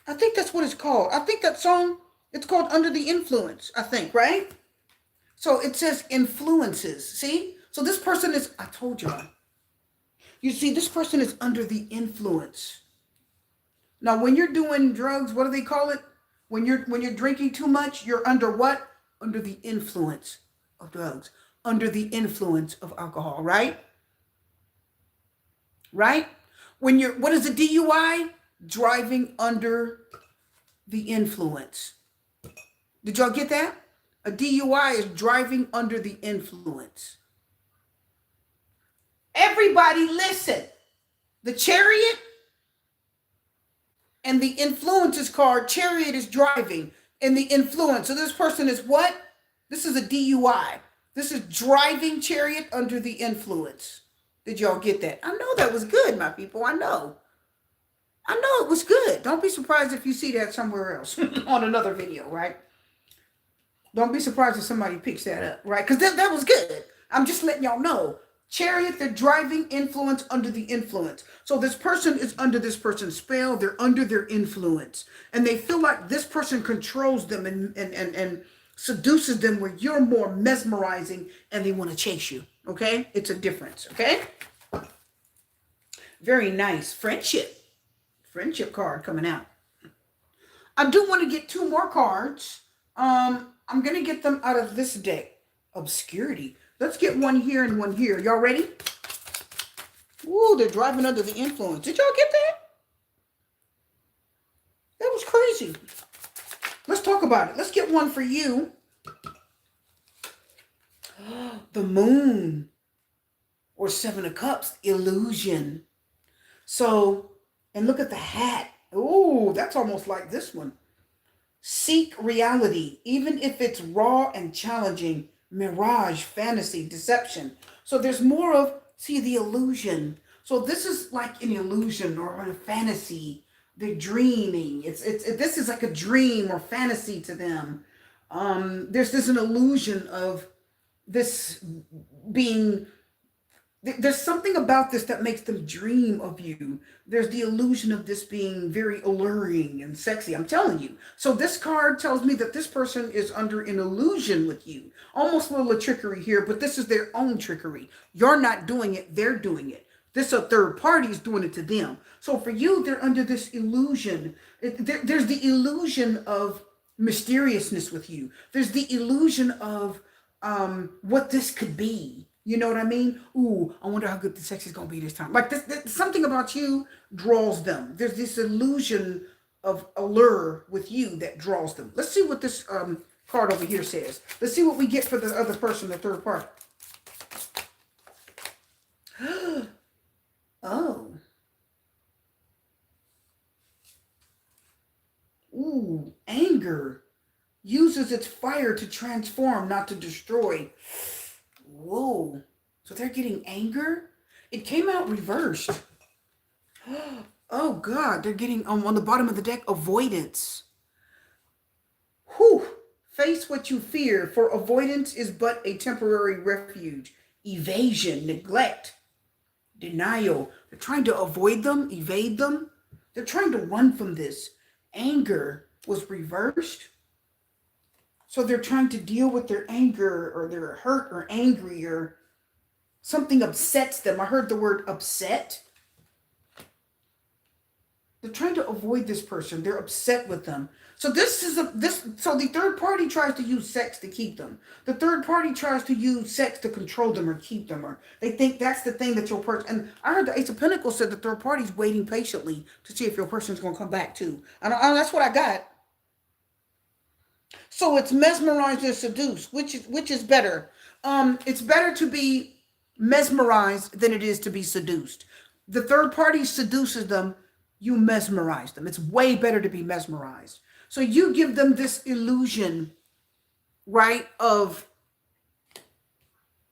I think that's what it's called. I think that song, it's called Under the Influence, I think, right? So it says influences, see? So this person is, I told y'all. You see, this person is under the influence. Now, when you're doing drugs, what do they call it? When you're drinking too much, you're under what? Under the influence of drugs. Under the influence of alcohol, right? Right? What is a DUI? Driving under the influence. Did y'all get that? A DUI is driving under the influence. Everybody listen. The Chariot and the Influences card, Chariot is driving and the influence. So this person is what? This is a DUI. This is driving Chariot under the influence. Did y'all get that? I know that was good, my people. I know it was good. Don't be surprised if you see that somewhere else on another video, right? Don't be surprised if somebody picks that up, right? Because that was good. I'm just letting y'all know. Chariot, they're driving influence under the influence. So this person is under this person's spell. They're under their influence. And they feel like this person controls them and seduces them where you're more mesmerizing and they want to chase you. Okay? It's a difference. Okay? Very nice. Friendship. Friendship card coming out. I do want to get two more cards. I'm going to get them out of this deck. Obscurity. Let's get one here and one here. Y'all ready? Ooh, they're driving under the influence. Did y'all get that? That was crazy. Let's talk about it. Let's get one for you. The Moon. Or Seven of Cups. Illusion. So, and look at the hat. Ooh, that's almost like this one. Seek reality, even if it's raw and challenging. Mirage, fantasy, deception. So there's more of, see, the illusion. So this is like an illusion or a fantasy. They're dreaming. This is like a dream or fantasy to them. There's an illusion of this being. There's something about this that makes them dream of you. There's the illusion of this being very alluring and sexy. I'm telling you. So this card tells me that this person is under an illusion with you. Almost a little trickery here, but this is their own trickery. You're not doing it. They're doing it. This a third party is doing it to them. So for you, they're under this illusion. There's the illusion of mysteriousness with you. There's the illusion of what this could be. You know what I mean? Ooh, I wonder how good the sex is going to be this time. Like this, something about you draws them. There's this illusion of allure with you that draws them. Let's see what this card over here says. Let's see what we get for the other person, the third party. Oh. Ooh, anger uses its fire to transform, not to destroy. Whoa. So they're getting anger? It came out reversed. Oh, God. They're getting, on the bottom of the deck, avoidance. Whew. Face what you fear, for avoidance is but a temporary refuge. Evasion, neglect, denial. They're trying to avoid them, evade them. They're trying to run from this. Anger was reversed. So they're trying to deal with their anger or they're hurt or angry or something upsets them. I heard the word upset. They're trying to avoid this person. They're upset with them. So so the third party tries to use sex to keep them. The third party tries to use sex to control them or keep them, or they think that's the thing that your person. And I heard the Ace of Pentacles said the third party's waiting patiently to see if your person's going to come back too. And that's what I got. So it's mesmerized and seduced. Which is better? It's better to be mesmerized than it is to be seduced. The third party seduces them. You mesmerize them. It's way better to be mesmerized. So you give them this illusion, right, of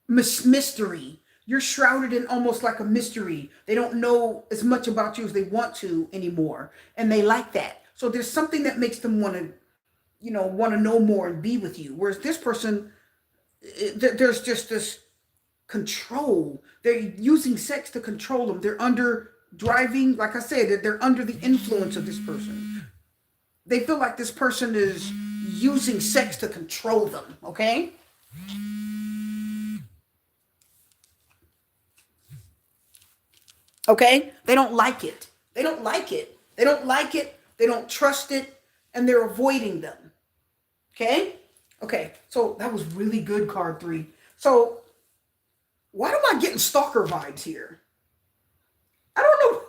mystery. You're shrouded in almost like a mystery. They don't know as much about you as they want to anymore. And they like that. So there's something that makes them want to know more and be with you. Whereas this person, there's just this control. They're using sex to control them. They're under driving, like I said, they're under the influence of this person. They feel like this person is using sex to control them, okay? Okay? They don't like it. They don't like it. They don't like it. They don't trust it. And they're avoiding them. Okay? Okay. So that was really good, card 3. So why am I getting stalker vibes here? I don't know.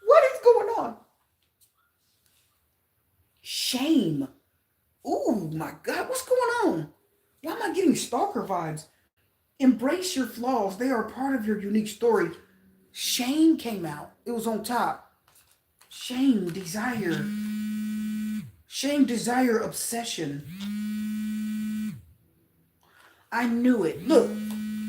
What is going on? Shame. Oh my God. What's going on? Why am I getting stalker vibes? Embrace your flaws. They are part of your unique story. Shame came out. It was on top. Shame, desire. Shame, desire, obsession. I knew it. Look,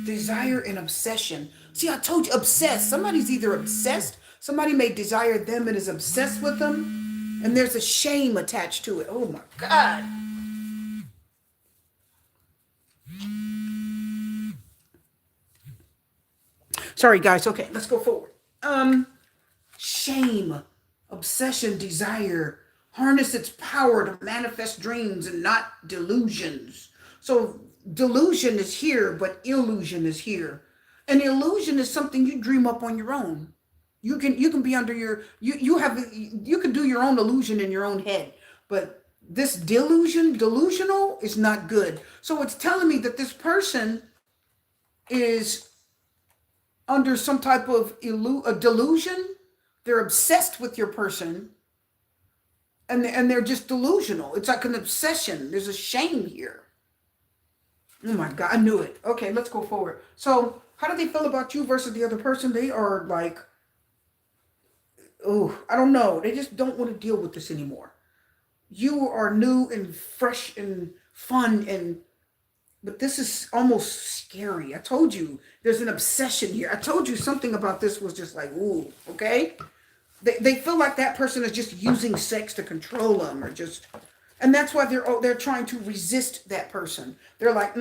desire and obsession. See, I told you, obsessed. Somebody's either obsessed, somebody may desire them and is obsessed with them, and there's a shame attached to it. Oh my God. Sorry, guys. Okay, let's go forward. Shame, obsession, desire, harness its power to manifest dreams and not delusions. So delusion is here, but illusion is here. An illusion is something you dream up on your own. You can be under your you can do your own illusion in your own head, but this delusional is not good. So it's telling me that this person is under some type of a delusion. They're obsessed with your person, and they're just delusional. It's like an obsession. There's a shame here. Oh my God, I knew it. Okay, let's go forward. So how do they feel about you versus the other person? They are like, oh, I don't know. They just don't want to deal with this anymore. You are new and fresh and fun, and but this is almost scary. I told you there's an obsession here. I told you something about this was just like, ooh, okay? They feel like that person is just using sex to control them, or just, and that's why they're trying to resist that person. They're like,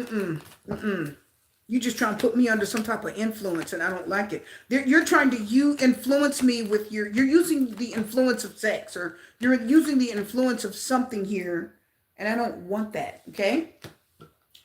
you just trying to put me under some type of influence, and I don't like it. You're trying to influence me with you're using the influence of sex, or you're using the influence of something here, and I don't want that. Okay,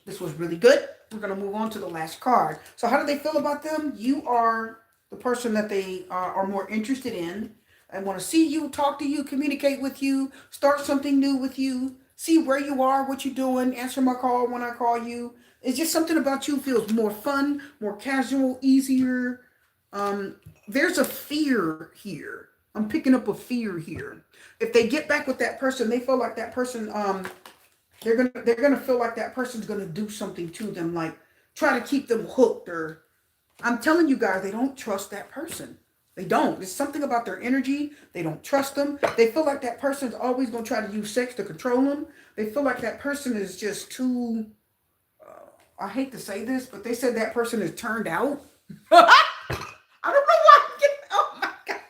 this was really good. We're gonna move on to the last card. So how do they feel about them? You are the person that they are more interested in. I want to see you, talk to you, communicate with you, start something new with you, see where you are, what you're doing, answer my call when I call you. It's just something about you feels more fun, more casual, easier. There's a fear here. I'm picking up a fear here. If they get back with that person, they feel like that person, they're gonna feel like that person's gonna do something to them, like try to keep them hooked. Or I'm telling you guys, they don't trust that person. They don't. There's something about their energy. They don't trust them. They feel like that person's always going to try to use sex to control them. They feel like that person is just too, I hate to say this, but they said that person is turned out. I don't know why I'm getting, oh my God.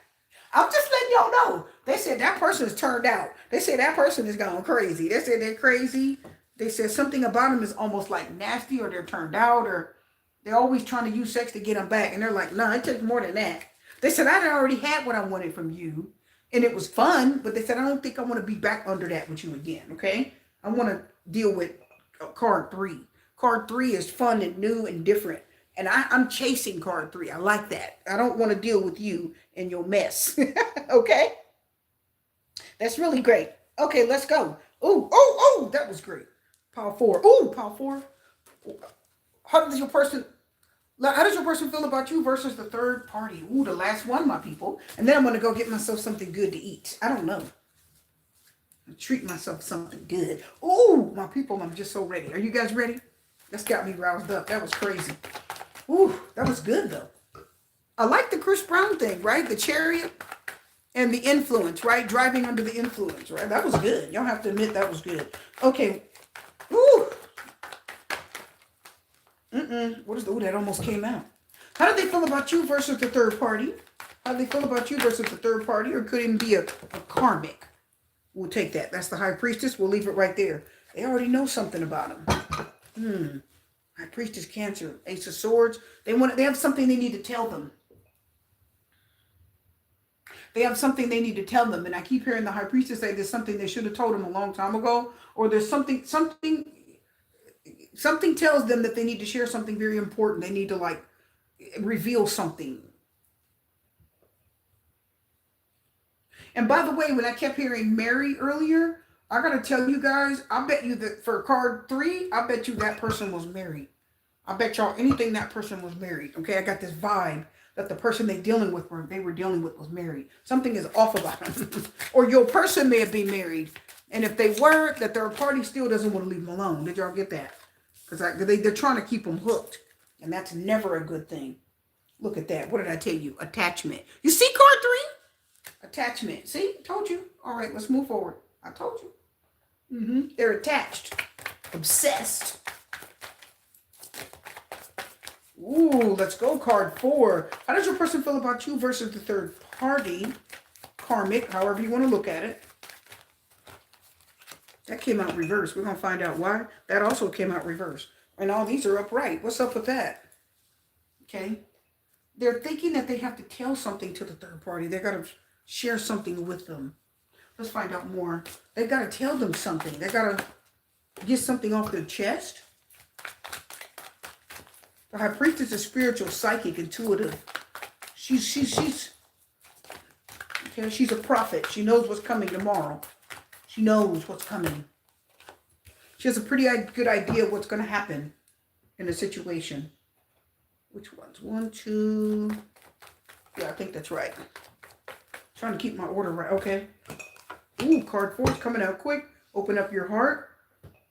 I'm just letting y'all know. They said that person is turned out. They said that person is gone crazy. They said they're crazy. They said something about them is almost like nasty, or they're turned out, or they're always trying to use sex to get them back. And they're like, no, it takes more than that. They said, I already had what I wanted from you, and it was fun, but they said, I don't think I want to be back under that with you again, okay? I want to deal with card 3. Card 3 is fun and new and different, and I'm chasing card 3. I like that. I don't want to deal with you and your mess, okay? That's really great. Okay, let's go. Oh, that was great. Power 4. Oh, power 4. How does your person feel about you versus the third party? Ooh, the last one, my people. And then I'm going to go get myself something good to eat. I don't know. I'll treat myself something good. Ooh, my people, I'm just so ready. Are you guys ready? That's got me roused up. That was crazy. Ooh, that was good, though. I like the Chris Brown thing, right? The chariot and the influence, right? Driving under the influence, right? That was good. Y'all have to admit that was good. Okay. Ooh. What is the, ooh, that almost came out. How do they feel about you versus the third party? How do they feel about you versus the third party? Or could it be a karmic? We'll take that. That's the high priestess. We'll leave it right there. They already know something about them. High priestess, Cancer, Ace of Swords. They have something they need to tell them. They have something they need to tell them. And I keep hearing the high priestess say there's something they should have told them a long time ago. Or there's something tells them that they need to share something very important. They need to like reveal something. And by the way, when I kept hearing Mary earlier, I gotta tell you guys, I bet you that for card 3, I bet you that person was married. I bet y'all anything that person was married. Okay, I got this vibe that the person they were dealing with was married. Something is off about them. Or your person may have been married. And if they were, that their party still doesn't want to leave them alone. Did y'all get that? Because they're trying to keep them hooked. And that's never a good thing. Look at that. What did I tell you? Attachment. You see card 3? Attachment. See? Told you. All right, let's move forward. I told you. They're attached. Obsessed. Ooh, let's go. Card 4. How does your person feel about you versus the third party? Karmic, however you want to look at it. That came out reverse. We're going to find out why. That also came out reverse. And all these are upright. What's up with that? Okay. They're thinking that they have to tell something to the third party. They got to share something with them. Let's find out more. They got to tell them something. They got to get something off their chest. The high priestess is spiritual, psychic, intuitive. She's okay, she's a prophet. She knows what's coming tomorrow. She knows what's coming. She has a pretty good idea of what's going to happen in a situation. Which ones? 1, 2. Yeah, I think that's right. Trying to keep my order right. Okay. Ooh, card 4 is coming out quick. Open up your heart.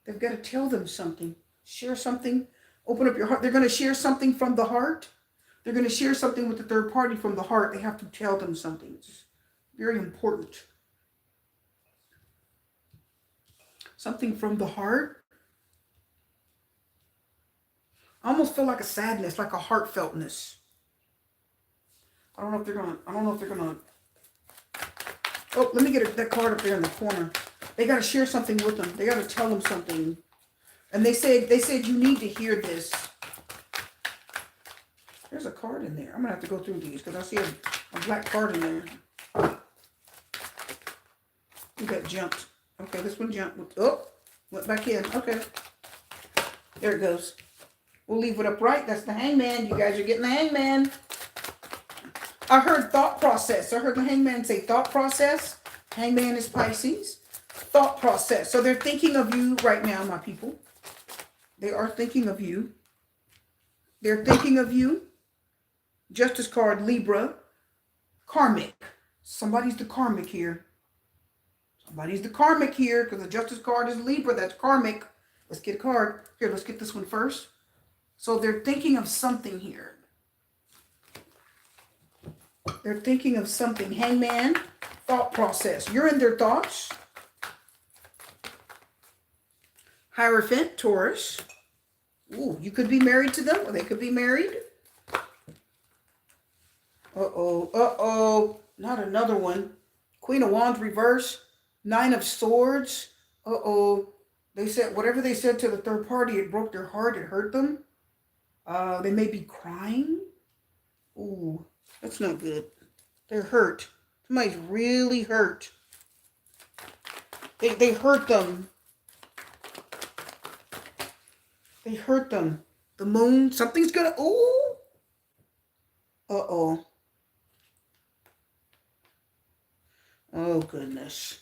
They've got to tell them something. Share something. Open up your heart. They're going to share something from the heart. They're going to share something with the third party from the heart. They have to tell them something. It's very important. Something from the heart. I almost feel like a sadness, like a heartfeltness. I don't know if they're gonna. Oh, let me get that card up there in the corner. They got to share something with them. They got to tell them something. And they said you need to hear this. There's a card in there. I'm gonna have to go through these because I see a black card in there. You got jumped. Okay, this one jumped. Oh, went back in. Okay. There it goes. We'll leave it upright. That's the hangman. You guys are getting the hangman. I heard thought process. I heard the hangman say thought process. Hangman is Pisces. Thought process. So they're thinking of you right now, my people. They are thinking of you. They're thinking of you. Justice card, Libra. Karmic. Somebody's the karmic here. Somebody's the karmic here because the Justice card is Libra. That's karmic. Let's get a card. Here, let's get this one first. So they're thinking of something here. They're thinking of something. Hangman, thought process. You're in their thoughts. Hierophant, Taurus. Ooh, you could be married to them or they could be married. Uh-oh, uh-oh. Not another one. Queen of Wands reverse. 9 of Swords. Uh-oh. They said, whatever they said to the third party, it broke their heart. It hurt them. They may be crying. Ooh, that's not good. They're hurt. Somebody's really hurt. They hurt them. They hurt them. The moon, something's gonna, ooh. Uh-oh. Oh, goodness.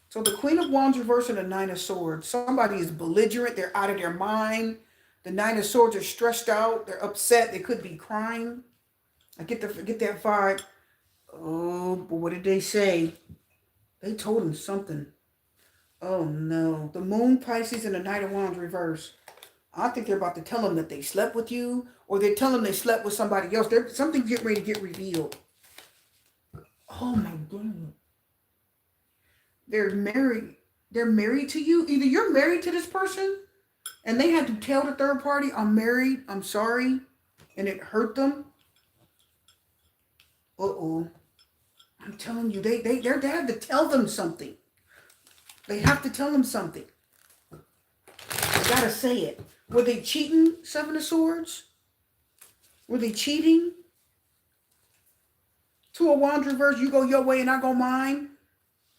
So the Queen of Wands reversed and the 9 of Swords. Somebody is belligerent. They're out of their mind. The 9 of Swords are stressed out. They're upset. They could be crying. I get that vibe. Oh, but what did they say? They told him something. Oh, no. The Moon, Pisces, and the Knight of Wands reverse. I think they're about to tell them that they slept with you, or they tell them they slept with somebody else. Something's getting ready to get revealed. Oh, my goodness. They're married. They're married to you. Either you're married to this person, and they had to tell the third party, I'm married, I'm sorry, and it hurt them. Uh-oh. I'm telling you, they have to tell them something. They have to tell them something. They gotta say it. Were they cheating, 7 of Swords? Were they cheating? 2 of Wands reverse, you go your way and I go mine.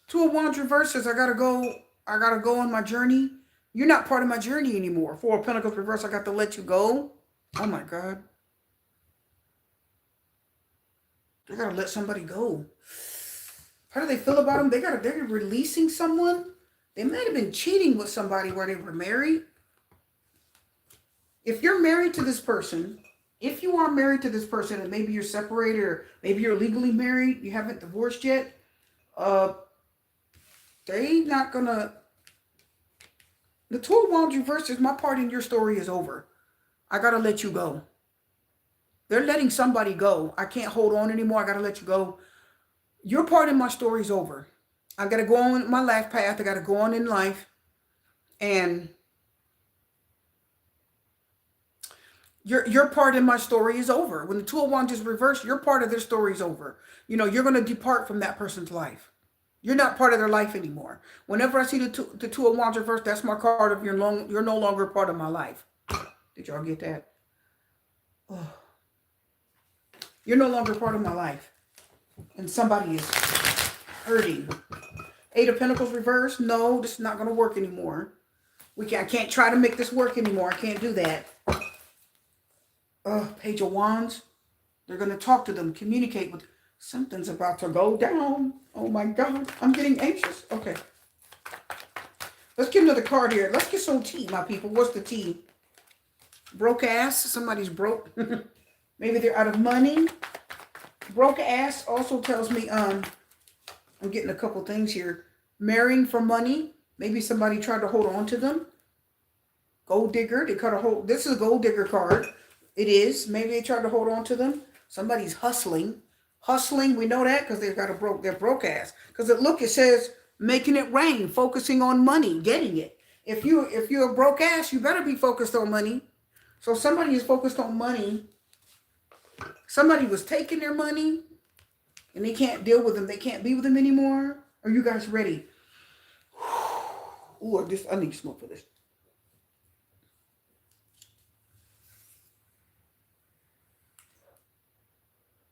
2 of Wands reverse says I gotta go on my journey. You're not part of my journey anymore. 4 of Pentacles reverse, I got to let you go. Oh my God. They gotta let somebody go. How do they feel about them? They're releasing someone. They might have been cheating with somebody where they were married. If you're married to this person, if you are married to this person and maybe you're separated or maybe you're legally married, you haven't divorced yet, they not gonna. The 2 of Wands reverse is my part in your story is over. I gotta let you go. They're letting somebody go. I can't hold on anymore. I gotta let you go. Your part in my story is over. I gotta go on my life path. I gotta go on in life. And your part in my story is over. When the 2 of Wands is reversed, your part of their story is over. You know, you're gonna depart from that person's life. You're not part of their life anymore. Whenever I see the two of Wands reversed, that's my card of you're no longer part of my life. Did y'all get that? Oh. You're no longer part of my life. And somebody is hurting. Eight of Pentacles reversed. No, this is not going to work anymore. I can't try to make this work anymore. I can't do that. Page of Wands. They're going to talk to them, communicate with. Something's about to go down. Oh my God. I'm getting anxious. Okay. Let's get another card here. Let's get some tea, my people. What's the tea? Broke ass. Somebody's broke. Maybe they're out of money. Broke ass also tells me, I'm getting a couple things here. Marrying for money. Maybe somebody tried to hold on to them. Gold digger. They cut a hold. This is a gold digger card. It is. Maybe they tried to hold on to them. Somebody's hustling. Hustling. We know that because they've got they're broke ass. Because it says making it rain, focusing on money, getting it. If you're a broke ass, you better be focused on money. So somebody is focused on money. Somebody was taking their money and they can't deal with them. They can't be with them anymore. Are you guys ready? Ooh, I need smoke for this.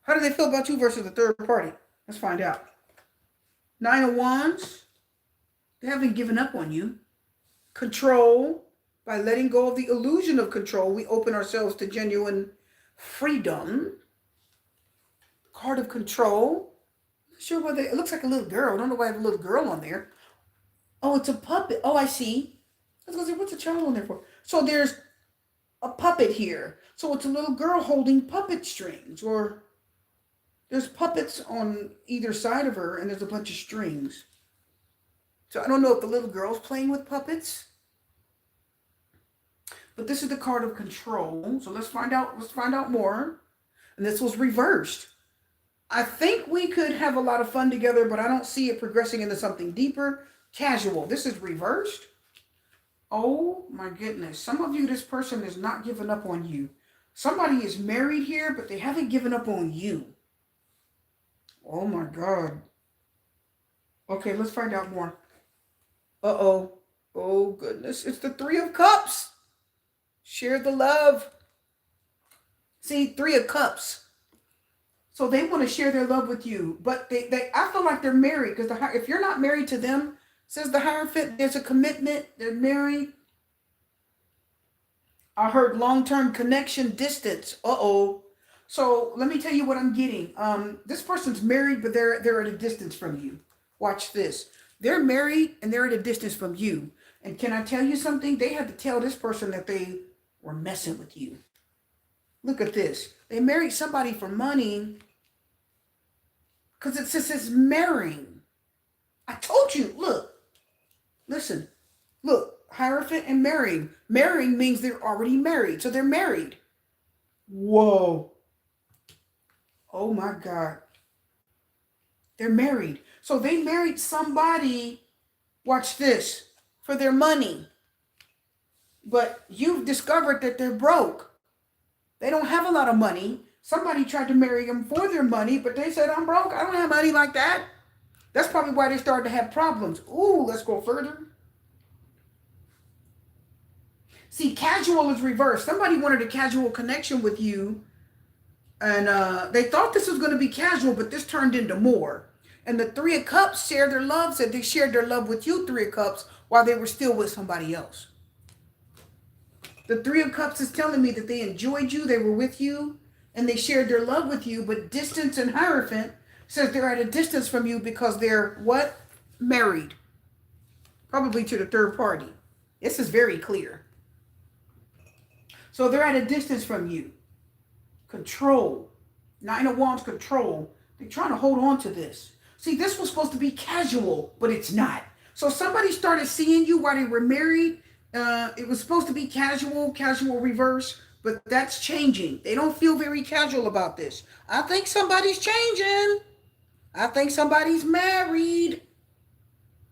How do they feel about you versus the third party? Let's find out. Nine of Wands. They haven't given up on you. Control. By letting go of the illusion of control, we open ourselves to genuine freedom. Card of Control. Not sure whether it looks like a little girl. I don't know why I have a little girl on there. Oh, it's a puppet. Oh, I see. I was going to say, what's a child on there for? So there's a puppet here. So it's a little girl holding puppet strings, or there's puppets on either side of her and there's a bunch of strings. So I don't know if the little girl's playing with puppets. But this is the card of Control. So let's find out more. And this was reversed. I think we could have a lot of fun together, but I don't see it progressing into something deeper. Casual. This is reversed. Oh my goodness. Some of you, this person is not giving up on you. Somebody is married here, but they haven't given up on you. Oh my God. Okay, let's find out more. Uh-oh. Oh goodness. It's the Three of Cups. Share the love. See, Three of Cups. So they want to share their love with you. But I feel like they're married. Because if you're not married to them, says the Hierophant, there's a commitment. They're married. I heard long-term connection, distance. Uh-oh. So let me tell you what I'm getting. This person's married, but they're at a distance from you. Watch this. They're married and they're at a distance from you. And can I tell you something? They had to tell this person that they were messing with you. Look at this. They married somebody for money because it says marrying. I told you. Look. Listen. Look. Hierophant and marrying. Marrying means they're already married. So they're married. Whoa. Oh my God. They're married. So they married somebody, watch this, for their money. But you've discovered that they're broke. They don't have a lot of money. Somebody tried to marry them for their money, but they said, I'm broke. I don't have money like that. That's probably why they started to have problems. Ooh, let's go further. See, casual is reversed. Somebody wanted a casual connection with you. And they thought this was going to be casual, but this turned into more. And the Three of Cups shared their love, said they shared their love with you, Three of Cups, while they were still with somebody else. The Three of Cups is telling me that they enjoyed you, they were with you, and they shared their love with you, but distance and Hierophant says they're at a distance from you because they're what? Married. Probably to the third party. This is very clear. So they're at a distance from you. Control. Nine of Wands, control. They're trying to hold on to this. See, this was supposed to be casual, but it's not. So somebody started seeing you while they were married. It was supposed to be casual reverse, but that's changing. They don't feel very casual about this. I think somebody's changing. I think somebody's married.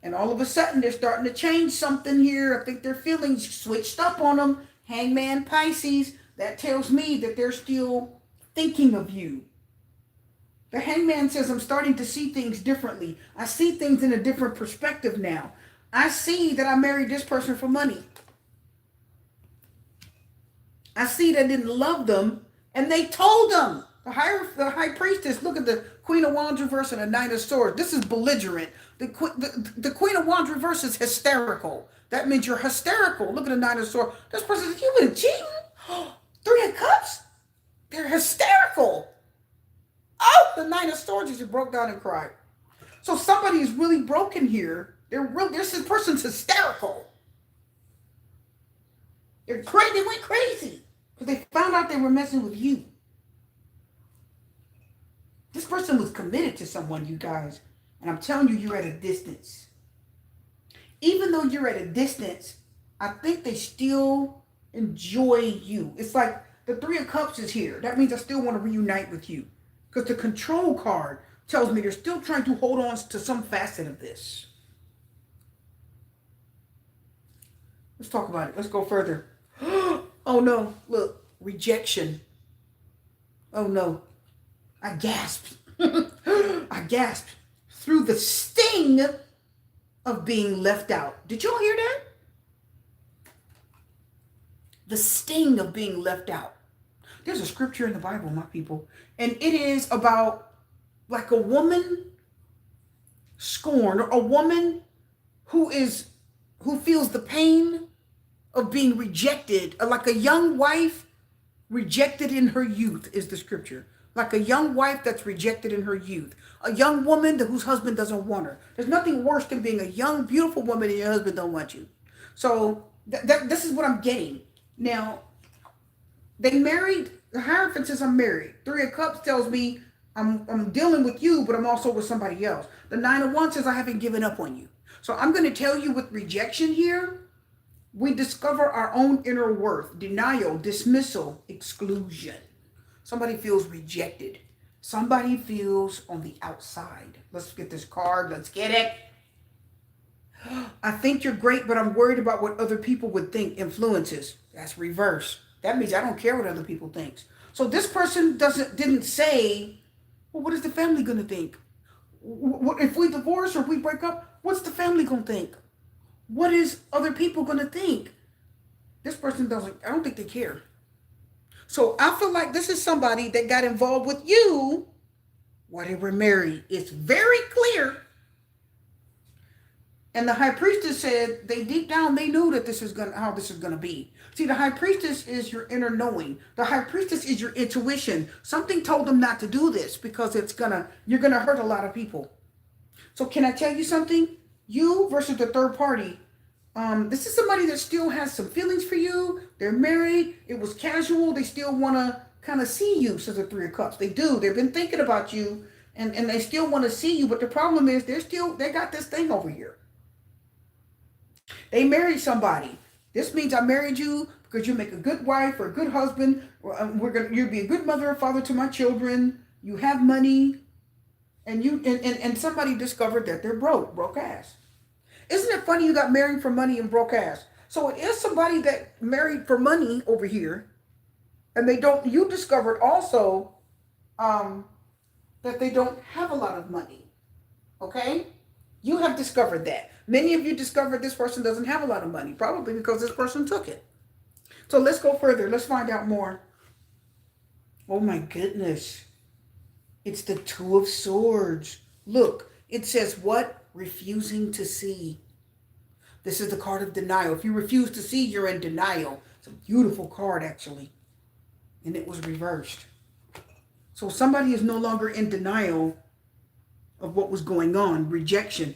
And all of a sudden, they're starting to change something here. I think their feelings switched up on them. Hangman, Pisces. That tells me that they're still thinking of you. The Hangman says, I'm starting to see things differently. I see things in a different perspective now. I see that I married this person for money. I see that I didn't love them, and they told them. The high priestess, look at the Queen of Wands reverse and the Knight of Swords. This is belligerent. The Queen of Wands reverse is hysterical. That means you're hysterical. Look at the Knight of Swords. This person is, you been cheating? Three of Cups? They're hysterical. Oh, the Knight of Swords just broke down and cried. So somebody is really broken here. This person's hysterical. They're crazy. They went crazy because they found out they were messing with you. This person was committed to someone, you guys. And I'm telling you, you're at a distance. Even though you're at a distance, I think they still enjoy you. It's like the Three of Cups is here. That means I still want to reunite with you. Because the Control card tells me they're still trying to hold on to some facet of this. Let's talk about it. Let's go further. Oh no, look, rejection. Oh no, I gasped. I gasped through the sting of being left out. Did y'all hear that? The sting of being left out. There's a scripture in the Bible, my people, and it is about like a woman scorned, or a woman who feels the pain of being rejected, like a young wife rejected in her youth is the scripture. Like a young wife that's rejected in her youth. A young woman whose husband doesn't want her. There's nothing worse than being a young, beautiful woman and your husband don't want you. So this is what I'm getting. Now, they married, the Hierophant says I'm married. Three of Cups tells me I'm dealing with you, but I'm also with somebody else. The Nine of Wands says I haven't given up on you. So I'm going to tell you with rejection here, we discover our own inner worth, denial, dismissal, exclusion. Somebody feels rejected. Somebody feels on the outside. Let's get this card. Let's get it. I think you're great, but I'm worried about what other people would think. Influences. That's reverse. That means I don't care what other people think. So this person didn't say, well, what is the family going to think? If we divorce or if we break up, what's the family going to think? What is other people going to think? This person I don't think they care. So I feel like this is somebody that got involved with you while they were married. It's very clear. And the High Priestess said they deep down, they knew that how this is going to be. See, the High Priestess is your inner knowing. The High Priestess is your intuition. Something told them not to do this because you're going to hurt a lot of people. So can I tell you something? You versus the third party. This is somebody that still has some feelings for you. They're married. It was casual. They still want to kind of see you, says the Three of Cups. They do. They've been thinking about you and they still want to see you. But the problem is they got this thing over here. They married somebody. This means I married you because you make a good wife or a good husband. You'll be a good mother or father to my children. You have money. And somebody discovered that they're broke ass. Isn't it funny you got married for money and broke ass? So it is somebody that married for money over here. And you discovered also that they don't have a lot of money. Okay? You have discovered that. Many of you discovered this person doesn't have a lot of money, probably because this person took it. So let's go further. Let's find out more. Oh my goodness. It's the Two of Swords. Look, it says what? Refusing to see. This is the card of denial. If you refuse to see, you're in denial. It's a beautiful card, actually. And it was reversed. So somebody is no longer in denial of what was going on. Rejection.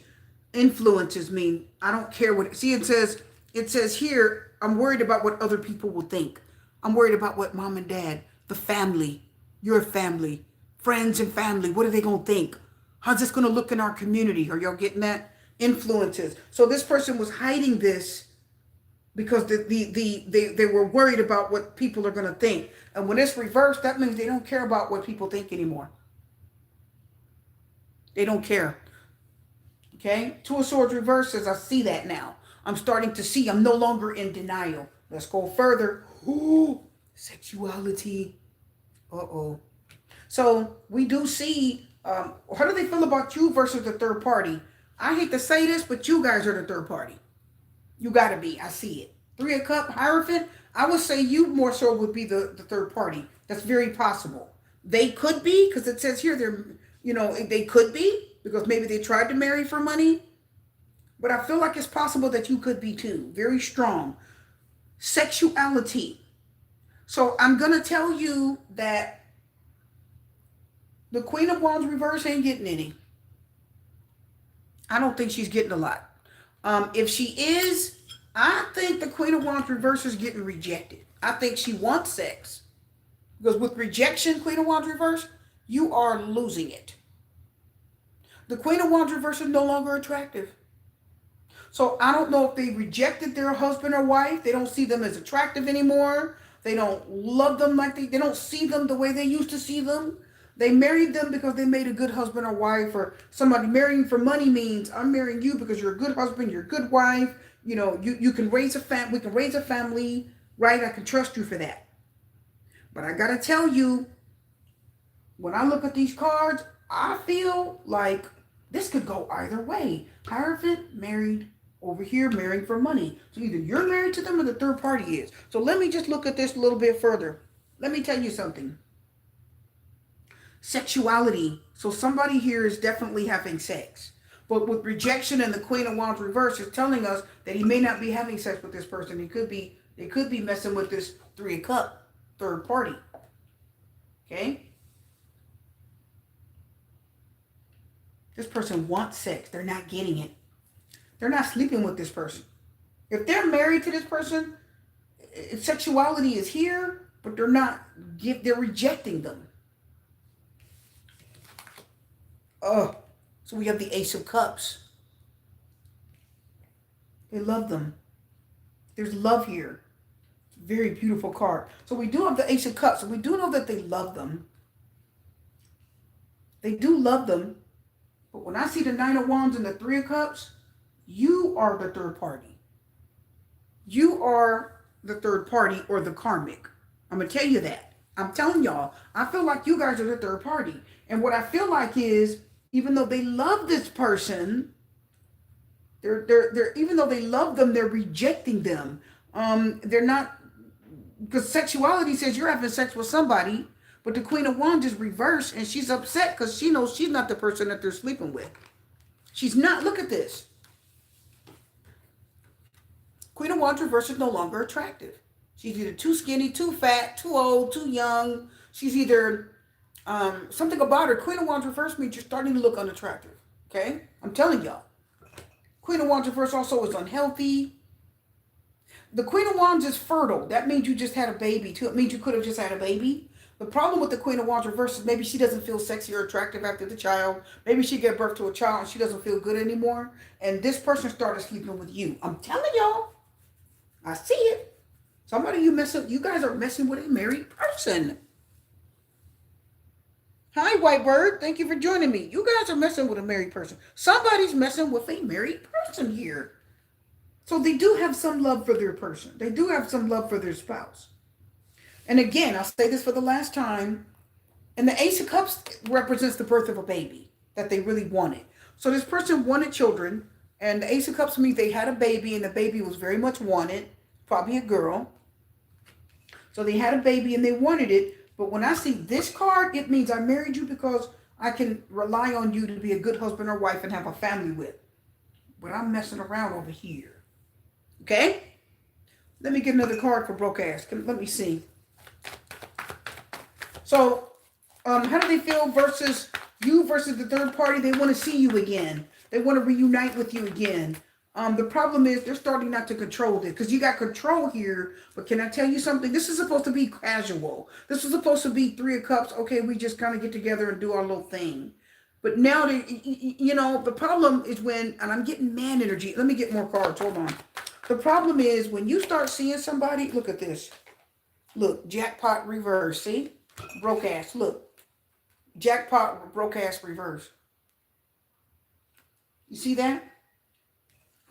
Influences mean I don't care what. See, it says here, I'm worried about what other people will think. I'm worried about what mom and dad, the family, your family, friends and family, what are they going to think? How's this going to look in our community? Are y'all getting that? Influences. So this person was hiding this because they were worried about what people are going to think. And when it's reversed, that means they don't care about what people think anymore. They don't care. Okay? Two of Swords reverse says, I see that now. I'm starting to see. I'm no longer in denial. Let's go further. Ooh, sexuality. Uh-oh. So we do see, how do they feel about you versus the third party? I hate to say this, but you guys are the third party. You got to be. I see it. Three of Cups, Hierophant. I would say you more so would be the third party. That's very possible. They could be, because it says here they're, they could be because maybe they tried to marry for money. But I feel like it's possible that you could be too. Very strong. Sexuality. So I'm going to tell you that the Queen of Wands reverse ain't getting any. I don't think she's getting a lot. If she is, I think the Queen of Wands reverse is getting rejected. I think she wants sex. Because with rejection, Queen of Wands reverse, you are losing it. The Queen of Wands reverse is no longer attractive. So I don't know if they rejected their husband or wife. They don't see them as attractive anymore. They don't love them like they don't see them the way they used to see them. They married them because they made a good husband or wife, or somebody marrying for money means I'm marrying you because you're a good husband, you're a good wife. You can raise a family, we can raise a family, right? I can trust you for that. But I gotta tell you, when I look at these cards, I feel like this could go either way. Hierophant married, over here marrying for money. So either you're married to them or the third party is. So let me just look at this a little bit further. Let me tell you something. Sexuality. So somebody here is definitely having sex. But with rejection and the Queen of Wands reverse is telling us that he may not be having sex with this person. They could be messing with this Three of Cups, third party. Okay? This person wants sex. They're not getting it. They're not sleeping with this person. If they're married to this person, sexuality is here, but they're rejecting them. Oh, so we have the Ace of Cups. They love them. There's love here. Very beautiful card. So we do have the Ace of Cups. So we do know that they love them. They do love them. But when I see the Nine of Wands and the Three of Cups, you are the third party. You are the third party or the karmic. I'm going to tell you that. I'm telling y'all, I feel like you guys are the third party. And what I feel like is, even though they love this person, they're even though they love them, they're rejecting them. They're not, because sexuality says you're having sex with somebody, but the Queen of Wands is reversed and she's upset because she knows she's not the person that they're sleeping with. She's not. Look at this. Queen of Wands reverse is no longer attractive. She's either too skinny, too fat, too old, too young. She's either something about her. Queen of Wands reverse means you're starting to look unattractive. Okay? I'm telling y'all. Queen of Wands reverse also is unhealthy. The Queen of Wands is fertile. That means you just had a baby too. It means you could have just had a baby. The problem with the Queen of Wands reverse is maybe she doesn't feel sexy or attractive after the child. Maybe she gave birth to a child and she doesn't feel good anymore. And this person started sleeping with you. I'm telling y'all. I see it. You guys are messing with a married person. Hi, Whitebird. Thank you for joining me. You guys are messing with a married person. Somebody's messing with a married person here. So they do have some love for their person. They do have some love for their spouse. And again, I'll say this for the last time. And the Ace of Cups represents the birth of a baby that they really wanted. So this person wanted children. And the Ace of Cups means they had a baby and the baby was very much wanted. Probably a girl. So they had a baby and they wanted it. But when I see this card, it means I married you because I can rely on you to be a good husband or wife and have a family with. But I'm messing around over here. Okay? Let me get another card for broke ass. Let me see. So, how do they feel versus you versus the third party? They want to see you again. They want to reunite with you again. The problem is they're starting not to control this because you got control here. But can I tell you something? This is supposed to be casual. This is supposed to be Three of Cups. Okay, we just kind of get together and do our little thing. But now, the problem is when, and I'm getting man energy. Let me get more cards. Hold on. The problem is when you start seeing somebody, look at this. Look, jackpot reverse. See? Broke ass. Look. Jackpot, broke ass reverse. You see that?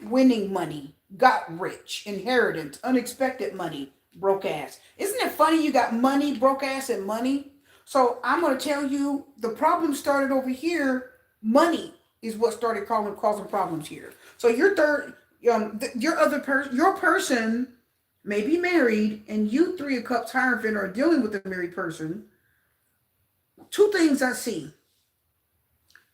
Winning money, got rich, inheritance, unexpected money, broke ass. Isn't it funny you got money, broke ass, and money? So I'm going to tell you the problem started over here. Money is what started causing problems here. So your person may be married and you Three of Cups Hierophant are dealing with a married person. two things I see.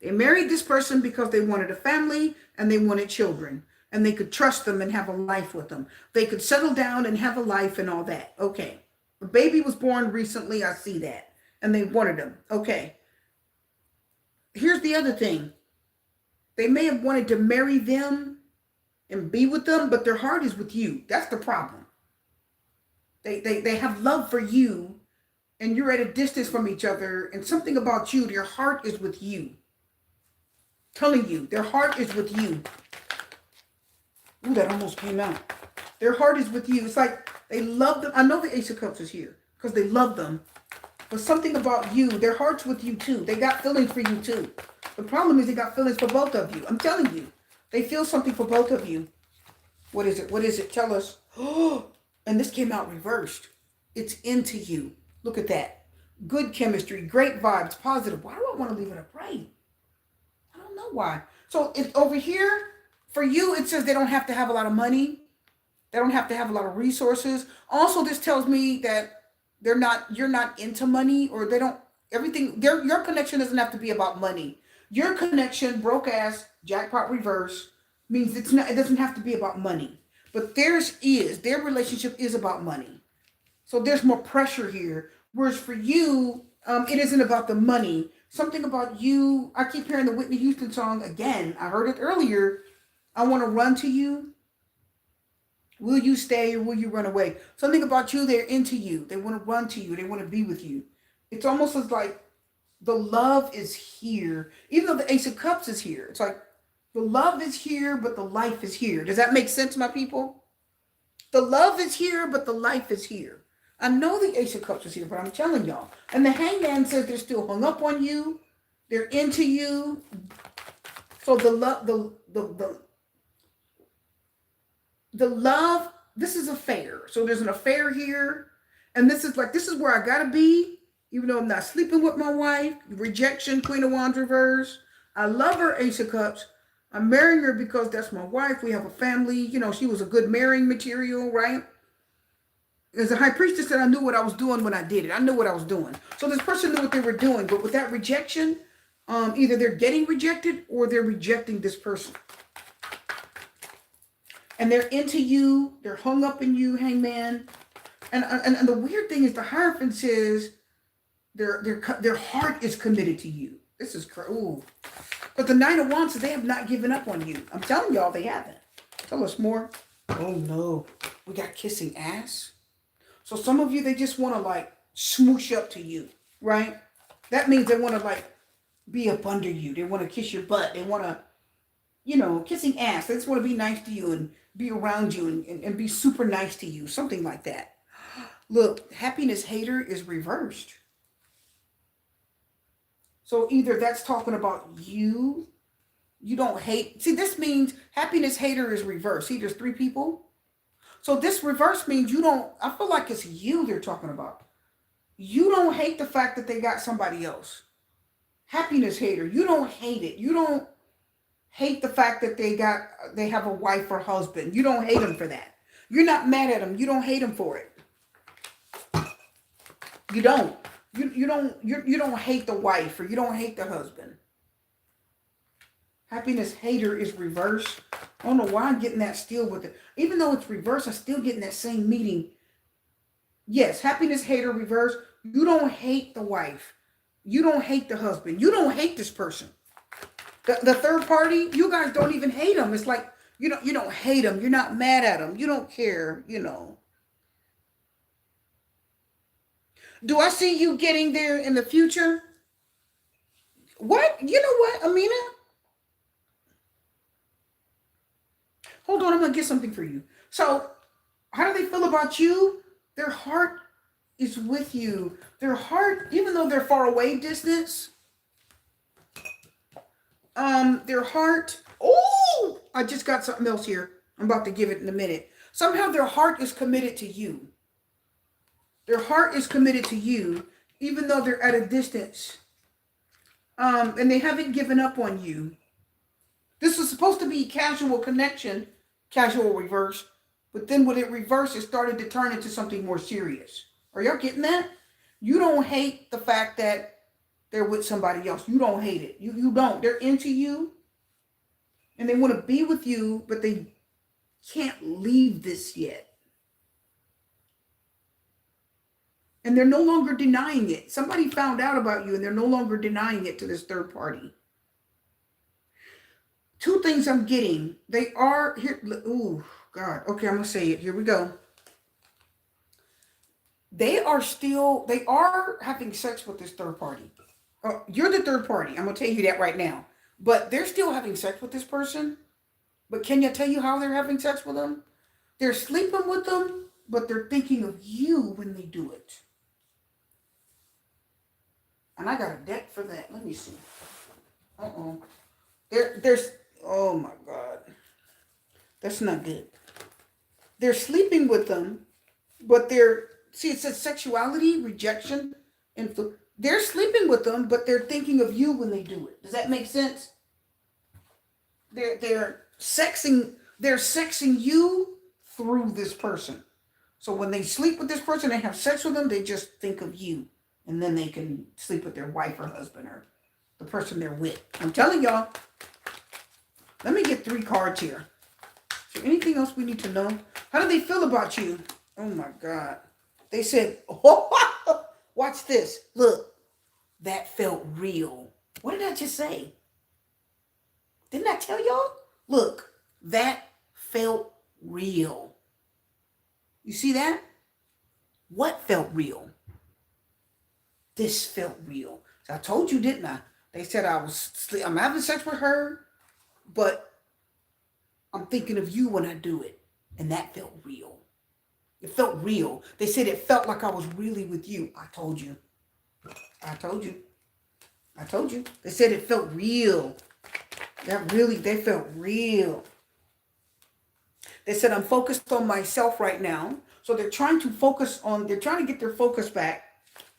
They married this person because they wanted a family and they wanted children. And they could trust them and have a life with them. They could settle down and have a life and all that. Okay. A baby was born recently. I see that. And they wanted them. Okay. Here's the other thing. They may have wanted to marry them and be with them, but their heart is with you. That's the problem. They have love for you, and you're at a distance from each other, and something about you, their heart is with you. Telling you, their heart is with you. Ooh, that almost came out. Their heart is with you. It's like they love them. I know the Ace of Cups is here because they love them. But something about you, their heart's with you too. They got feelings for you too. The problem is they got feelings for both of you. I'm telling you. They feel something for both of you. What is it? What is it? Tell us. Oh, and this came out reversed. It's into you. Look at that. Good chemistry, great vibes, positive. Why do I want to leave it a pray? I don't know why. So it's over here. For you, it says they don't have to have a lot of money. They don't have to have a lot of resources. Also, this tells me that you're not into money, or they don't, everything, your connection doesn't have to be about money. Your connection, broke ass, jackpot reverse, means it doesn't have to be about money. But their relationship is about money. So there's more pressure here. Whereas for you, it isn't about the money. Something about you, I keep hearing the Whitney Houston song again. I heard it earlier. I want to run to you. Will you stay or will you run away? Something about you, they're into you. They want to run to you. They want to be with you. It's almost as like the love is here. Even though the Ace of Cups is here. It's like the love is here, but the life is here. Does that make sense, my people? The love is here, but the life is here. I know the Ace of Cups is here, but I'm telling y'all. And the Hangman says they're still hung up on you. They're into you. So the love, this is a affair. So there's an affair here. And this is where I gotta be, even though I'm not sleeping with my wife. Rejection, Queen of Wands reverse. I love her, Ace of Cups. I'm marrying her because that's my wife. We have a family. You know, she was a good marrying material, right? As a high priestess, said I knew what I was doing when I did it. I knew what I was doing. So this person knew what they were doing. But with that rejection, either they're getting rejected or they're rejecting this person. And they're into you. They're hung up in you, Hangman. And the weird thing is the Hierophant says their heart is committed to you. This is crazy. But the Nine of Wands says they have not given up on you. I'm telling y'all they haven't. Tell us more. Oh no. We got kissing ass. So some of you, they just want to like smoosh up to you, right? That means they want to like be up under you. They want to kiss your butt. They want to, you know, kissing ass. They just want to be nice to you and be around you and be super nice to you. Something like that. Look, happiness hater is reversed. So either that's talking about you don't hate. See, this means happiness hater is reversed. See, there's three people. So this reverse means you don't, I feel like it's you they're talking about. You don't hate the fact that they got somebody else. Happiness hater, you don't hate it. You don't hate the fact that they have a wife or husband. You don't hate them for that. You're not mad at them. You don't hate them for it. You don't. You don't hate the wife or you don't hate the husband. Happiness hater is reverse. I don't know why I'm getting that still with it. Even though it's reverse, I'm still getting that same meaning. Yes, happiness hater reverse. You don't hate the wife. You don't hate the husband. You don't hate this person. The third party, you guys don't even hate them. It's like you don't hate them. You're not mad at them. You don't care, you know. Do I see you getting there in the future? What? You know what, Amina? Hold on, I'm going to get something for you. So, how do they feel about you? Their heart is with you. Their heart, even though they're far away distance, their heart, oh, I just got something else here. I'm about to give it in a minute. Somehow their heart is committed to you. Their heart is committed to you, even though they're at a distance. And they haven't given up on you. This was supposed to be casual connection, casual reverse. But then when it reversed, it started to turn into something more serious. Are y'all getting that? You don't hate the fact that they're with somebody else. You don't hate it. You don't. They're into you and they want to be with you, but they can't leave this yet. And they're no longer denying it. Somebody found out about you and they're no longer denying it to this third party. Two things I'm getting. They are here. Ooh, God. Okay, I'm going to say it. Here we go. They are having sex with this third party. You're the third party. I'm going to tell you that right now. But they're still having sex with this person. But can I tell you how they're having sex with them? They're sleeping with them, but they're thinking of you when they do it. And I got a deck for that. Let me see. There's, oh my God. That's not good. They're sleeping with them, but see, it says sexuality, rejection, and they're sleeping with them, but they're thinking of you when they do it. Does that make sense? They're sexing you through this person. So when they sleep with this person, they have sex with them, they just think of you. And then they can sleep with their wife or husband or the person they're with. I'm telling y'all. Let me get 3 cards here. Is there anything else we need to know? How do they feel about you? Oh my God. They said, oh, watch this. Look, that felt real. What did I just say? Didn't I tell y'all? Look, that felt real. You see that? What felt real? This felt real. So I told you, didn't I? They said I'm having sex with her, but I'm thinking of you when I do it. And that felt real. It felt real. They said it felt like I was really with you. I told you. I told you. I told you. They said it felt real. They felt real. They said I'm focused on myself right now. So they're trying to get their focus back.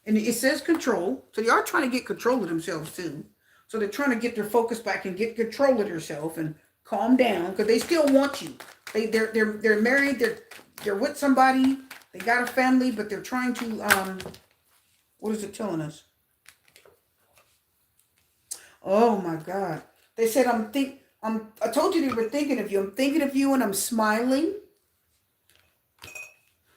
And it says control. So they are trying to get control of themselves too. So they're trying to get their focus back and get control of themselves and calm down because they still want you. They're married. They're with somebody. They got a family, but they're trying to what is it telling us? Oh my God. They said I told you they were thinking of you. I'm thinking of you and I'm smiling.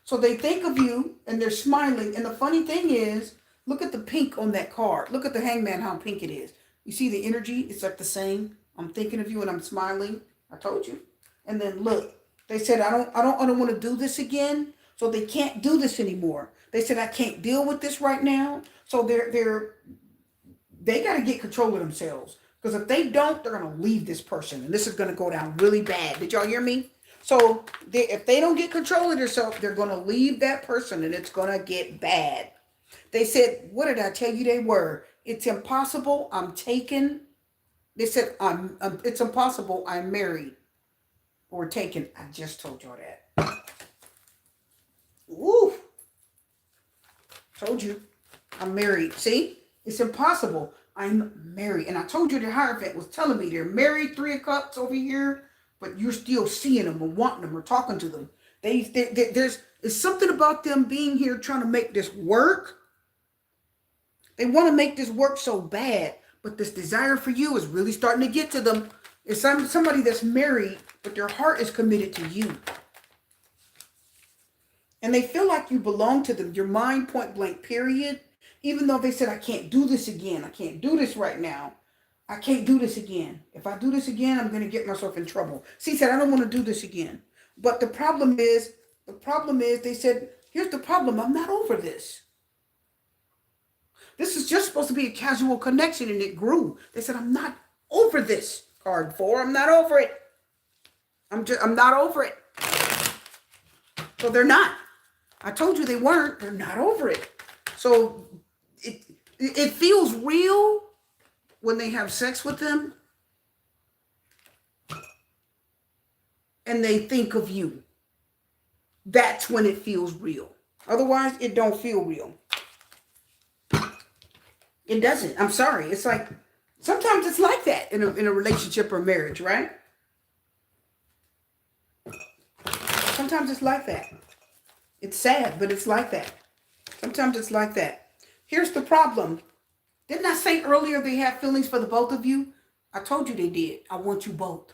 So they think of you and they're smiling. And the funny thing is, look at the pink on that card. Look at the hangman, how pink it is. You see the energy? It's like the same. I'm thinking of you and I'm smiling. I told you. And then look, they said, I don't want to do this again. So they can't do this anymore. They said, I can't deal with this right now. So they got to get control of themselves. Because if they don't, they're going to leave this person. And this is going to go down really bad. Did y'all hear me? So if they don't get control of themselves, they're going to leave that person and it's going to get bad. They said, what did I tell you they were? It's impossible. I'm taken. They said, it's impossible. I'm married or taken. I just told y'all that. Ooh. Told you. I'm married. See? It's impossible. I'm married. And I told you the Hierophant was telling me they're married, 3 of Cups over here. But you're still seeing them or wanting them or talking to them. There's something about them being here trying to make this work. They want to make this work so bad. But this desire for you is really starting to get to them. It's somebody that's married, but their heart is committed to you. And they feel like you belong to them. Your mind, point blank, period. Even though they said, I can't do this again. I can't do this right now. I can't do this again. If I do this again, I'm going to get myself in trouble. See, he said, I don't want to do this again. But the problem is, they said, here's the problem. I'm not over this. This is just supposed to be a casual connection, and it grew. They said, I'm not over this. Card 4, I'm not over it. I'm not over it. So they're not. I told you they weren't. They're not over it. So it feels real when they have sex with them and they think of you. That's when it feels real. Otherwise, it don't feel real. It doesn't. I'm sorry. It's like, sometimes it's like that in a relationship or marriage, right? Sometimes it's like that. It's sad, but it's like that. Sometimes it's like that. Here's the problem. Didn't I say earlier they have feelings for the both of you? I told you they did. I want you both.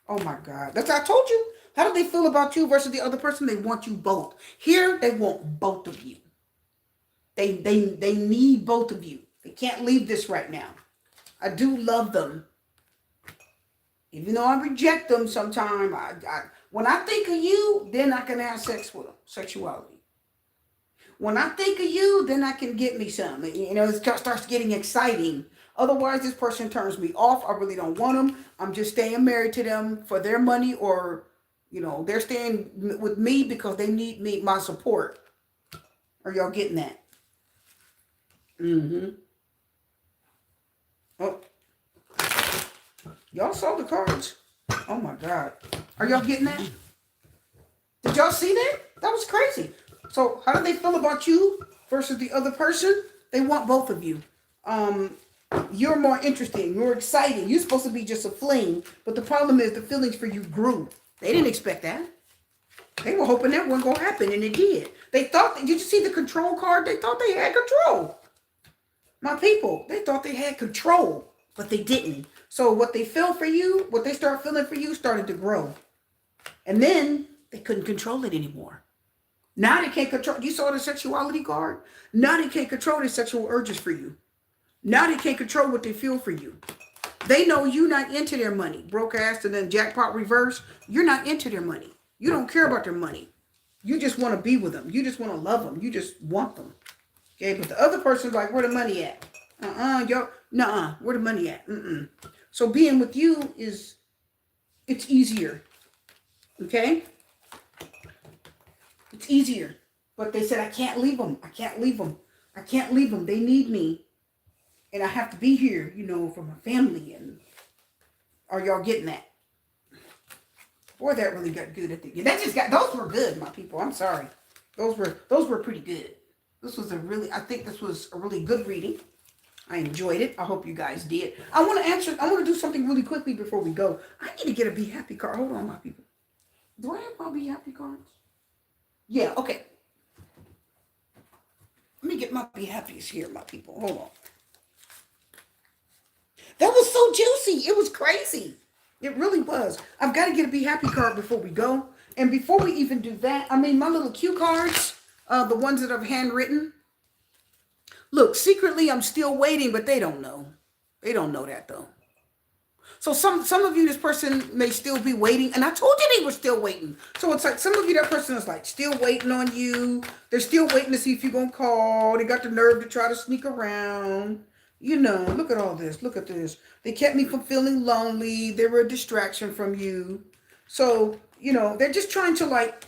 Oh my God. That's what I told you. How do they feel about you versus the other person? They want you both. Here, they want both of you. They need both of you. They can't leave this right now. I do love them. Even though I reject them sometimes, when I think of you, then I can have sex with them. Sexuality. When I think of you, then I can get me some. You know, it starts getting exciting. Otherwise, this person turns me off. I really don't want them. I'm just staying married to them for their money, or, you know, they're staying with me because they need my support. Are y'all getting that? Mm-hmm. Oh, y'all saw the cards. Oh my God. Are y'all getting that? Did y'all see that? That was crazy. So how do they feel about you versus the other person? They want both of you. You're more interesting. You're exciting. You're supposed to be just a fling. But the problem is the feelings for you grew. They didn't expect that. They were hoping that wasn't going to happen, and it did. They thought, did you see the control card? They thought they had control. My people, they thought they had control, but they didn't. So what they feel for you, what they start feeling for you started to grow. And then they couldn't control it anymore. Now they can't control. You saw the sexuality card? Now they can't control their sexual urges for you. Now they can't control what they feel for you. They know you're not into their money. Broke ass and then jackpot reverse. You're not into their money. You don't care about their money. You just want to be with them. You just want to love them. You just want them. Okay, but the other person's like, where the money at? Yo, nuh-uh, where the money at? So being with you it's easier. Okay? It's easier. But they said, I can't leave them. I can't leave them. I can't leave them. They need me. And I have to be here, you know, for my family. And are y'all getting that? Boy, that really got good at the end. Those were good, my people. I'm sorry. Those were pretty good. I think this was a really good reading. I enjoyed it. I hope you guys did. I want to do something really quickly before we go. I need to get a Be Happy card. Hold on, my people. Do I have my Be Happy cards? Yeah, okay. Let me get my Be Happies here, my people. Hold on. That was so juicy. It was crazy. It really was. I've got to get a Be Happy card before we go. And before we even do that, I mean, my little cue cards, the ones that I've handwritten. Look, secretly, I'm still waiting, but they don't know. They don't know that, though. So some of you, this person may still be waiting. And I told you they were still waiting. So it's like some of you, that person is like still waiting on you. They're still waiting to see if you're going to call. They got the nerve to try to sneak around. You know, look at all this. Look at this. They kept me from feeling lonely. They were a distraction from you. So, you know, they're just trying to like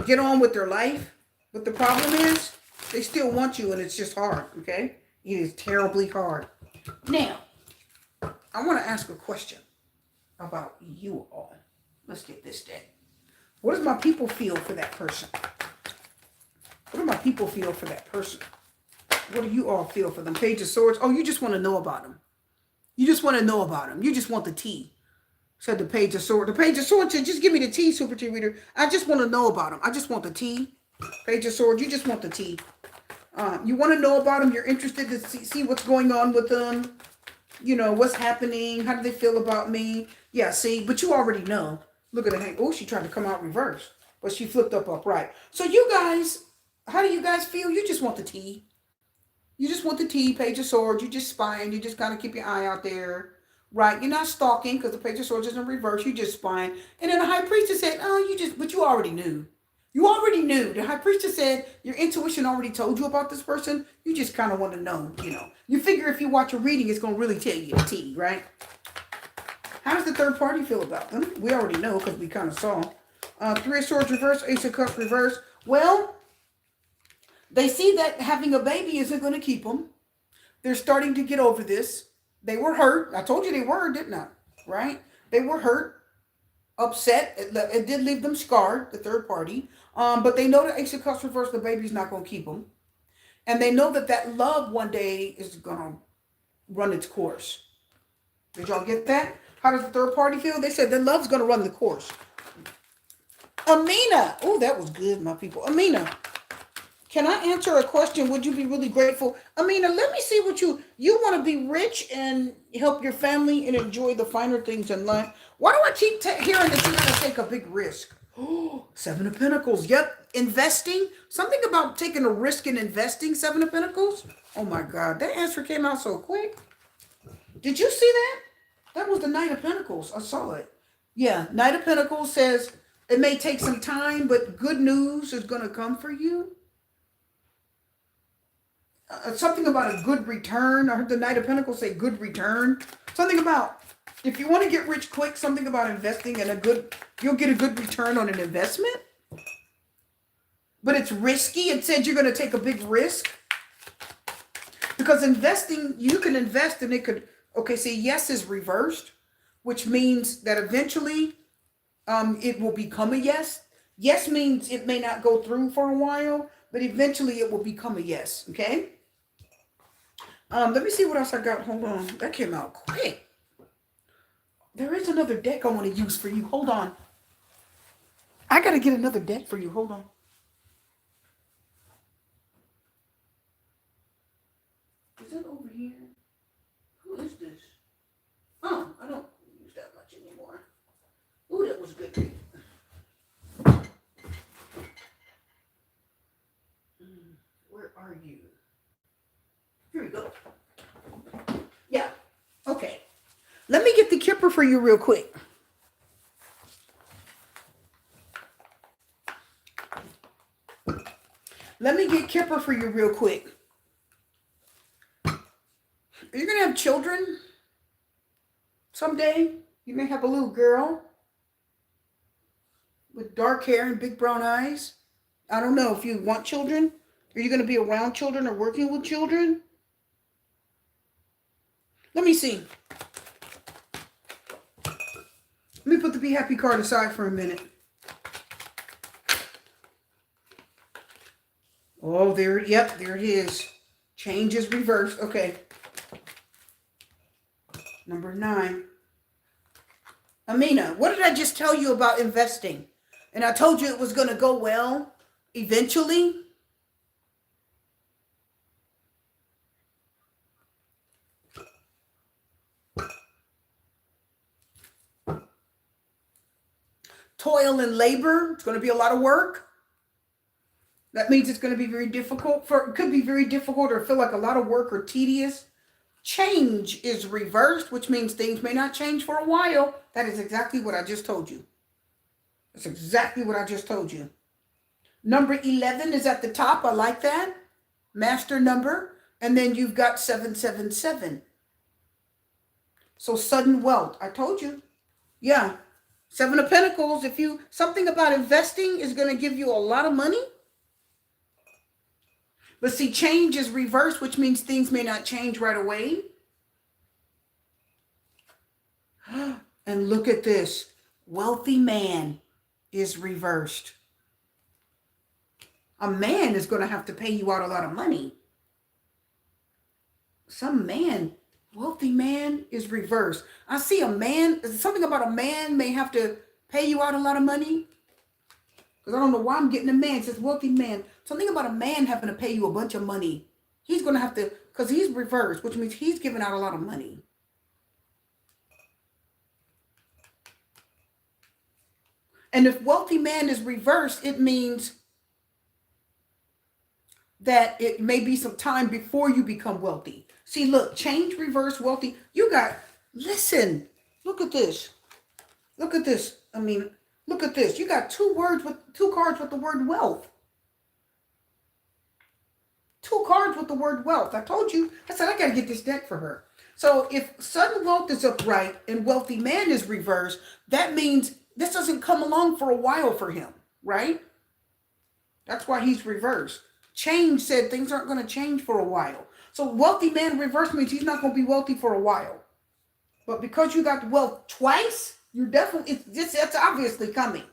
get on with their life. But the problem is they still want you, and it's just hard, okay? It is terribly hard. Now, I want to ask a question about you all. Let's get this day. What does my people feel for that person? What do my people feel for that person? What do you all feel for them? Page of Swords. Oh, you just want to know about them. You just want to know about them. You just want the tea. Said the Page of Swords. The Page of Swords said, just give me the tea, Super Tea Reader. I just want to know about them. I just want the tea. Page of Swords, you just want the tea. You want to know about them. You're interested to see what's going on with them. You know, what's happening. How do they feel about me? Yeah, see, but you already know. Look at her. Oh, she tried to come out reverse, but she flipped up upright. So you guys, how do you guys feel? You just want the tea. You just want the tea, Page of Swords. You just spying. You just kind of keep your eye out there. Right? You're not stalking because the Page of Swords is in reverse. You just spying. And then the High Priestess said, but you already knew. You already knew. The High Priestess said your intuition already told you about this person. You just kind of want to know, you know. You figure if you watch a reading, it's going to really tell you the tea, right? How does the third party feel about them? We already know because we kind of saw. Three of Swords reverse, Ace of Cups reverse. Well, they see that having a baby isn't going to keep them. They're starting to get over this. They were hurt. I told you they were, didn't I? Right? They were hurt, upset. It did leave them scarred, the third party. But they know that Ace of Cups reverse, the baby's not going to keep them. And they know that love one day is going to run its course. Did y'all get that? How does the third party feel? They said that love's going to run the course. Amina. Oh, that was good, my people. Amina. Can I answer a question? Would you be really grateful? Amina, let me see what you want to be rich and help your family and enjoy the finer things in life. Why do I keep hearing that you got to take a big risk? Oh, Seven of Pentacles. Yep. Investing. Something about taking a risk in investing, Seven of Pentacles. Oh my God. That answer came out so quick. Did you see that? That was the Knight of Pentacles. I saw it. Yeah. Knight of Pentacles says it may take some time, but good news is going to come for you. Something about a good return. I heard the Knight of Pentacles say good return. Something about if you want to get rich quick, something about investing in you'll get a good return on an investment. But it's risky. It said you're going to take a big risk. Because investing, you can invest and it could, okay, see, yes is reversed, which means that eventually it will become a yes. Yes means it may not go through for a while, but eventually it will become a yes, okay? Let me see what else I got. Hold on. That came out quick. There is another deck I want to use for you. Hold on. I got to get another deck for you. Hold on. Is that over here? Who is this? Oh, I don't use that much anymore. Ooh, that was good. Where are you? Here we go. Yeah. Okay. Let me get the Kipper for you real quick. Let me get Kipper for you real quick. You're going to have children someday. You may have a little girl with dark hair and big brown eyes. I don't know if you want children. Are you going to be around children or working with children? Let me see. Let me put the Be Happy card aside for a minute. Oh, there it is. Change is reversed. Okay. Number 9. Amina, what did I just tell you about investing? And I told you it was going to go well eventually. Toil and labor. It's going to be a lot of work. That means it's going to be very difficult. It could be very difficult or feel like a lot of work or tedious. Change is reversed, which means things may not change for a while. That is exactly what I just told you. That's exactly what I just told you. Number 11 is at the top. I like that. Master number. And then you've got 777. So sudden wealth. I told you. Yeah. 7 of Pentacles. Something about investing is going to give you a lot of money. But see, change is reversed, which means things may not change right away. And look at this. Wealthy man is reversed. A man is going to have to pay you out a lot of money. Wealthy man is reversed. I see a man, something about a man may have to pay you out a lot of money. Because I don't know why I'm getting a man. It says wealthy man. Something about a man having to pay you a bunch of money. He's going to have to, because he's reversed, which means he's giving out a lot of money. And if wealthy man is reversed, it means that it may be some time before you become wealthy. See, look, change, reverse, wealthy. Listen, look at this. Look at this. Look at this. You got two cards with the word wealth. 2 cards with the word wealth. I told you, I said, I got to get this deck for her. So if sudden wealth is upright and wealthy man is reversed, that means this doesn't come along for a while for him, right? That's why he's reversed. Change said things aren't going to change for a while. So wealthy man reversed means he's not going to be wealthy for a while. But because you got wealth twice, you're definitely, it's obviously coming.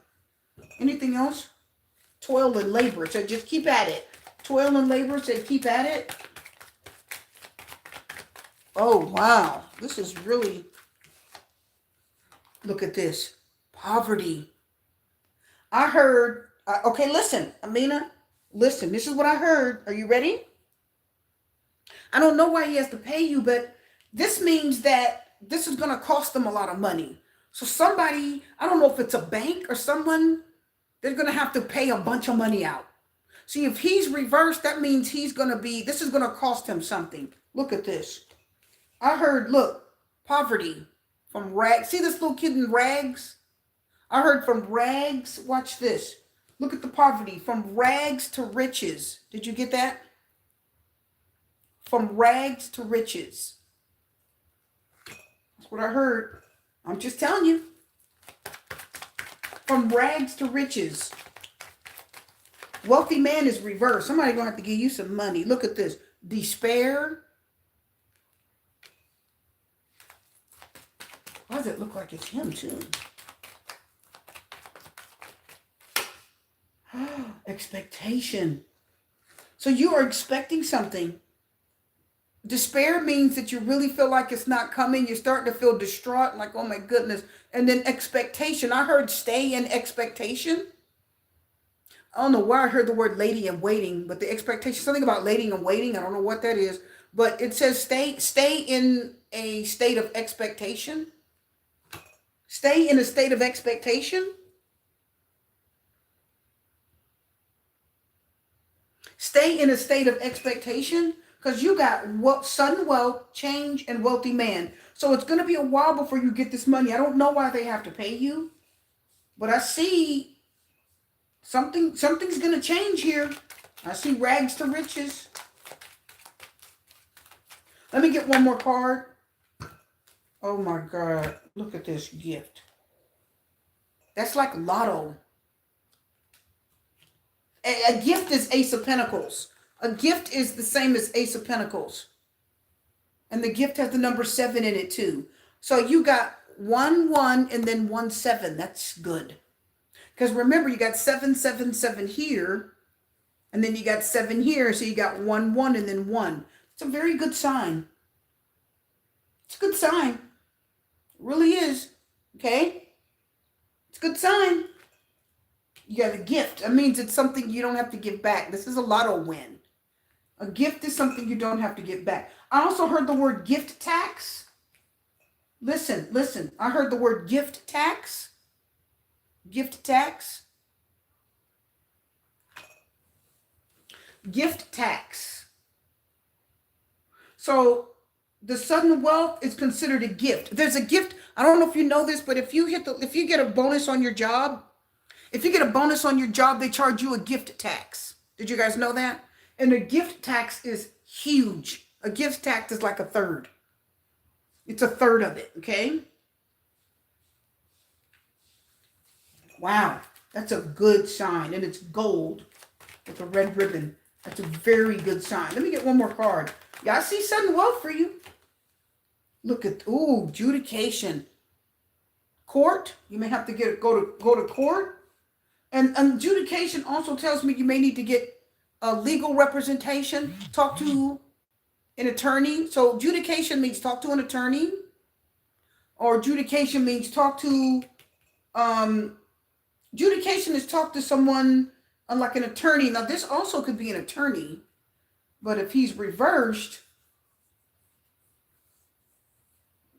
Anything else? Toil and labor. So just keep at it. Toil and labor said keep at it. Oh, wow. This is really, look at this. Poverty. I heard, okay, listen, Amina, Listen, this is what I heard. Are you ready? I don't know why he has to pay you, but this means that this is going to cost them a lot of money. So somebody, I don't know if it's a bank or someone, they're going to have to pay a bunch of money out. See, if he's reversed, that means this is going to cost him something. Look at this. I heard, look, poverty from rags. See this little kid in rags? I heard from rags. Watch this. Look at the poverty. From rags to riches. Did you get that? From rags to riches. That's what I heard. I'm just telling you. From rags to riches. Wealthy man is reversed. Somebody going to have to give you some money. Look at this. Despair. Why does it look like it's him too? Expectation. So you are expecting something. Despair means that you really feel like it's not coming. You're starting to feel distraught, like, oh my goodness. And then expectation. I heard stay in expectation. I don't know why I heard the word lady in waiting, but the expectation, something about lady in waiting. I don't know what that is, but it says stay in a state of expectation. Stay in a state of expectation. Stay in a state of expectation because you got sudden wealth, change, and wealthy man. So it's going to be a while before you get this money. I don't know why they have to pay you, but I see something's going to change here. I see rags to riches. Let me get one more card. Oh my God. Look at this gift. That's like lotto. A gift is Ace of Pentacles. A gift is the same as Ace of Pentacles. And the gift has the number 7 in it too. So you got 1, 1, and then 1, 7. That's good. Because remember, you got 7, 7, 7 here. And then you got 7 here. So you got 1, 1, and then 1. It's a very good sign. It's a good sign. It really is. Okay? It's a good sign. You got a gift. That means it's something you don't have to give back. This is a lotto win. A gift is something you don't have to give back. I also heard the word gift tax. Listen. I heard the word gift tax. Gift tax. Gift tax. So the sudden wealth is considered a gift. There's a gift. I don't know if you know this, but if you get a bonus on your job, they charge you a gift tax. Did you guys know that? And a gift tax is huge. A gift tax is like a third. It's a third of it, okay? Wow, that's a good sign. And it's gold with a red ribbon. That's a very good sign. Let me get one more card. Yeah, I see sudden wealth for you. Look at, adjudication. Court. You may have to go to court. And adjudication also tells me you may need to get a legal representation, talk to an attorney. So adjudication means talk to an attorney, or adjudication means adjudication is talk to someone like an attorney. Now this also could be an attorney, but if he's reversed,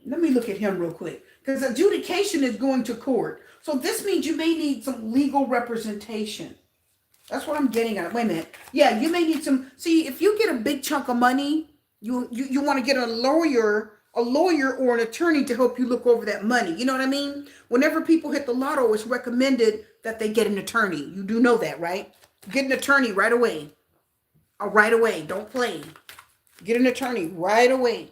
let me look at him real quick, because adjudication is going to court. So this means you may need some legal representation. That's what I'm getting at. Wait a minute. Yeah, you may need some. See, if you get a big chunk of money, you want to get a lawyer or an attorney to help you look over that money. You know what I mean? Whenever people hit the lotto, it's recommended that they get an attorney. You do know that, right? Get an attorney right away. Right away. Don't play. Get an attorney right away.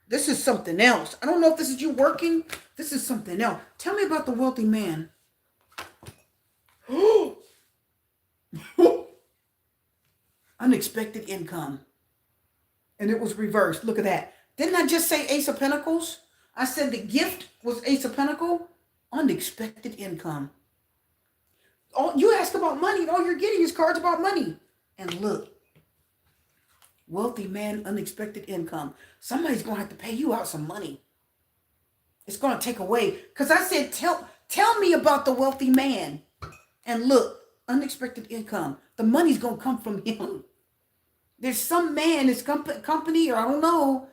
This is something else. I don't know if this is you working. This is something else. Tell me about the wealthy man. Unexpected income. And it was reversed. Look at that. Didn't I just say Ace of Pentacles? I said the gift was Ace of Pentacles. Unexpected income. You ask about money, and all you're getting is cards about money. And look. Wealthy man, unexpected income. Somebody's going to have to pay you out some money. It's going to take away. Because I said, tell me about the wealthy man. And look, unexpected income. The money's going to come from him. There's some man, his company, or I don't know.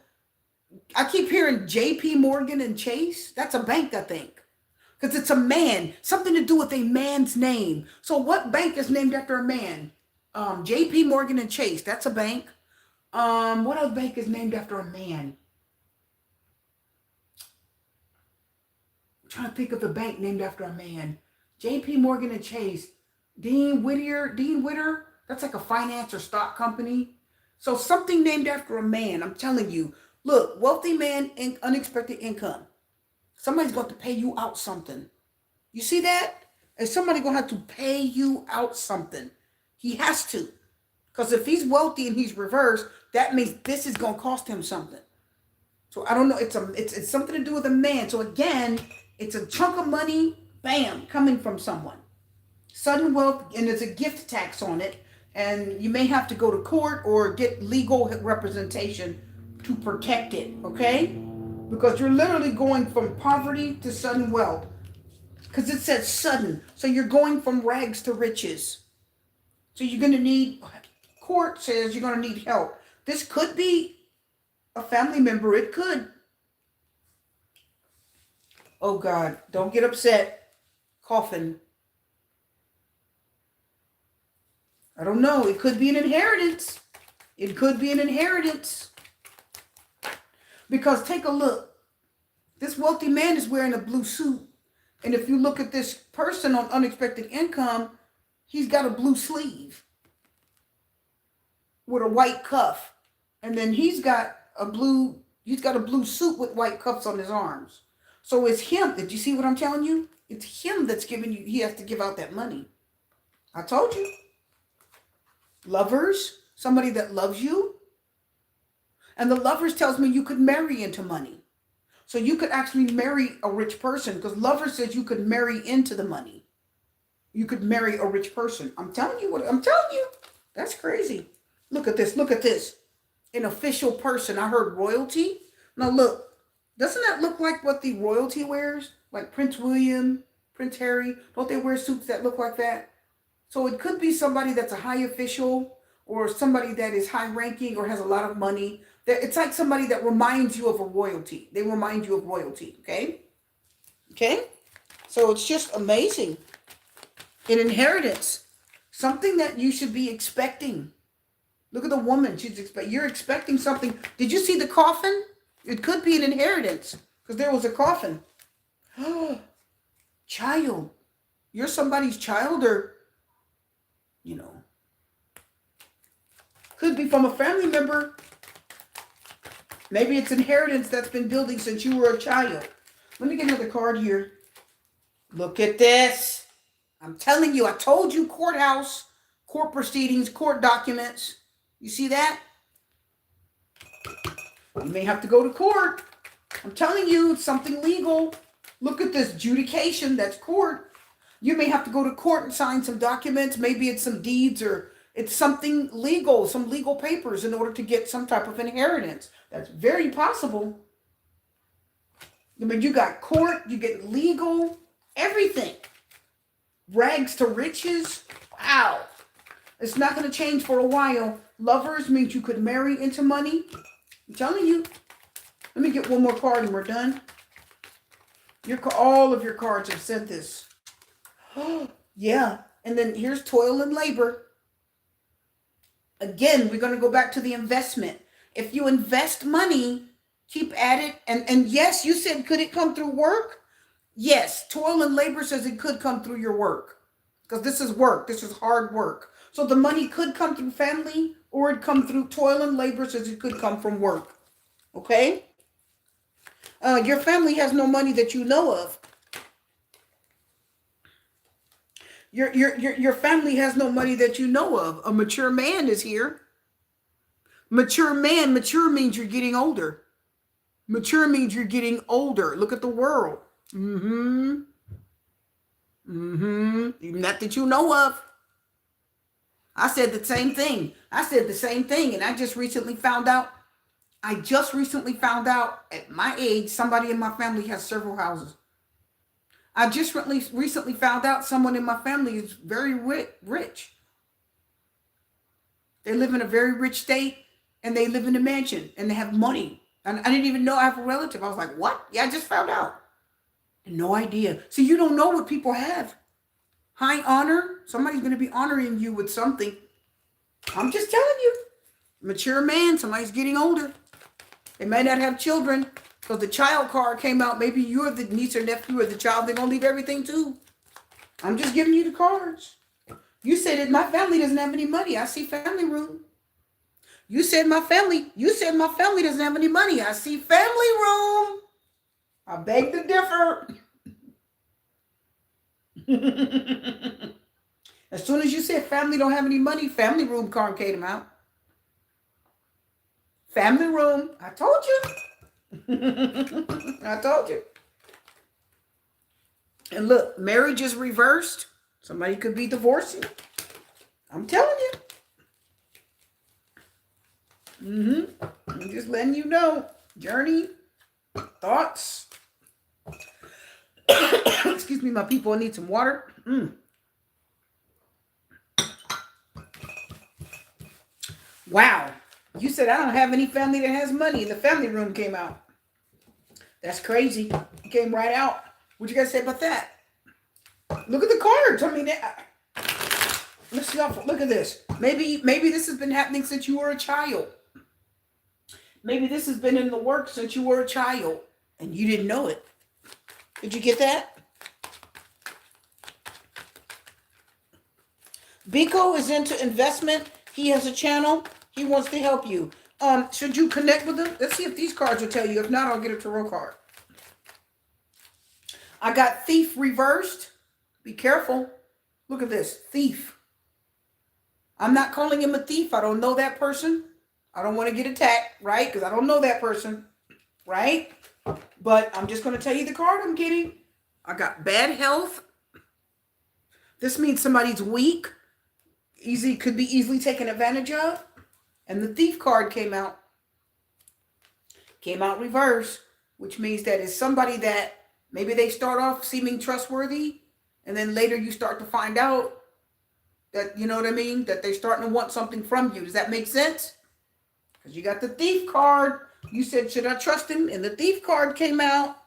I keep hearing JP Morgan and Chase. That's a bank, I think. Because it's a man. Something to do with a man's name. So what bank is named after a man? JP Morgan and Chase. That's a bank. What other bank is named after a man? I'm trying to think of the bank named after a man. JP Morgan and Chase. Dean Witter. That's like a finance or stock company. So something named after a man. I'm telling you. Look, wealthy man and unexpected income. Somebody's going to pay you out something. You see that? And somebody's going to have to pay you out something. He has to. Because if he's wealthy and he's reversed, that means this is going to cost him something. So I don't know. It's something to do with a man. So again, it's a chunk of money, bam, coming from someone. Sudden wealth, and there's a gift tax on it. And you may have to go to court or get legal representation to protect it, okay? Because you're literally going from poverty to sudden wealth. Because it says sudden. So you're going from rags to riches. So you're going to need, court says you're going to need help. This could be a family member. It could. Oh God, don't get upset. Coffin. I don't know. It could be an inheritance. It could be an inheritance. Because take a look. This wealthy man is wearing a blue suit. And if you look at this person on unexpected income, he's got a blue sleeve with a white cuff. And then he's got a blue suit with white cuffs on his arms. So it's him. Did you see what I'm telling you? It's him that's giving you, he has to give out that money. I told you. Lovers, somebody that loves you. And the lovers tells me you could marry into money. So you could actually marry a rich person because lover says you could marry into the money. You could marry a rich person. I'm telling you. That's crazy. Look at this. Look at this. An official person. I heard royalty. Now look, doesn't that look like what the royalty wears? Like Prince William, Prince Harry. Don't they wear suits that look like that? So it could be somebody that's a high official or somebody that is high ranking or has a lot of money. It's like somebody that reminds you of a royalty. They remind you of royalty, okay? Okay? So it's just amazing. An inheritance. Something that you should be expecting. Look at the woman. You're expecting something. Did you see the coffin? It could be an inheritance because there was a coffin. Child. You're somebody's child or, could be from a family member. Maybe it's inheritance that's been building since you were a child. Let me get another card here. Look at this. I'm telling you, I told you courthouse, court proceedings, court documents. You see that? You may have to go to court. I'm telling you, it's something legal. Look at this adjudication. That's court. You may have to go to court and sign some documents. Maybe it's some deeds or it's something legal, some legal papers in order to get some type of inheritance. That's very possible. I mean, you got court, you get legal, everything. Rags to riches. Wow. It's not going to change for a while. Lovers means you could marry into money. I'm telling you. Let me get one more card and we're done. All of your cards have said this. Oh, yeah. And then here's toil and labor. Again, we're going to go back to the investment. If you invest money, keep at it. And yes, you said, could it come through work? Yes, toil and labor says it could come through your work. Because this is work. This is hard work. So the money could come through family or it come through toil and labor says it could come from work. Okay? Your family has no money that you know of. Your family has no money that you know of. A mature man is here. Mature man, mature means you're getting older. Mature means you're getting older. Look at the world. Not that you know of. I said the same thing. And I just recently found out at my age, somebody in my family has several houses. I just recently found out someone in my family is very rich. They live in a very rich state and they live in a mansion and they have money. And I didn't even know I have a relative. I was like, what? Yeah, I just found out. No idea. See, you don't know what people have. High honor. Somebody's going to be honoring you with something. I'm just telling you. Mature man. Somebody's getting older. They might not have children. So the child card came out. Maybe you're the niece or nephew or the child. They're going to leave everything to. I'm just giving you the cards. You said that my family doesn't have any money. I see family room. You said my family doesn't have any money. I see family room. I beg to differ. As soon as you said family don't have any money, family room card came out. Family room. I told you. I told you. And look, marriage is reversed. Somebody could be divorcing. I'm telling you. I'm just letting you know. Journey. Thoughts. Excuse me, my people. I need some water. Wow. You said I don't have any family that has money. The family room came out. That's crazy. It came right out. What you guys say about that? Look at the cards. I mean, let's see. Look at this. Maybe this has been happening since you were a child. Maybe this has been in the works since you were a child and you didn't know it. Did you get that? Biko is into investment. He has a channel. He wants to help you. Should you connect with him? Let's see if these cards will tell you. If not, I'll get a tarot card. I got thief reversed. Be careful. Look at this. Thief. I'm not calling him a thief. I don't know that person. I don't want to get attacked, right? Because I don't know that person, right? But I'm just going to tell you the card I'm getting. I got bad health. This means somebody's weak. Could be easily taken advantage of. And the thief card came out. Came out reverse, which means that it's somebody that maybe they start off seeming trustworthy, and then later you start to find out that, you know what I mean, that they're starting to want something from you. Does that make sense? Because you got the thief card. You said, should I trust him? And the thief card came out.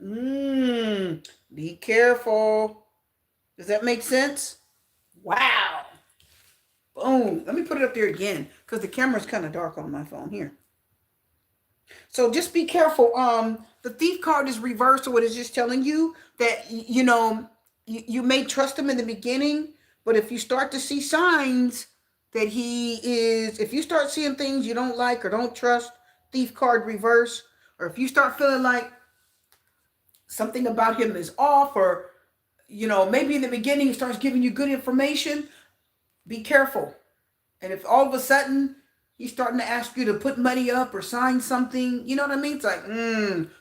Be careful. Does that make sense? Wow. Boom. Let me put it up there again because the camera's kind of dark on my phone here. So just be careful. The thief card is reversed. So it is just telling you that, you know, you may trust him in the beginning, but if you start to see signs that if you start seeing things you don't like or don't trust, thief card reverse, or if you start feeling like something about him is off, or, you know, maybe in the beginning he starts giving you good information, be careful. And if all of a sudden he's starting to ask you to put money up or sign something, you know what I mean? It's like,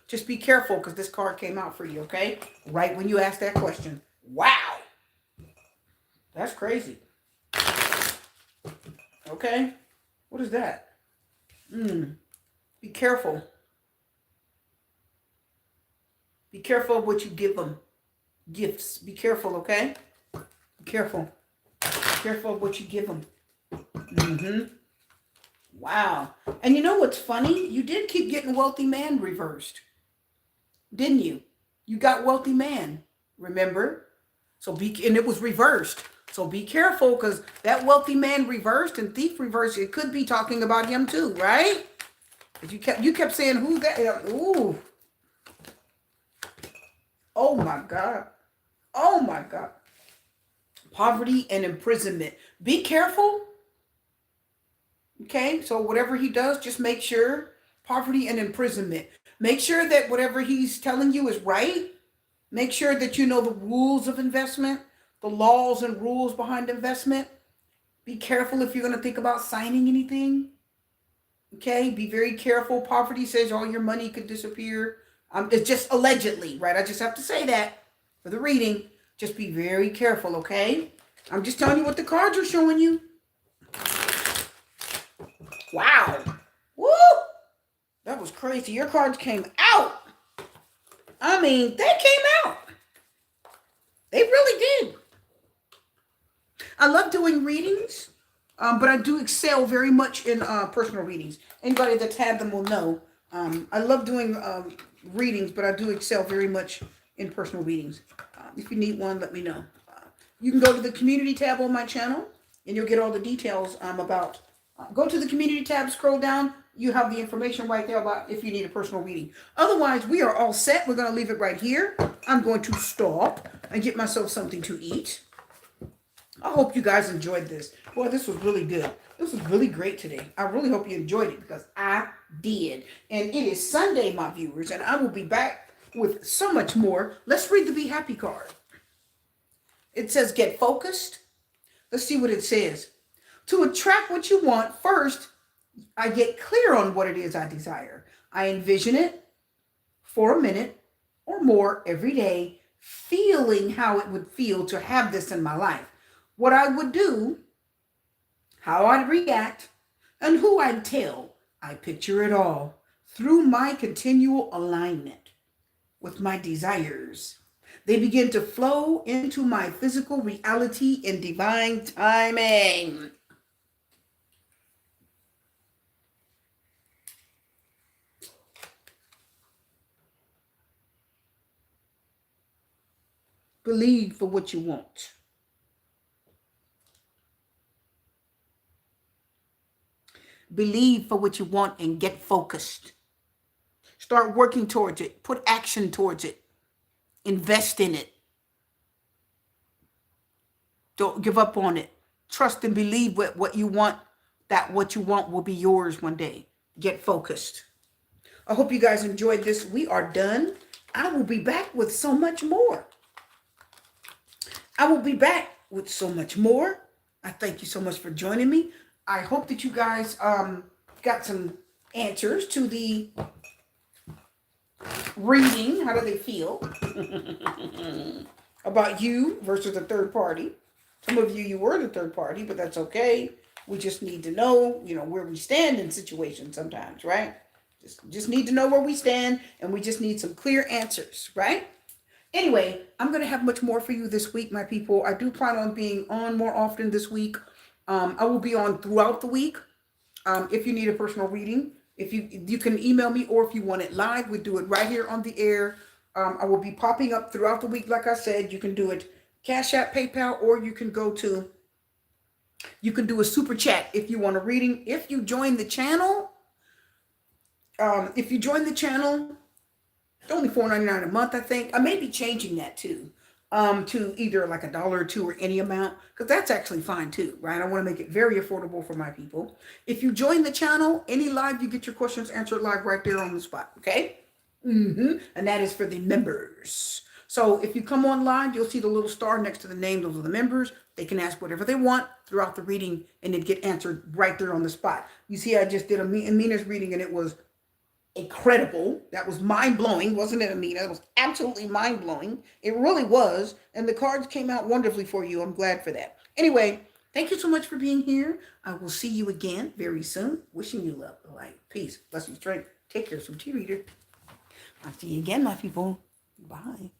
just be careful because this card came out for you, okay? Right when you asked that question. Wow. That's crazy. Okay. What is that? Be careful. Be careful of what you give them. Gifts. Be careful, okay? Be careful. Be careful of what you give them. Wow. And you know what's funny? You did keep getting wealthy man reversed. Didn't you? You got wealthy man. Remember? And it was reversed. So be careful because that wealthy man reversed and thief reversed. It could be talking about him too, right? But you kept saying, who's that? Ooh. Oh my God. Oh my God. Poverty and imprisonment. Be careful. Okay, so whatever he does, just make sure. Poverty and imprisonment. Make sure that whatever he's telling you is right. Make sure that you know the rules of investment, the laws and rules behind investment. Be careful if you're going to think about signing anything. Okay, be very careful. Poverty says all your money could disappear. It's just allegedly, right? I just have to say that for the reading. Just be very careful, okay? I'm just telling you what the cards are showing you. Wow. Woo! That was crazy. Your cards came out. I mean, they came out. They really did. I love doing readings, but I do excel very much in personal readings. Anybody that's had them will know. I love doing readings, but I do excel very much in personal readings. If you need one, let me know. You can go to the community tab on my channel, and you'll get all the details about. Go to the community tab, scroll down. You have the information right there about if you need a personal reading. Otherwise, we are all set. We're going to leave it right here. I'm going to stop and get myself something to eat. I hope you guys enjoyed this. Boy, this was really good. This was really great today. I really hope you enjoyed it because I did. And it is Sunday, my viewers, and I will be back with so much more. Let's read the Be Happy card. It says, get focused. Let's see what it says. To attract what you want, first, I get clear on what it is I desire. I envision it for a minute or more every day, feeling how it would feel to have this in my life. What I would do, how I'd react, and who I'd tell. I picture it all through my continual alignment with my desires. They begin to flow into my physical reality in divine timing. Believe for what you want. Believe for what you want and get focused. Start working towards it. Put action towards it. Invest in it. Don't give up on it. Trust and believe what you want, that what you want will be yours one day. Get focused. I hope you guys enjoyed this. We are done. I will be back with so much more. I will be back with so much more. I thank you so much for joining me. I hope that you guys got some answers to the reading. How do they feel about you versus a third party? Some of you were the third party, but that's okay. We just need to know, where we stand in situations sometimes, right? Just need to know where we stand, and we just need some clear answers, right? Anyway, I'm going to have much more for you this week, my people. I do plan on being on more often this week. I will be on throughout the week. If you need a personal reading, if you can email me, or if you want it live, we do it right here on the air. I will be popping up throughout the week. Like I said, you can do it Cash App, PayPal, or you can do a super chat if you want a reading. If you join the channel, it's only $4.99 a month, I think. I may be changing that too. To either like $1 or $2 or any amount, because that's actually fine too, right? I want to make it very affordable for my people. If you join the channel, any live, you get your questions answered live right there on the spot, okay? And that is for the members. So if you come online, you'll see the little star next to the names of the members. They can ask whatever they want throughout the reading, and it get answered right there on the spot. You see, I just did Amina's reading, and it was incredible. That was mind-blowing, wasn't it, Amina? It was absolutely mind-blowing. It really was. And the cards came out wonderfully for you. I'm glad for that. Anyway, thank you so much for being here. I will see you again very soon. Wishing you love, light, peace, blessings, strength. Take care, Sweet Tea Reader. I'll see you again, my people. Bye.